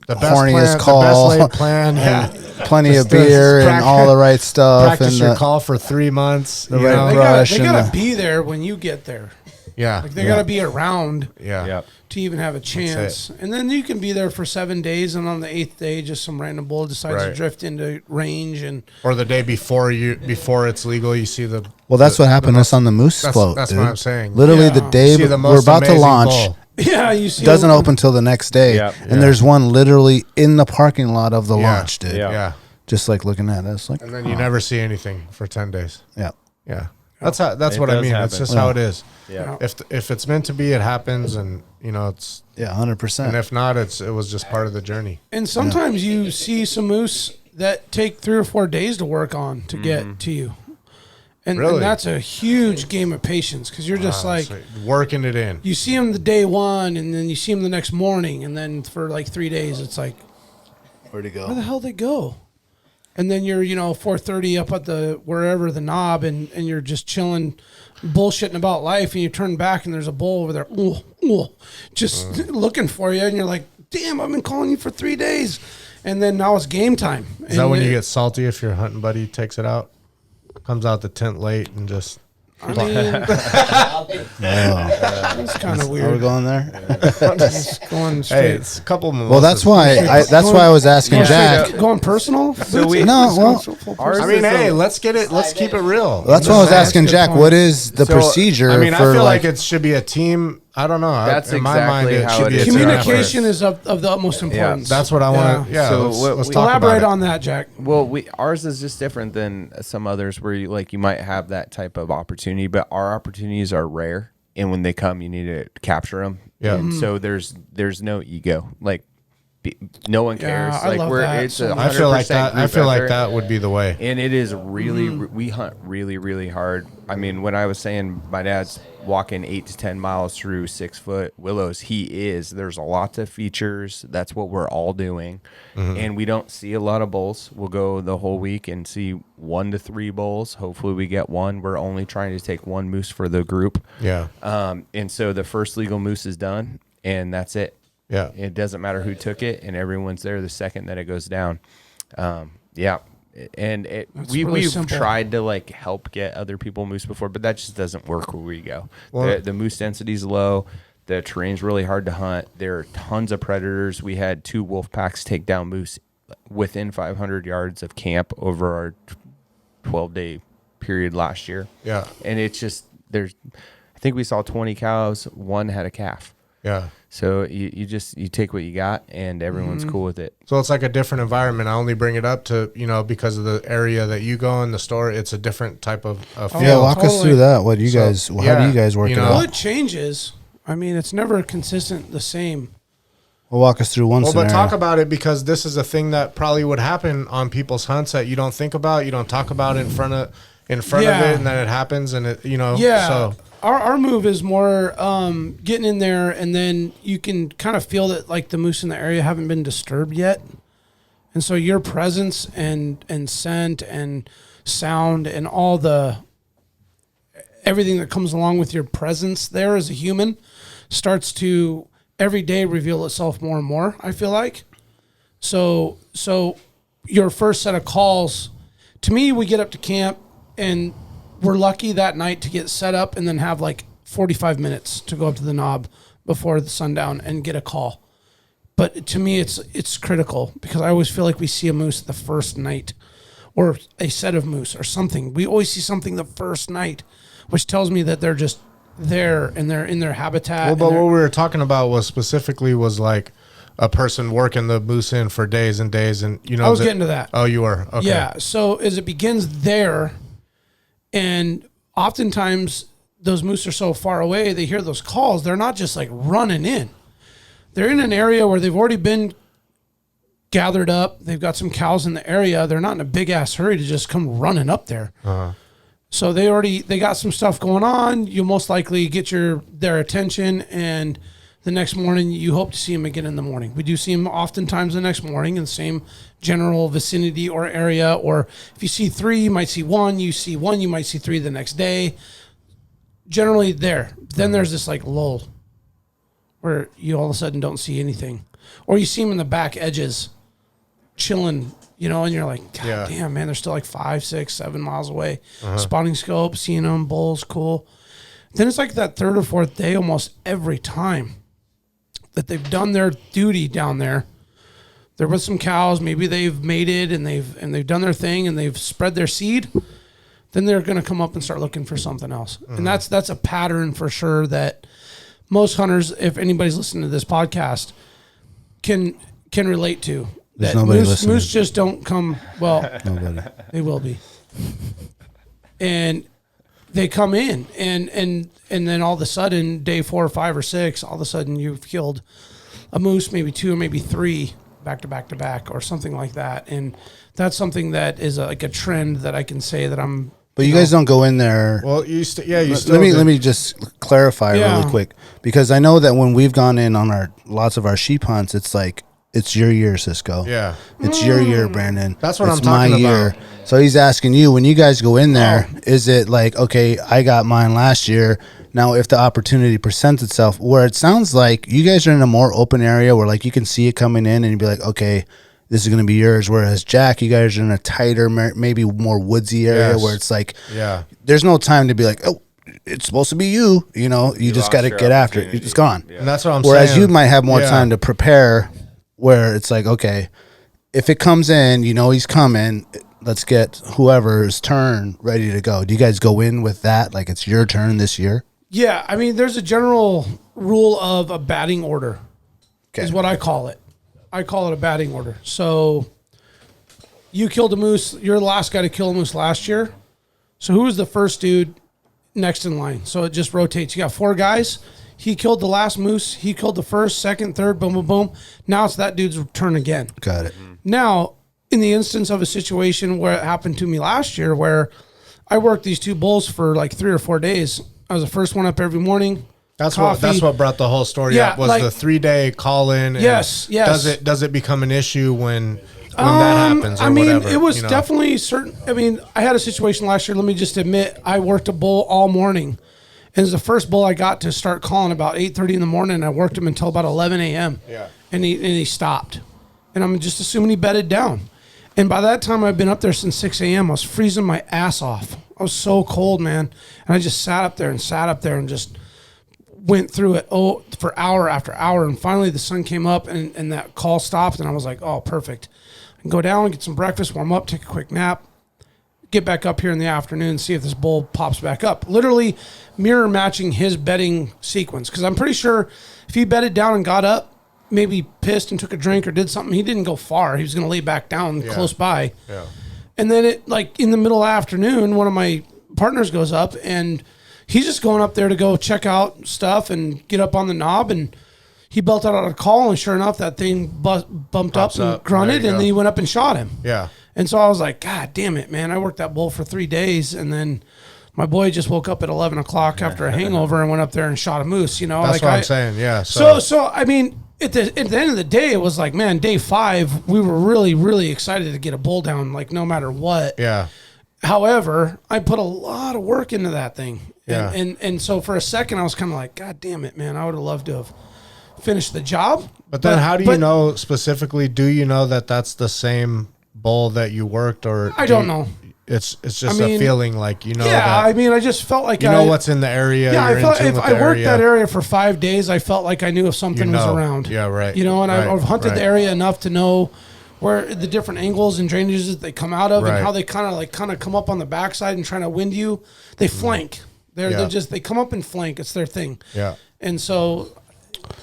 best horniest plan, call, the best laid plan. Yeah. plenty Just of beer just and all the right stuff, Practice and your the, call for 3 months. the you right know? They brush and gotta the- be there when you get there. Yeah. Like they gotta be around Yeah. Yep. to even have a chance. And then you can be there for 7 days, and on the 8th day, just some random bull decides to Right. drift into range, and Or the day before it's legal, you see the. well, that's what happened to us on the moose That's- float. that's dude. what I'm saying. Literally, Yeah. the day See the we're most about to amazing launch, bull. yeah, you see. doesn't open till the next day, Yep. and there's one literally in the parking lot of the Yeah. launch, dude. Yeah. Yeah. Just like looking at us, like, And then you never see anything for 10 days. yeah. Yeah. That's what I does mean. That's happen. just how it is. Yeah. If it's meant to be, it happens, and you know it's. Yeah, 100%. And if not, it was just part of the journey. And sometimes you see some moose that take 3 or 4 days to work on to get to you. And, Really? and that's a huge game of patience, because you're just like, So working it in. you see them the day one, and then you see them the next morning, and then for like 3 days, it's like, Where'd he where the go? hell they go? And then you're, 4:30 up at the wherever the knob, and you're just chilling, bullshitting about life, and you turn back and there's a bull over there, just looking for you, and you're like, damn, I've been calling you for 3 days, and then now it's game time. Is that when you get salty if your hunting buddy takes it out, comes out the tent late and just. I mean, that's kind of Are we weird. going there? Just going straight. Hey, it's a couple. Well, that's why I was asking Jack. Going personal? So we- No, well, Ours I mean, is hey, a- let's keep it real. That's why I was That's asking a good Jack. point. What is the So, procedure? I mean, I for feel like it should be a team. I don't know. That's in my mind, exactly it how should it be a is. team Communication effort. is of the utmost importance. That's what I want to. Yeah. So let's we- talk Elaborate about it. on that, Jack. Well, ours is just different than some others where you might have that type of opportunity, but our opportunities are rare, and when they come, you need to capture them. Yeah. And so there's no ego. Like no one cares. Yeah, I like love that it's so a much. I feel like 100% that. I group feel like effort. that would be the way. And it is really, we hunt really, really hard. I mean, when I was saying my dad's walking 8 to 10 miles through 6 foot willows, there's a lot of features. That's what we're all doing. And we don't see a lot of bulls. We'll go the whole week and see 1 to 3 bulls. Hopefully we get one. We're only trying to take one moose for the group. Yeah. And so the first legal moose is done, and that's it. Yeah. It doesn't matter who took it, and everyone's there the second that it goes down. Yeah. And really we've simple. tried to help get other people moose before, but that just doesn't work where we go. Well- The moose density is low. The terrain's really hard to hunt. There are tons of predators. We had 2 wolf packs take down moose within 500 yards of camp over our 12-day period last year. Yeah. And it's just, I think we saw 20 cows, one had a calf. Yeah. So you take what you got, and everyone's cool with it. So it's like a different environment. I only bring it up to, because of the area that you go in the store. It's a different type of feel. Yeah, walk us through that. What do you guys? How do you guys work it out? Well, it changes. I mean, it's never consistent the same. Well, walk us through one scenario. But talk about it, because this is a thing that probably would happen on people's hunts that you don't think about. You don't talk about it in front of it, and then it happens, and it, Yeah. So Our move is more getting in there, and then you can kind of feel that like the moose in the area haven't been disturbed yet, and so your presence and scent and sound and all everything that comes along with your presence there as a human starts to every day reveal itself more and more, I feel like. So your first set of calls, to me, we get up to camp and we're lucky that night to get set up and then have like 45 minutes to go up to the knob before the sundown and get a call. But to me, it's critical, because I always feel like we see a moose the first night, or a set of moose or something. We always see something the first night, which tells me that they're just there and they're in their habitat. Well, but what we were talking about was like a person working the moose in for days and days, and I was getting to that. Oh, you were? Okay. Yeah. So as it begins there, and oftentimes those moose are so far away, they hear those calls. They're not just like running in. They're in an area where they've already been gathered up. They've got some cows in the area. They're not in a big ass hurry to just come running up there. Uh-huh. So they got some stuff going on. You'll most likely get their attention, and the next morning you hope to see them again in the morning. We do see them oftentimes the next morning in the same general vicinity or area. Or if you see three, you might see one. You see one, you might see three the next day. Generally there. Then there's this like lull where you all of a sudden don't see anything. Or you see them in the back edges chilling, and you're like, God damn, man, they're still like 5, 6, 7 miles away. Spotting scope, seeing them, bulls, cool. Then it's like that third or fourth day almost every time that they've done their duty down there. They're with some cows, maybe they've mated and they've done their thing and they've spread their seed. Then they're going to come up and start looking for something else. And that's a pattern for sure that most hunters, if anybody's listening to this podcast, can relate to. There's nobody listening. Moose just don't come. Well, Nobody. They will be, and they come in, and then all of a sudden, day 4 or 5 or 6, all of a sudden you've killed a moose, maybe 2 or maybe 3 back to back to back, or something like that. And that's something that is like a trend that I can say that I'm. But you guys don't go in there. Well, you still. Let me just clarify really quick, because I know that when we've gone in on lots of our sheep hunts, it's like, it's your year, Cisco. Yeah. It's your year, Brandon. That's what it's I'm talking my year. about. So he's asking you, when you guys go in there, is it like, okay, I got mine last year. Now, if the opportunity presents itself, where it sounds like you guys are in a more open area where like you can see it coming in and you'd be like, okay, this is going to be yours. Whereas Jack, you guys are in a tighter, maybe more woodsy area where it's like, there's no time to be like, oh, it's supposed to be you. You just got to get after it. It's gone. Yeah. And that's what I'm saying. Whereas you might have more time to prepare, where it's like, okay, if it comes in, he's coming, let's get whoever's turn ready to go. Do you guys go in with that? Like, it's your turn this year? Yeah. I mean, there's a general rule of a batting order is what I call it. I call it a batting order. So you killed a moose. You're the last guy to kill a moose last year. So who was the first dude next in line? So it just rotates. You got 4 guys. He killed the last moose. He killed the first, second, third, boom, boom, boom. Now it's that dude's turn again. Got it. Now, in the instance of a situation where it happened to me last year, where I worked these 2 bulls for like 3 or 4 days. I was the first one up every morning. That's what brought the whole story up, was the 3-day call-in. Yes. Does it become an issue when that happens, or whatever? It was definitely certain. I mean, I had a situation last year. Let me just admit, I worked a bull all morning. And it was the first bull I got to start calling about 8:30 in the morning. And I worked him until about 11 a.m. Yeah. And he stopped. And I'm just assuming he bedded down. And by that time, I've been up there since 6 a.m. I was freezing my ass off. I was so cold, man. And I just sat up there and just went through it for hour after hour. And finally, the sun came up and that call stopped. And I was like, oh, perfect. I can go down, get some breakfast, warm up, take a quick nap, get back up here in the afternoon, see if this bull pops back up. Literally mirror matching his bedding sequence. Because I'm pretty sure if he bedded down and got up, maybe pissed and took a drink or did something, he didn't go far. He was going to lay back down close by. Yeah. And then it, like in the middle of the afternoon, one of my partners goes up and he's just going up there to go check out stuff and get up on the knob, and he belted out a call, and sure enough, that thing bumped up and grunted, and then he went up and shot him. Yeah. And so I was like, God damn it, man. I worked that bull for 3 days, and then my boy just woke up at 11 o'clock after a hangover and went up there and shot a moose, you know? That's like what I'm saying, yeah. So I mean, at the end of the day, it was like, man, day 5, we were really, really excited to get a bull down, like no matter what. Yeah. However, I put a lot of work into that thing. Yeah. And so for a second, I was kind of like, God damn it, man. I would have loved to have finished the job. But then how do you know specifically, do you know that that's the same bull that you worked, or I don't know. It's just a feeling like, you know. Yeah, that, I mean, I just felt like you know what's in the area. Yeah, I felt if I worked area. that area for 5 days, I felt like I knew if something was around. Yeah, right. You know, and right, I've hunted right. the area enough to know where the different angles and drainages that they come out of, Right. and how they kind of come up on the backside and trying to wind you. They flank. They come up and flank. It's their thing. Yeah. And so,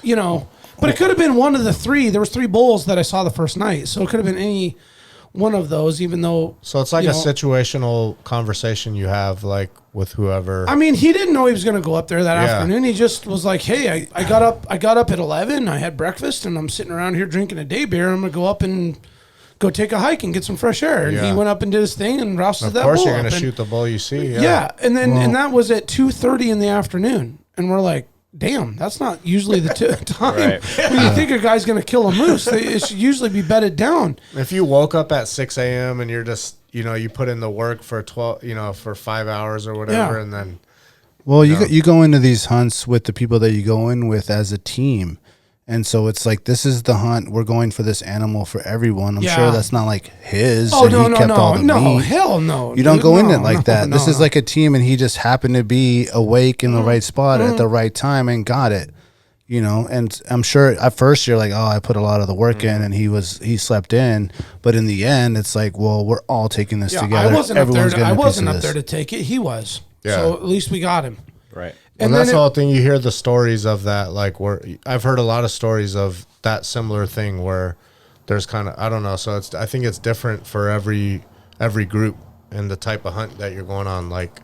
you know, but it could have been one of the 3. There was 3 bulls that I saw the first night, so it could have been any one of those, even though. So it's like a situational conversation you have, like with whoever. I mean, he didn't know he was going to go up there that afternoon. He just was like, "Hey, I got up at 11. I had breakfast, and I'm sitting around here drinking a day beer. I'm going to go up and go take a hike and get some fresh air." And he went up and did his thing and rousted that bull. Of course, you're going to shoot the bull you see. Yeah, and then and that was at 2:30 in the afternoon, and we're like, damn, that's not usually the time Right. when you think a guy's going to kill a moose. It should usually be bedded down. If you woke up at 6 a.m. and you're just, you know, you put in the work for 12, you know, for 5 hours or whatever, and then. Well, you go into these hunts with the people that you go in with as a team. And so it's like, this is the hunt. We're going for this animal for everyone. I'm sure that's not like his. Oh, and no, he no, kept all no, the no, meat. hell no. You don't go in it No, like that. no, This is no. like a team, and he just happened to be awake in the right spot at the right time and got it. You know, and I'm sure at first you're like, oh, I put a lot of the work in, and he slept in. But in the end, it's like, well, we're all taking this together. I wasn't Everyone's up there. I getting a piece wasn't of up this. there to take it. He was. Yeah. So at least we got him. Right. And that's the whole thing. You hear the stories of that, like where I've heard a lot of stories of that similar thing where there's kind of, I don't know. So I think it's different for every group and the type of hunt that you're going on. Like,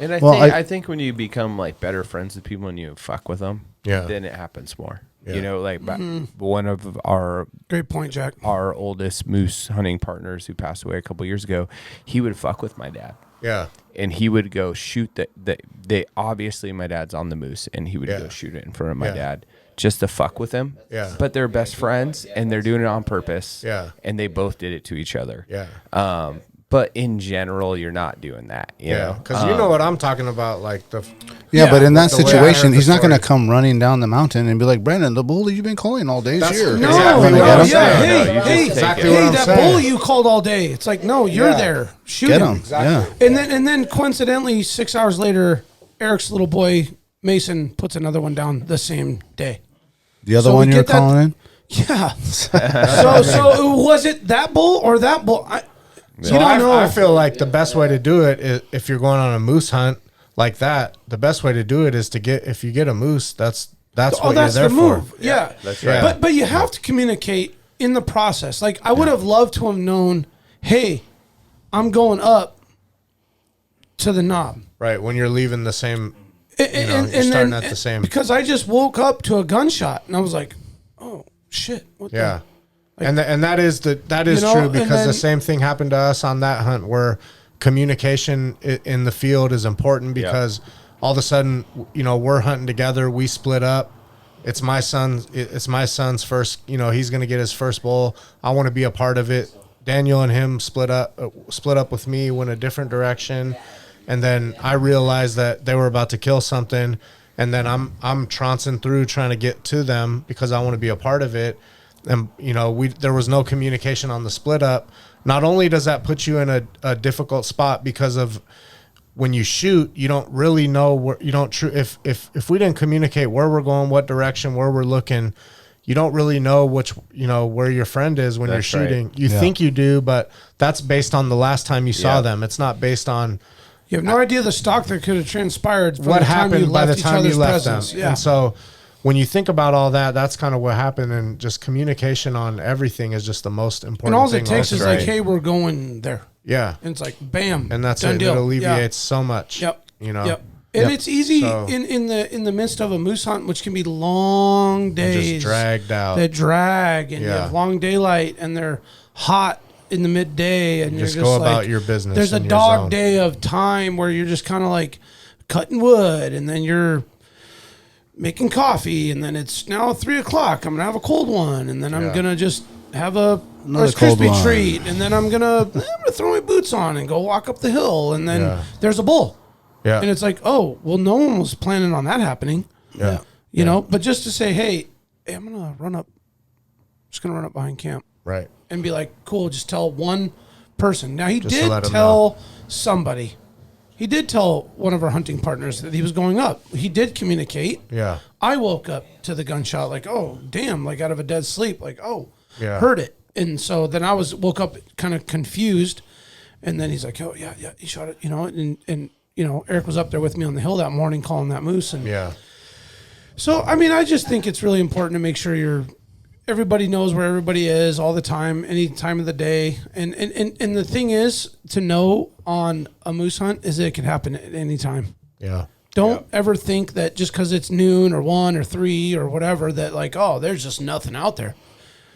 And I think when you become like better friends with people and you fuck with them, then it happens more. Yeah. You know, like one of our Great point, Jack. our oldest moose hunting partners who passed away a couple years ago, he would fuck with my dad. yeah, And he would go shoot they obviously my dad's on the moose, and he would go shoot it in front of my dad just to fuck with him. Yeah. But they're best friends, and they're doing it on purpose. Yeah. And they both did it to each other. yeah. But in general, you're not doing that. You know? Because you know what I'm talking about, like the. Yeah, but in that the way I situation, heard the he's not going to story. come running down the mountain and be like, Brandon, the bull that you've been calling all day is here. No, Exactly no, what I'm yeah, saying. No, you hey, just hey, take exactly it. what hey, I'm that saying. bull you called all day. It's like, no, you're Yeah. there. Shoot Get him. him. Yeah. And then coincidentally, 6 hours later, Eric's little boy Mason puts another one down the same day. The other So we one you're get that- calling in? Yeah. so was it that bull or that bull? So you don't know. I feel like the best way to do it is if you're going on a moose hunt like that. The best way to do it is to if you get a moose, that's what that's you're there the for. move. Yeah, That's right. But you have to communicate in the process. Like I would have loved to have known, hey, I'm going up to the knob. Right, when you're leaving the same, And you're starting at the same. Because I just woke up to a gunshot and I was like, oh shit. What Yeah, the? and that is you know, true and because then- the same thing happened to us on that hunt where communication in the field is important because all of a sudden, you know, we're hunting together, we split up. It's my son's first. You know, he's going to get his first bull. I want to be a part of it. Daniel and him split up with me, went a different direction, and then I realized that they were about to kill something, and then I'm trouncing through trying to get to them because I want to be a part of it. And you know, there was no communication on the split up. Not only does that put you in a difficult spot because of when you shoot, you don't really know where you don't if we didn't communicate where we're going, what direction, where we're looking, you don't really know where your friend is when That's you're right. shooting. You think you do, but that's based on the last time you saw Yeah. them. It's not based on You have no idea the stock that could have transpired from what the time you happened by left the each time you other's left presence. them. Yeah. And so when you think about all that, that's kind of what happened. And just communication on everything is just the most important and all thing. it takes is also. like, hey, we're going there. Yeah. And it's like, bam. And that's done it. deal. It alleviates so much. Yep. You know? Yep. And it's easy So- in the midst of a moose hunt, which can be long days. Just dragged out. That drag, and you Yeah. have long daylight, and they're hot in the midday, and Just you're go just about like, your business There's a in your dog zone. day of time where you're just kind of like cutting wood, and then you're making coffee, and then it's now 3:00. I'm gonna have a cold one, and then I'm Yeah. gonna just have a Another Rice cold Krispie one. treat, and then I'm gonna throw my boots on and go walk up the hill, and then Yeah. there's a bull. Yeah. And it's like, oh, well, no one was planning on that happening, yeah. you know. But just to say, hey, I'm gonna run up, just gonna run up behind camp Right. and be like, cool, just tell one person. Now he Just to did let 'em tell somebody. He did tell one of our hunting partners that he was going up. He did communicate. Yeah. I woke up to the gunshot like, oh, damn, like out of a dead sleep, like, oh, Yeah. heard it. And so then I woke up kind of confused, and then he's like, oh yeah, he shot it, you know, and you know, Eric was up there with me on the hill that morning calling that moose. And Yeah. so, I mean, I just think it's really important to make sure everybody knows where everybody is all the time, any time of the day. And the thing is to know on a moose hunt is that it can happen at any time. Yeah. Don't ever think that just because it's noon or 1 or 3 or whatever, that like, oh, there's just nothing out there.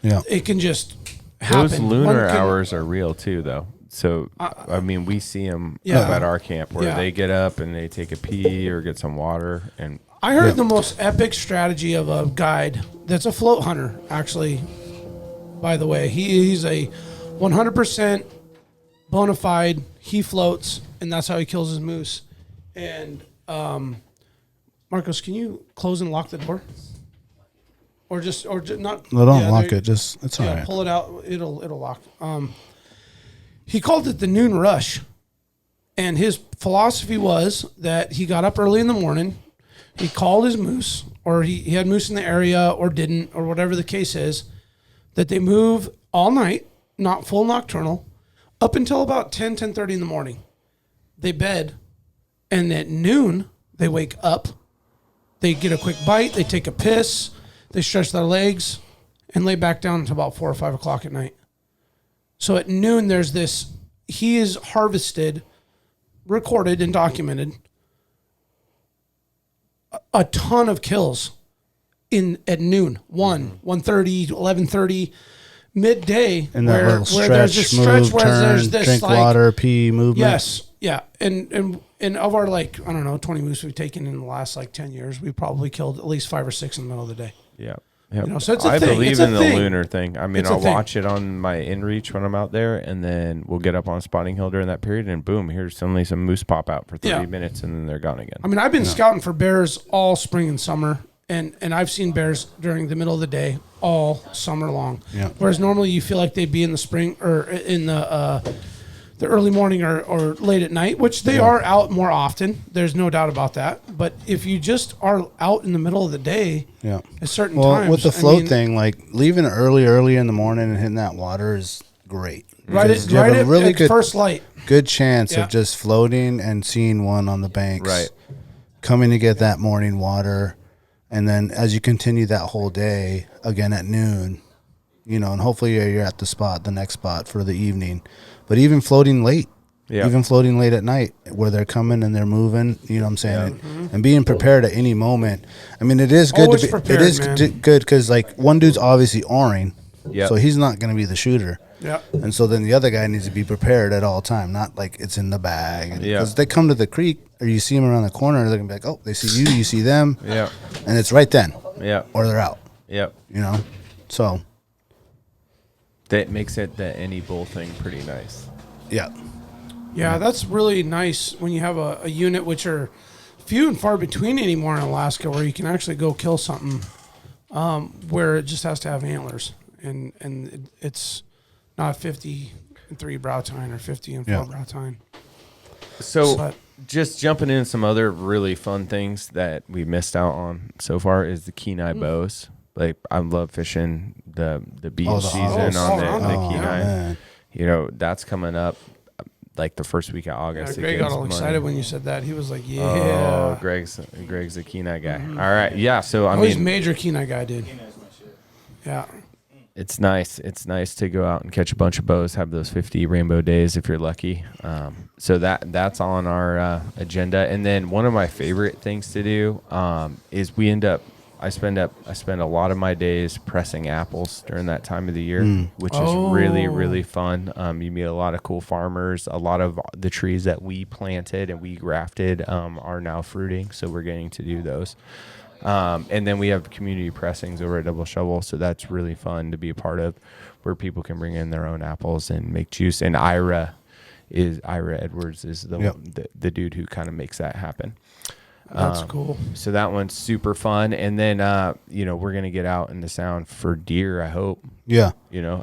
Yeah. It can just happen. Those lunar One can- hours are real too, though. So I mean, we see them Yeah. up at our camp where Yeah. they get up and they take a pee or get some water, and I heard the most epic strategy of a guide that's a float hunter, actually, by the way. He's a 100% bona fide, he floats, and that's how he kills his moose. And Marcos, can you close and lock the door? Or just not? No, don't yeah, lock there- it. Just it's all Yeah, right. pull it out. It'll lock. He called it the noon rush, and his philosophy was that he got up early in the morning, he called his moose, or he had moose in the area, or didn't, or whatever the case is, that they move all night, not full nocturnal, up until about 10:30 in the morning. They bed, and at noon they wake up, they get a quick bite, they take a piss, they stretch their legs, and lay back down until about 4 or 5 o'clock at night. So at noon, there's this, he is harvested, recorded and documented, a ton of kills at noon, 1:30, 11:30, midday, And that little stretch, there's this stretch move, where turn, there's this drink like, water, pee, movement. yes, yeah. And of our, like, I don't know, 20 moose we've taken in the last like 10 years, we probably killed at least 5 or 6 in the middle of the day. yeah. You know, so it's a I thing. believe It's a in the thing. lunar thing. I mean, It's a I'll thing. watch it on my Inreach when I'm out there, and then we'll get up on Spotting Hill during that period, and boom, here's suddenly some moose pop out for 30 Yeah. minutes, and then they're gone again. I mean, I've been scouting for bears all spring and summer, and I've seen bears during the middle of the day all summer long. Yeah. Whereas normally you feel like they'd be in the spring or in the early morning or late at night, which they are out more often. There's no doubt about that. But if you just are out in the middle of the day Yeah. at certain Well, times, with the I float mean, thing, like leaving early in the morning and hitting that water is great. right Because at, you have right a at, really at good first light. good chance Yeah. of just floating and seeing one on the banks. Right. Coming to get that morning water, and then as you continue that whole day, again at noon, you know, and hopefully you're at the next spot for the evening. But even floating late. Yeah. Even floating late at night where they're coming and they're moving, you know what I'm saying? And being prepared at any moment. I mean, it is good Always to be, prepared, it is man. good because like one dude's obviously oaring, Yep. so he's not going to be the shooter. Yeah. And so then the other guy needs to be prepared at all time, not like it's in the bag. Yeah. Because they come to the creek or you see them around the corner, they're going to be like, oh, they see you, you see them. Yeah. And it's right then Yeah. or they're out, Yep. you know? So, That makes it the any bull thing pretty nice. yeah. Yeah, that's really nice when you have a unit, which are few and far between anymore in Alaska, where you can actually go kill something where it just has to have antlers, and it's not 50-3 brow tine or 50-4 Yeah. brow tine. So, But- just jumping in some other really fun things that we missed out on so far is the Kenai bows. Like I love fishing the beach Oh, season on the Kenai. man. You know, that's coming up like the first week of Yeah, August. Greg It got gets all money. excited when you said that. He was like, "Yeah." Oh, Greg's a Kenai guy. All right, yeah. So I He's mean, major Kenai guy, dude. Yeah. it's nice. It's nice to go out and catch a bunch of bows, have those 50 rainbow days if you're lucky. So that's on our agenda. And then one of my favorite things to do is I spend a lot of my days pressing apples during that time of the year, which is really, really fun. You meet a lot of cool farmers. A lot of the trees that we planted and we grafted are now fruiting, so we're getting to do those. And then we have community pressings over at Double Shovel, so that's really fun to be a part of, where people can bring in their own apples and make juice. And Ira Edwards is the dude who kind of makes that happen. That's cool. So that one's super fun. And then, we're going to get out in the sound for deer, I hope. Yeah.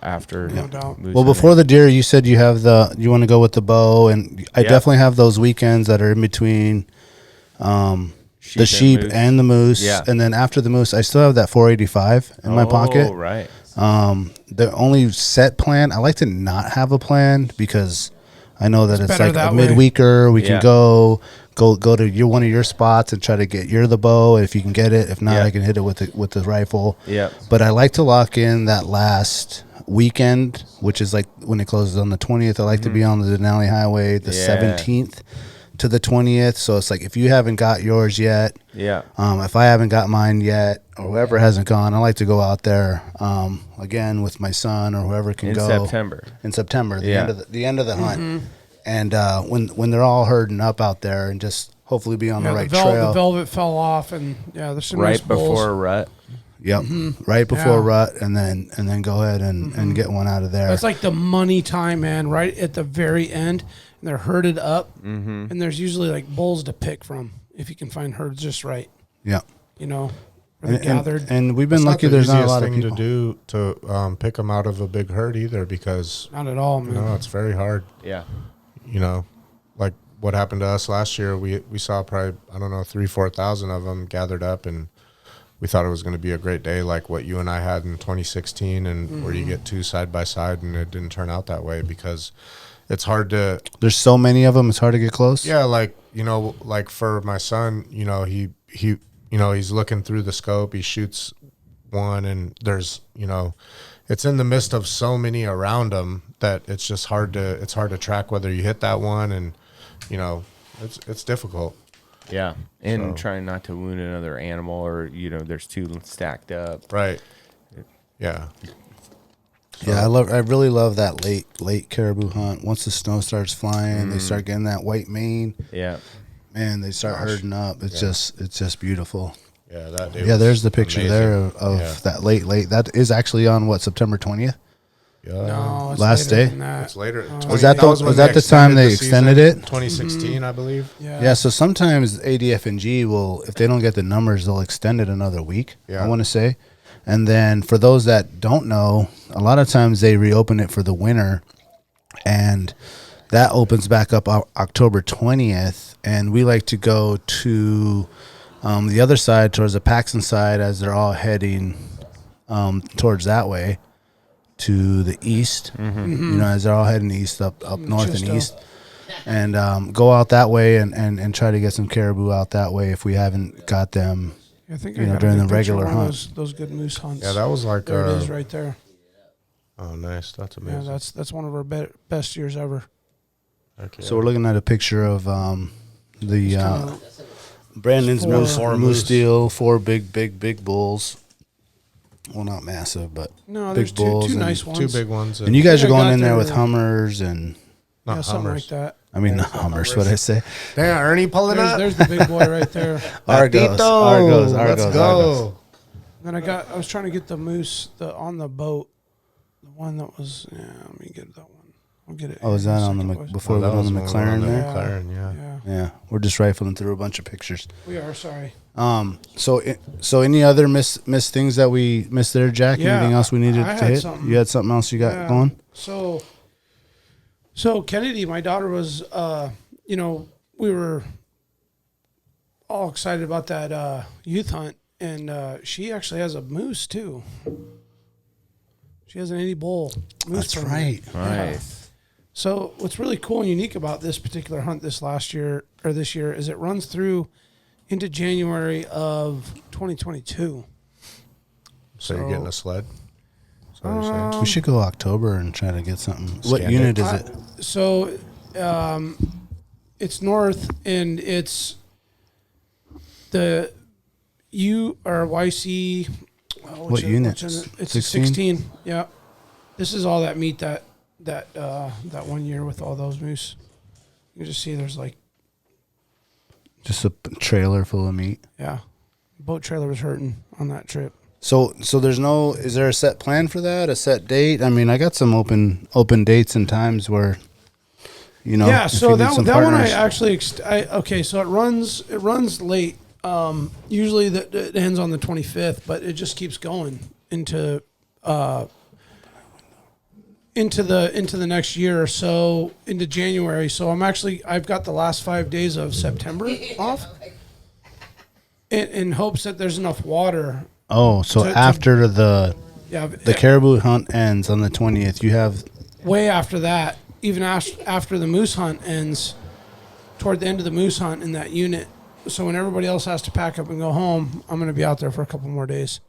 After. No doubt. moose Well, before the deer, you said you want to go with the bow, and I definitely have those weekends that are in between the sheep and the moose. Yeah. And then after the moose, I still have that 485 in my pocket. Oh, right. The only set plan, I like to not have a plan because I know that it's better like that a way. midweeker. We can go to one of your spots and try to get the bow if you can get it. If not, I can hit it with the rifle. Yeah. But I like to lock in that last weekend, which is like when it closes on the 20th. I like to be on the Denali Highway the 17th to the 20th. So it's like if you haven't got yours yet, if I haven't got mine yet, or whoever hasn't gone, I like to go out there again with my son or whoever can go in September, the end of the hunt. And when they're all herding up out there, and just hopefully be on the right trail. The velvet fell off, and there's some nice Right bulls. before rut. Yep, right before rut, and then go ahead and get one out of there. That's like the money time, man. Right at the very end, and they're herded up, and there's usually like bulls to pick from if you can find herds just right. Yeah, gathered. And we've been It's lucky. not the There's not a easiest lot of thing people to do to pick them out of a big herd either, because Not at all, man. it's very hard. Yeah. Like what happened to us last year, we saw probably 3,000-4,000 of them gathered up, and we thought it was going to be a great day, like what you and I had in 2016, and where you get two side by side, and it didn't turn out that way because it's hard to. There's so many of them. It's hard to get close. Yeah, like for my son, he's looking through the scope. He shoots one, and there's it's in the midst of so many around him that it's just hard to track whether you hit that one, and it's difficult. Yeah. And trying not to wound another animal, or there's two stacked up. Right. Yeah. Yeah, I really love that late caribou hunt. Once the snow starts flying, they start getting that white mane. Yeah. Man, they start herding up. It's just beautiful. Yeah, that Yeah, there's the picture there of that late. That is actually on September 20th. Yeah. No, it's Last later day? than that. It's later. Was that the time they extended it? 2016, I believe. Yeah, so sometimes ADF&G will, if they don't get the numbers, they'll extend it another week, I want to say. And then for those that don't know, a lot of times they reopen it for the winter, and that opens back up October 20th. And we like to go to the other side, towards the Paxton side, as they're all heading towards that way to the east, as they're all heading east, up north and east. And go out that way and try to get some caribou out that way if we haven't got them. I think during the regular hunt. Those good moose hunts. Yeah, that was like there it is right there. Oh, nice. That's amazing. Yeah, that's one of our best years ever. Okay. So we're looking at a picture of the Brandon's moose deal, 4 big bulls. Well, not massive, but no, big there's bulls two nice ones. 2 big ones. And you guys are going in there there with Hummers and not something Hummers. like that. I mean, not Hummers. What I say? Damn, Ernie pulling up. There's the big boy right there. Argos. Let's go. Then I was trying to get the moose on the boat, the one that was. Yeah, let me get that one. I'll get it. Oh, is that on the before we went on the McLaren there? McLaren, Yeah, we're just rifling through a bunch of pictures. We are sorry. So any other miss things that we missed there, Jack? Yeah, Anything else we needed I to had hit? something. You had something else you got going? So Kennedy, my daughter was, we were all excited about that youth hunt, and she actually has a moose too. She has an 80 bull moose. That's right. Nice. So what's really cool and unique about this particular hunt this year is it runs through into January of 2022. So you're getting a sled? Is that what you're saying? We should go October and try to get something. What unit is it? So it's north, and it's the YC. What unit? It's 16. Yeah. This is all that meat that 1 year with all those moose. You just see there's like Just a trailer full of meat. Yeah. Boat trailer was hurting on that trip. So there's no, is there a set plan for that? A set date? I mean, I got some open dates and times where, Yeah. So that one I partners. actually, okay. So it runs late. Usually it ends on the 25th, but it just keeps going into the next year or so, into January. So I've got the last 5 days of September off in hopes that there's enough water. Oh, so after the caribou hunt ends on the 20th, you have way after that, even after the moose hunt ends, toward the end of the moose hunt in that unit. So when everybody else has to pack up and go home, I'm going to be out there for a couple more days.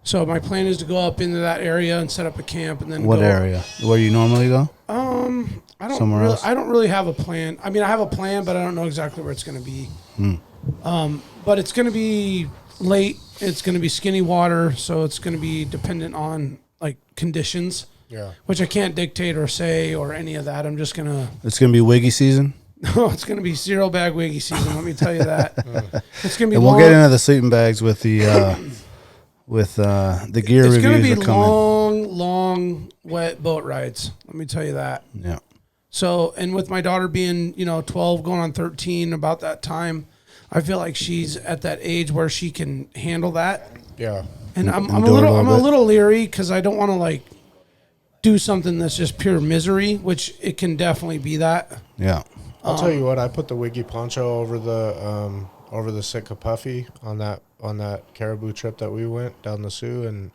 So my plan is to go up into that area and set up a camp, and then what area? Where you normally go? I don't really have a plan. I mean, I have a plan, but I don't know exactly where it's going to be. But it's going to be late. It's going to be skinny water, so it's going to be dependent on like conditions. Yeah. Which I can't dictate or say or any of that. I'm just going to. It's going to be wiggy season. No, it's going to be 0 bag wiggy season. Let me tell you that. It's going to be. And we'll get into the sleeping bags with the the gear it's reviews. It's going to be are coming. long, wet boat rides. Let me tell you that. Yeah. So, and with my daughter being 12, going on 13, about that time, I feel like she's at that age where she can handle that. Yeah. And I'm a little leery because I don't want to like do something that's just pure misery, which it can definitely be that. Yeah. I'll tell you what, I put the wiggy poncho over the Sitka Puffy on that caribou trip that we went down the Sioux, and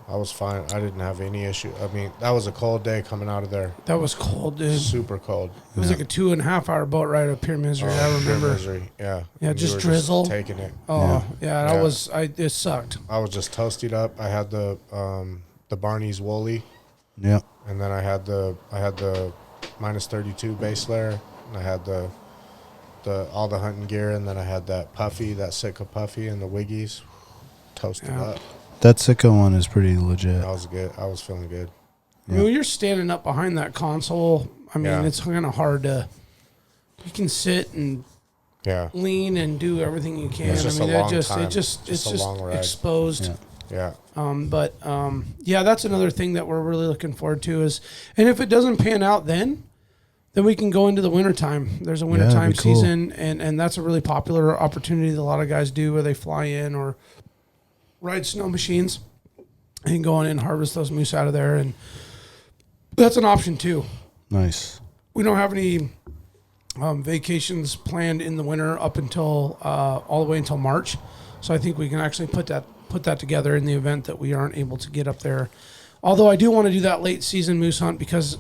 I was fine. I didn't have any issue. I mean, that was a cold day coming out of there. That was cold, dude. Super cold. It was like a 2.5 hour boat ride up pure misery. I remember. Pure misery. Yeah. Yeah, And just we were drizzle. Taking it. Oh yeah, it sucked. I was just toasted up. I had the Barney's Woolly. Yeah. And then I had the minus 32 base layer, and I had the all the hunting gear, and then I had that puffy, that Sitka Puffy, and the wiggies toasted up. That Sitka one is pretty legit. That was good. I was feeling good. I mean, when you're standing up behind that console, I mean, it's kind of hard to. You can sit and lean and do everything you can. It's just I mean, a long it's time. just long ride. exposed. Yeah. That's another thing that we're really looking forward to is, and if it doesn't pan out then we can go into the wintertime. There's a wintertime season, and that's a really popular opportunity that a lot of guys do where they fly in or ride snow machines and go on and harvest those moose out of there. And that's an option too. Nice. We don't have any vacations planned in the winter up until all the way until March. So I think we can actually put that together in the event that we aren't able to get up there. Although I do want to do that late season moose hunt, because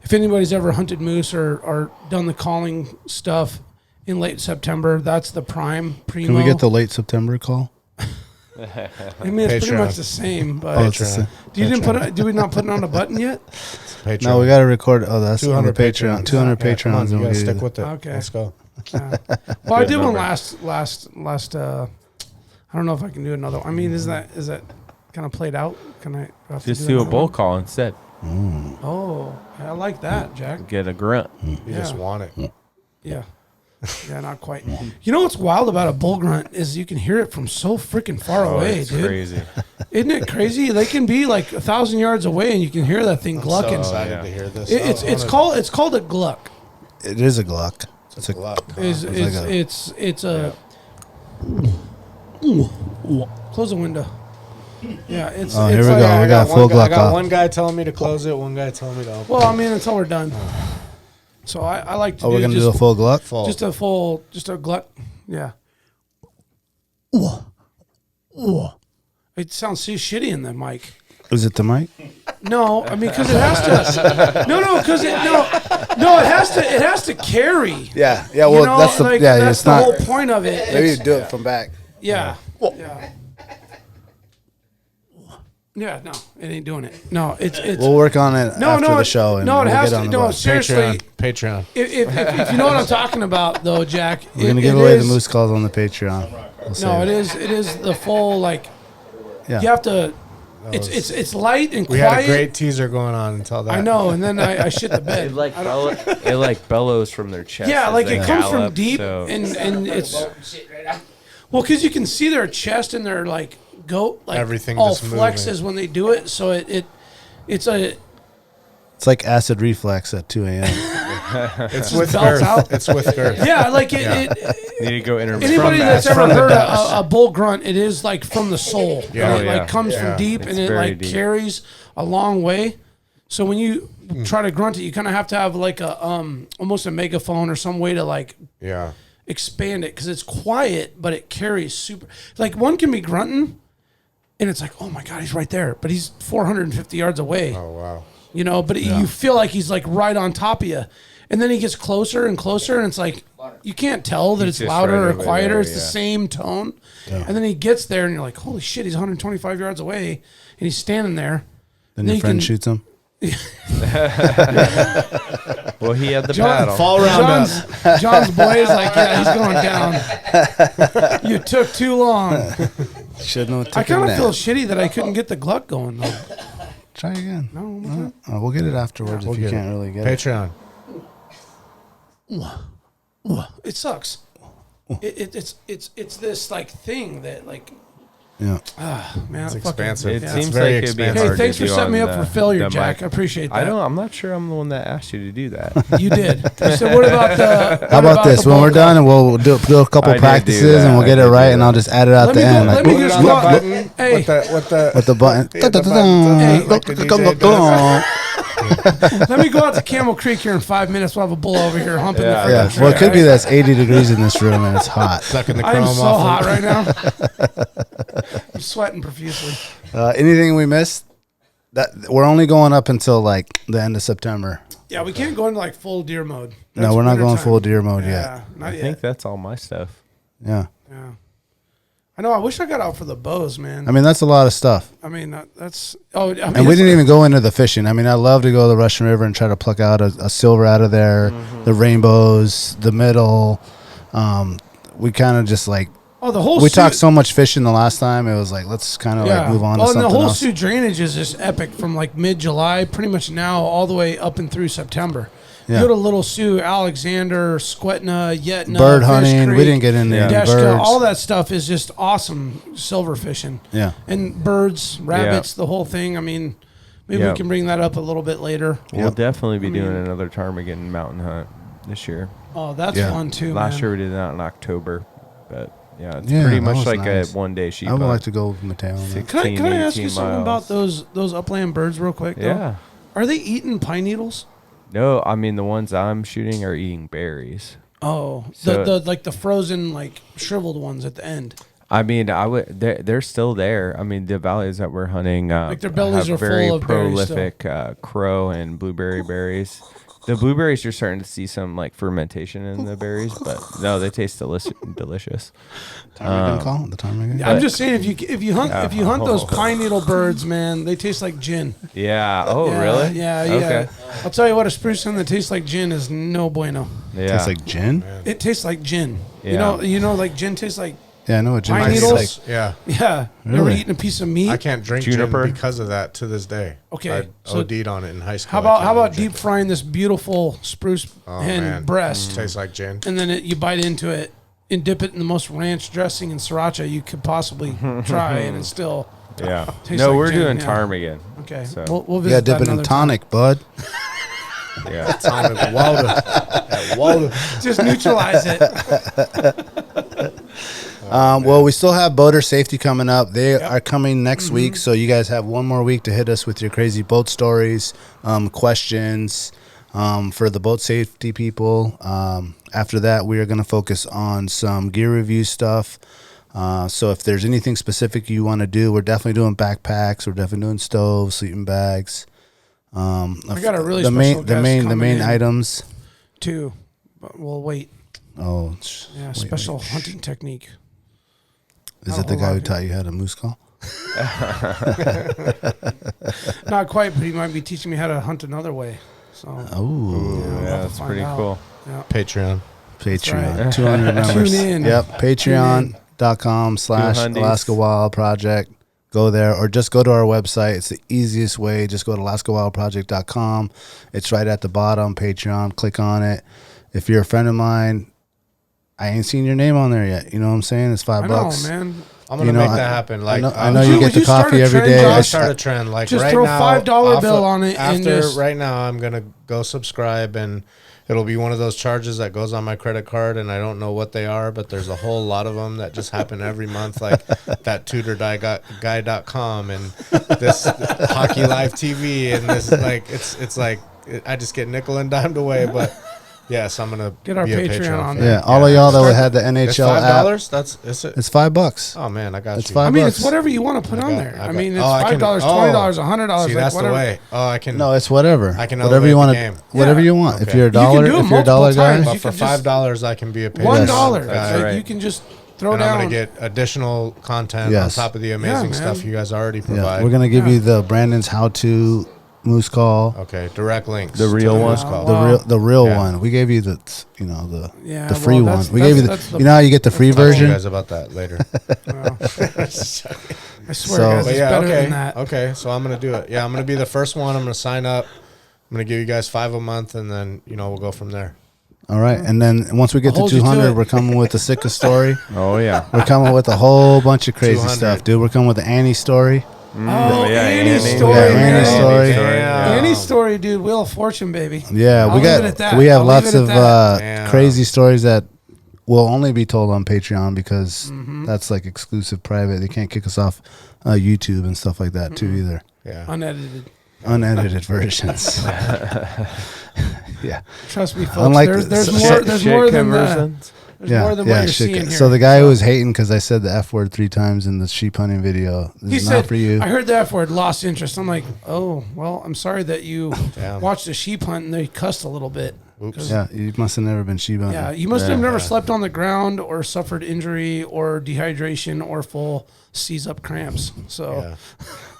if anybody's ever hunted moose or done the calling stuff in late September, that's the primo. Can we get the late September call? I mean, it's pretty much the same, but do we not put it on a button yet? Patreon. No, we got to record. Oh, that's 200 Patreon. 200 Yeah, Patreons. you gotta stick with it. Okay. Let's go. Well, I did one last. I don't know if I can do another one. I mean, is that kind of played out? Can I Just do a bull call instead. Oh, I like that, Jack. Get a grunt. You just want it. Yeah. Yeah, not quite. You know what's wild about a bull grunt is you can hear it from so freaking far away, it's dude. crazy. Isn't it crazy? They can be like 1,000 yards away and you can hear that thing glucking. I'm so excited to hear this. It's called a gluck. It is a gluck. It's a gluck. It's a. Close the window. Yeah, it's. Oh, it's here we like, go. We got full gluck I got off. one guy telling me to close it, one guy telling me to open Well, I mean, until we're done. So I like to. Oh, we're gonna do a full gluck. Just a gluck. Yeah. Oh, it sounds so shitty in the mic. Is it the mic? No, I mean because it has to. No, because it has to carry. Yeah. Well, you know, that's the like, yeah. That's It's the not. whole point of it. Maybe you It's- do it from back. Yeah. Yeah, no, it ain't doing it. No, it's We'll work on it no, after no, the show. And no, it we'll has get to. on the No, bus. seriously. Patreon. If you know what I'm talking about, though, Jack, We're gonna give away the moose calls on the Patreon. We'll No, save it is the full like. Yeah. You have to. It's light and We quiet. had a great teaser going on until that. I know, and then I shit the bed. It like bellows from their chest. Yeah, as like they it comes from gallop, deep, so- and it's well, because you can see their chest and their like Everything all just flexes moving. when they do it. So it's a It's like acid reflex at 2 a.m. It's with belts girth. out. It's with girth. yeah, like it. Need to go intermittent. Anybody that's It's ever from the heard depths. a bull grunt, it is like from the soul. Yeah. And it Oh, yeah. like comes Yeah. from deep, It's and it very like deep. carries a long way. So when you try to grunt it, you kind of have to have like a almost a megaphone or some way to like Yeah. expand it because it's quiet, but it carries super. Like one can be grunting, and it's like, oh my god, he's right there, but he's 450 yards away. Oh wow. You know, but you feel like he's like right on top of you. And then he gets closer and closer, and it's like you can't tell that He's it's just louder right or over quieter. there, It's the yeah. same tone. And then he gets there, and you're like, holy shit, he's 125 yards away, and he's standing there. Then Then your you friend can- shoots him. Well, he had the John- paddle. Fall round John's boy is like, yeah, he's going down. You took too long. Shouldn't have I taken kind of that. feel shitty that I couldn't get the glut going, though. Try again. No, We'll get it afterwards if you can't really get it. Patreon. it sucks. It's this like thing that like Yeah. man It's fucking- expansive. It Yeah. seems very like it'd be expensive. hard Hey, thanks to for do setting me on up for the- failure, the Jack. mic. I appreciate that. I don't. I'm not sure I'm the one that asked you to do that. You did. You said, what about the? How about this? When we're done, and we'll do a couple I did do practices, that. and we'll I get it did right, do and that. I'll just add it out Let the me go- end. let Like, me whoop, just whoop, go- whoop, Button, Hey. with the button. Yeah, the button. Hey. Like the DJ does. Let me go out to Camel Creek here in 5 minutes. We'll have a bull over here humping Yeah. the Yeah. freaking Well, it tree. could be that's 80 degrees in this room, and it's hot. Sucking the I'm chrome so off. hot right now. I'm sweating profusely. Anything we missed? That we're only going up until like the end of September. Yeah, we can't go into like full deer mode. No, That's we're not going wintertime. full deer mode Yeah, not I yet. think that's all my stuff. yet. Yeah. Yeah. I know. I wish I got out for the bows, man. I mean, that's a lot of stuff. That's. Oh, I mean, And we didn't even go into the fishing. I mean, I love to go to the Russian River and try to pluck out a silver out of there, the rainbows, the middle. We kind of just like, Oh, the whole. we Sioux- talked so much fishing the last time. It was like, let's kind of like move on to and something the whole else. Sioux drainage is just epic from like mid-July, pretty much now all the way up and through September. Yeah. You go to Little Sioux, Alexander, Squetna, Yetna, Bird Fish hunting. We Creek, didn't get into any Deshka, birds. all that stuff is just awesome silver fishing. Yeah. And birds, rabbits, the whole thing. I mean, maybe Yeah. we can bring that up a little bit later. We'll definitely be I mean- doing another ptarmigan mountain hunt this year. Oh, that's Yeah. fun too, Last man. year we did that in October, but yeah, it's Yeah, pretty that much was like nice. a one-day sheep I would hunt. like to go with Mateo. on that. Can I ask you 18 something miles. about those upland birds real quick? Though? Yeah. Are they eating pine needles? No, I mean the ones I'm shooting are eating berries. Oh, So- the like the frozen like shriveled ones at the end. I mean, they're still there. I mean, the valleys that we're hunting, Like their bellies have are very full of berries still. prolific crow and blueberry berries. The blueberries, you're starting to see some like fermentation in the berries, but no, they taste delicious. Ptarmigan call? The ptarmigan? Yeah, I'm just saying if you hunt those Oh. pine needle birds, man, they taste like gin. Yeah. Oh, Yeah, really? Yeah, Okay. I'll tell you what, a spruce hen that tastes like gin is no bueno. Yeah. Tastes like gin? It tastes like gin. Yeah. You know, like gin tastes like. Yeah, I know what gin Pine tastes needles? like. Yeah. Yeah, you ever Really? eaten a piece of meat? I can't drink Juniper? gin because of that to this day. Okay, I so OD'd on it in high school. How I about can't deep drink it. frying this beautiful spruce hen man. breast, Tastes like gin. and then you bite into it and dip it in the most ranch dressing and sriracha you could possibly try, and it still Yeah. Tastes No, like we're gin, doing yeah. ptarmigan. okay. So, We'll You gotta visit dip that it in another time. tonic, bud. Yeah. Tonic water. That water. Just neutralize it. Well, we still have boater safety coming up. They are coming next week, so you guys have one more week to hit us with your crazy boat stories, questions for the boat safety people. After that, we are going to focus on some gear review stuff. So if there's anything specific you want to do, we're definitely doing backpacks. We're definitely doing stoves, sleeping bags. I got a really the special the main items too. But we'll wait. Oh, yeah, special hunting technique. Is it the guy who taught you how to moose call? Not quite, but he might be teaching me how to hunt another way. So. That's pretty cool. Yeah. Patreon. Right. 200 members. Tune in. Yep. Patreon.com/Alaska Wild Project. Go there or just go to our website. It's the easiest way. Just go to alaskawildproject.com. It's right at the bottom, Patreon. Click on it. If you're a friend of mine, I ain't seen your name on there yet. You know what I'm saying? It's $5. I know, man. I'm gonna make that happen. Like I know you get the coffee every day. I start a trend. Like just right throw now, $5 bill on it. Right now, I'm gonna go subscribe, and it'll be one of those charges that goes on my credit card, and I don't know what they are, but there's a whole lot of them that just happen every month, like that tutorguy.com and this Hockey Live TV, and this it's like I just get nickel and dimed away, but. Yes, I'm gonna get our Patreon on there. Yeah, all of y'all that had the NHL app. $5. It's $5. Oh man, I got it's you. $5. I mean, it's whatever you want to put on there. I mean, it's $5, $20, $100. See, that's the way. Oh, I can. No, it's whatever. I can whatever you want to. Whatever you want. Okay. If you're a dollar, if you're a dollar guy, but for $5, I can be a $1. That's right. You can just throw down. I'm gonna get additional content on top of the amazing stuff you guys already provide. Yeah, we're gonna give you the Brandon's how-to moose call. Okay, direct links. The real one. The real one. We gave you the the free one. We gave you the how you get the free version. Talk to you guys about that later. I swear, guys, it's better than that. Okay, so I'm gonna do it. Yeah, I'm gonna be the first one. I'm gonna sign up. I'm gonna give you guys $5 a month, and then we'll go from there. All right, and then once we get to 200, we're coming with the sickest story. Oh yeah, we're coming with a whole bunch of crazy stuff, dude. We're coming with the Annie story. Annie's story, dude. Wheel of Fortune, baby. Yeah, we have lots of crazy stories that will only be told on Patreon because that's like exclusive, private. They can't kick us off YouTube and stuff like that too either. Yeah, unedited versions. Yeah, trust me, folks. There's more than that. More than what you're seeing here. So the guy who was hating because I said the F word 3 times in the sheep hunting video, this is not for you. I heard the F word, lost interest. I'm like, oh, well, I'm sorry that you watched a sheep hunt and they cussed a little bit. Oops. Yeah, you must have never been sheep hunting. Yeah, you must have never slept on the ground or suffered injury or dehydration or full seize up cramps. So,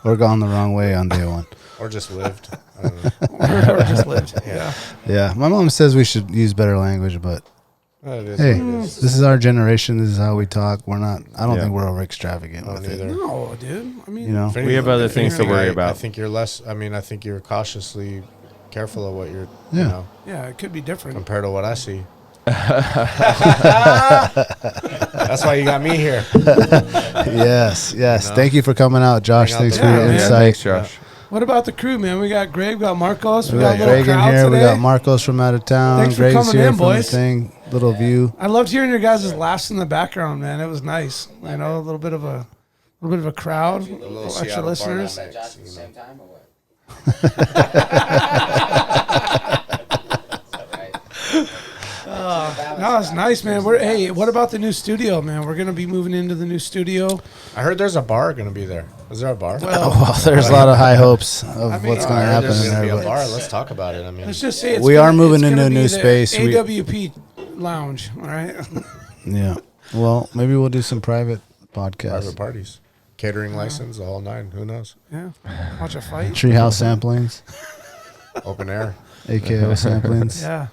or gone the wrong way on day one. Or just lived. or just lived. Yeah. My mom says we should use better language, but hey, this is our generation. This is how we talk. We're not. I don't think we're over extravagant with it. No, dude. I mean, we have other things to worry about. I think you're less. I mean, I think you're cautiously careful of what you're. Yeah. Yeah, it could be different compared to what I see. That's why you got me here. Yes. Thank you for coming out, Josh. Thanks for your insight. Thanks, Josh. What about the crew, man? We got Greg, we got Marcos, we got Greg in here. Today. We got Marcos from out of town. Thanks Greg's for coming here in, from boys. the thing. Little view. I loved hearing your guys' laughs in the background, man. It was nice. I know a little bit of a crowd, extra listeners. Same time or what? No, it's nice, man. Hey, what about the new studio, man? We're gonna be moving into the new studio. I heard there's a bar gonna be there. Is there a bar? Well, there's a lot of high hopes of what's going to happen in there. Be a bar. Let's talk about it. I mean, let's just say we are moving into a new space. AWP lounge, all right? Yeah. Well, maybe we'll do some private podcasts. Private parties. Catering license, the whole 9. Who knows? Yeah. Watch a fight. Treehouse samplings. Open air. AKO samplings. Yeah.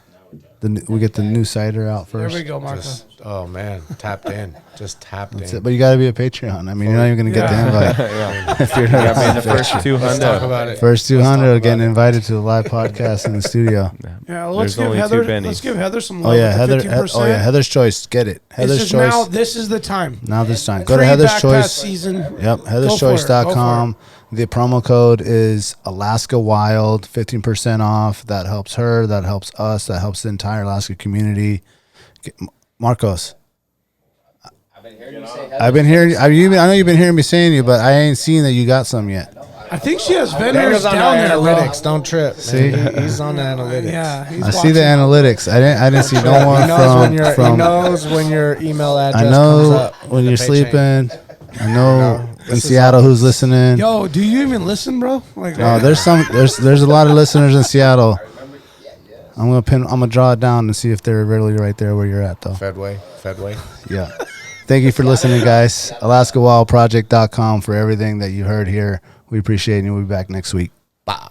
We get the new cider out first. There we go, Marco. Oh man, tapped in. Just tapped That's in. It. But you got to be a Patreon. I mean, you're not even going to get the invite. If you're not the first 200. Talk about it. First 200 are getting invited to the live podcast in the studio. Yeah, let's give Heather. Let's give Heather some love. Oh yeah, Heather's Choice. Get it. Heather's Choice. Now this is the time. Now this time. Go to Heather's Choice. Season. Yep, heatherschoice.com. The promo code is Alaska Wild, 15% off. That helps her. That helps us. That helps the entire Alaska community. Marcos. I've been hearing you say Heather. I've been hearing. I know you've been hearing me saying you, but I ain't seen that you got some yet. I think she has vendors Bender's on down the there, analytics. Don't trip. Man. See? He's on the analytics. Yeah, he's I see the watching. analytics. I didn't see no one He knows when your email address I comes know up when in you're the pay chain. sleeping. I know in This is Seattle who's listening. Yo, do you even listen, bro? Like, There's a lot of listeners in Seattle. I'm gonna draw it down and see if they're really right there where you're at though. Fedway. Yeah. Thank you for listening, guys. AlaskaWildProject.com for everything that you heard here. We appreciate it, and we'll be back next week. Bye.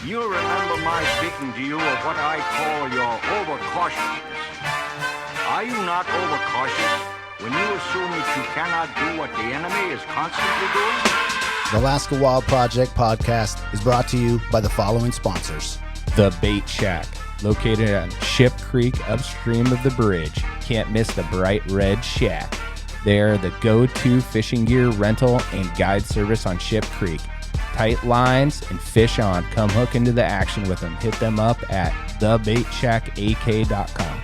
You'll remember my speaking to you of what I call your overcautiousness. Are you not overcautious when you assume that you cannot do what the enemy is constantly doing? The Alaska Wild Project podcast is brought to you by the following sponsors. The Bait Shack, located on Ship Creek upstream of the bridge. Can't miss the bright red shack. They are the go-to fishing gear rental and guide service on Ship Creek. Tight lines and fish on. Come hook into the action with them. Hit them up at thebaitshackak.com.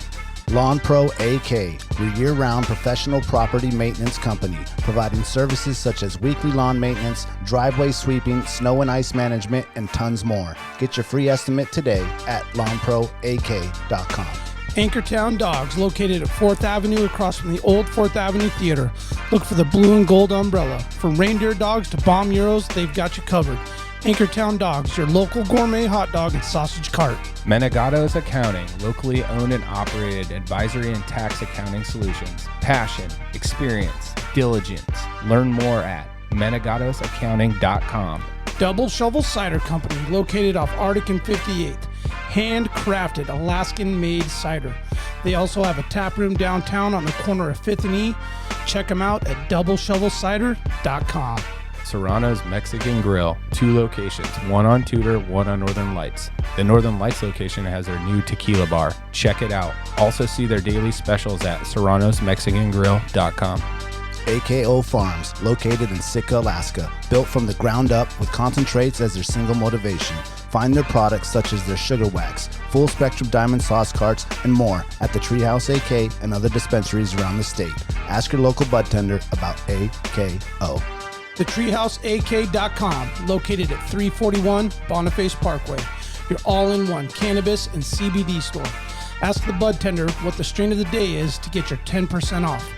Lawn Pro AK, your year-round professional property maintenance company, providing services such as weekly lawn maintenance, driveway sweeping, snow and ice management, and tons more. Get your free estimate today at lawnproak.com. Anchortown Dogs, located at 4th Avenue across from the old 4th Avenue Theater. Look for the blue and gold umbrella. From reindeer dogs to bomb euros, they've got you covered. Anchortown Dogs, your local gourmet hot dog and sausage cart. Menegato's Accounting, locally owned and operated advisory and tax accounting solutions. Passion, experience, diligence. Learn more at menegatosaccounting.com. Double Shovel Cider Company, located off Arctic and 58th. Handcrafted Alaskan-made cider. They also have a tap room downtown on the corner of 5th and E. Check them out at doubleshovelcider.com. Serrano's Mexican Grill, 2 locations, one on Tudor, one on Northern Lights. The Northern Lights location has their new tequila bar. Check it out. Also see their daily specials at serranosmexicangrill.com. AKO Farms, located in Sitka, Alaska, built from the ground up with concentrates as their single motivation. Find their products such as their sugar wax, full spectrum diamond sauce carts, and more at the Treehouse AK and other dispensaries around the state. Ask your local bud tender about AKO. TheTreehouseAK.com, located at 341 Boniface Parkway. Your all-in-one cannabis and CBD store. Ask the bud tender what the strain of the day is to get your 10% off.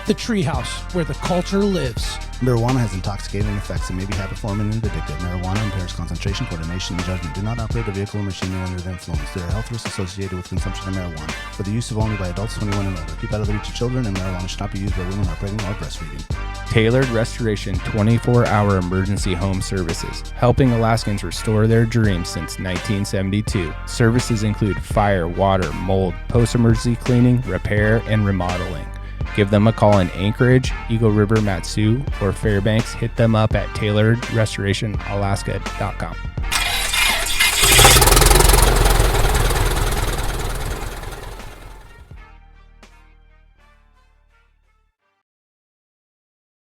The Treehouse, where the culture lives. Marijuana has intoxicating effects and may be habit-forming and addictive. Marijuana impairs concentration, coordination, and judgment. Do not operate a vehicle or machinery under the influence. There are health risks associated with consumption of marijuana. For the use of only by adults 21 and older. Keep out of the reach of children, and marijuana should not be used by women not pregnant or breastfeeding. Tailored Restoration 24-hour emergency home services, helping Alaskans restore their dreams since 1972. Services include fire, water, mold, post-emergency cleaning, repair, and remodeling. Give them a call in Anchorage, Eagle River, Matsu, or Fairbanks. Hit them up at tailoredrestorationalaska.com.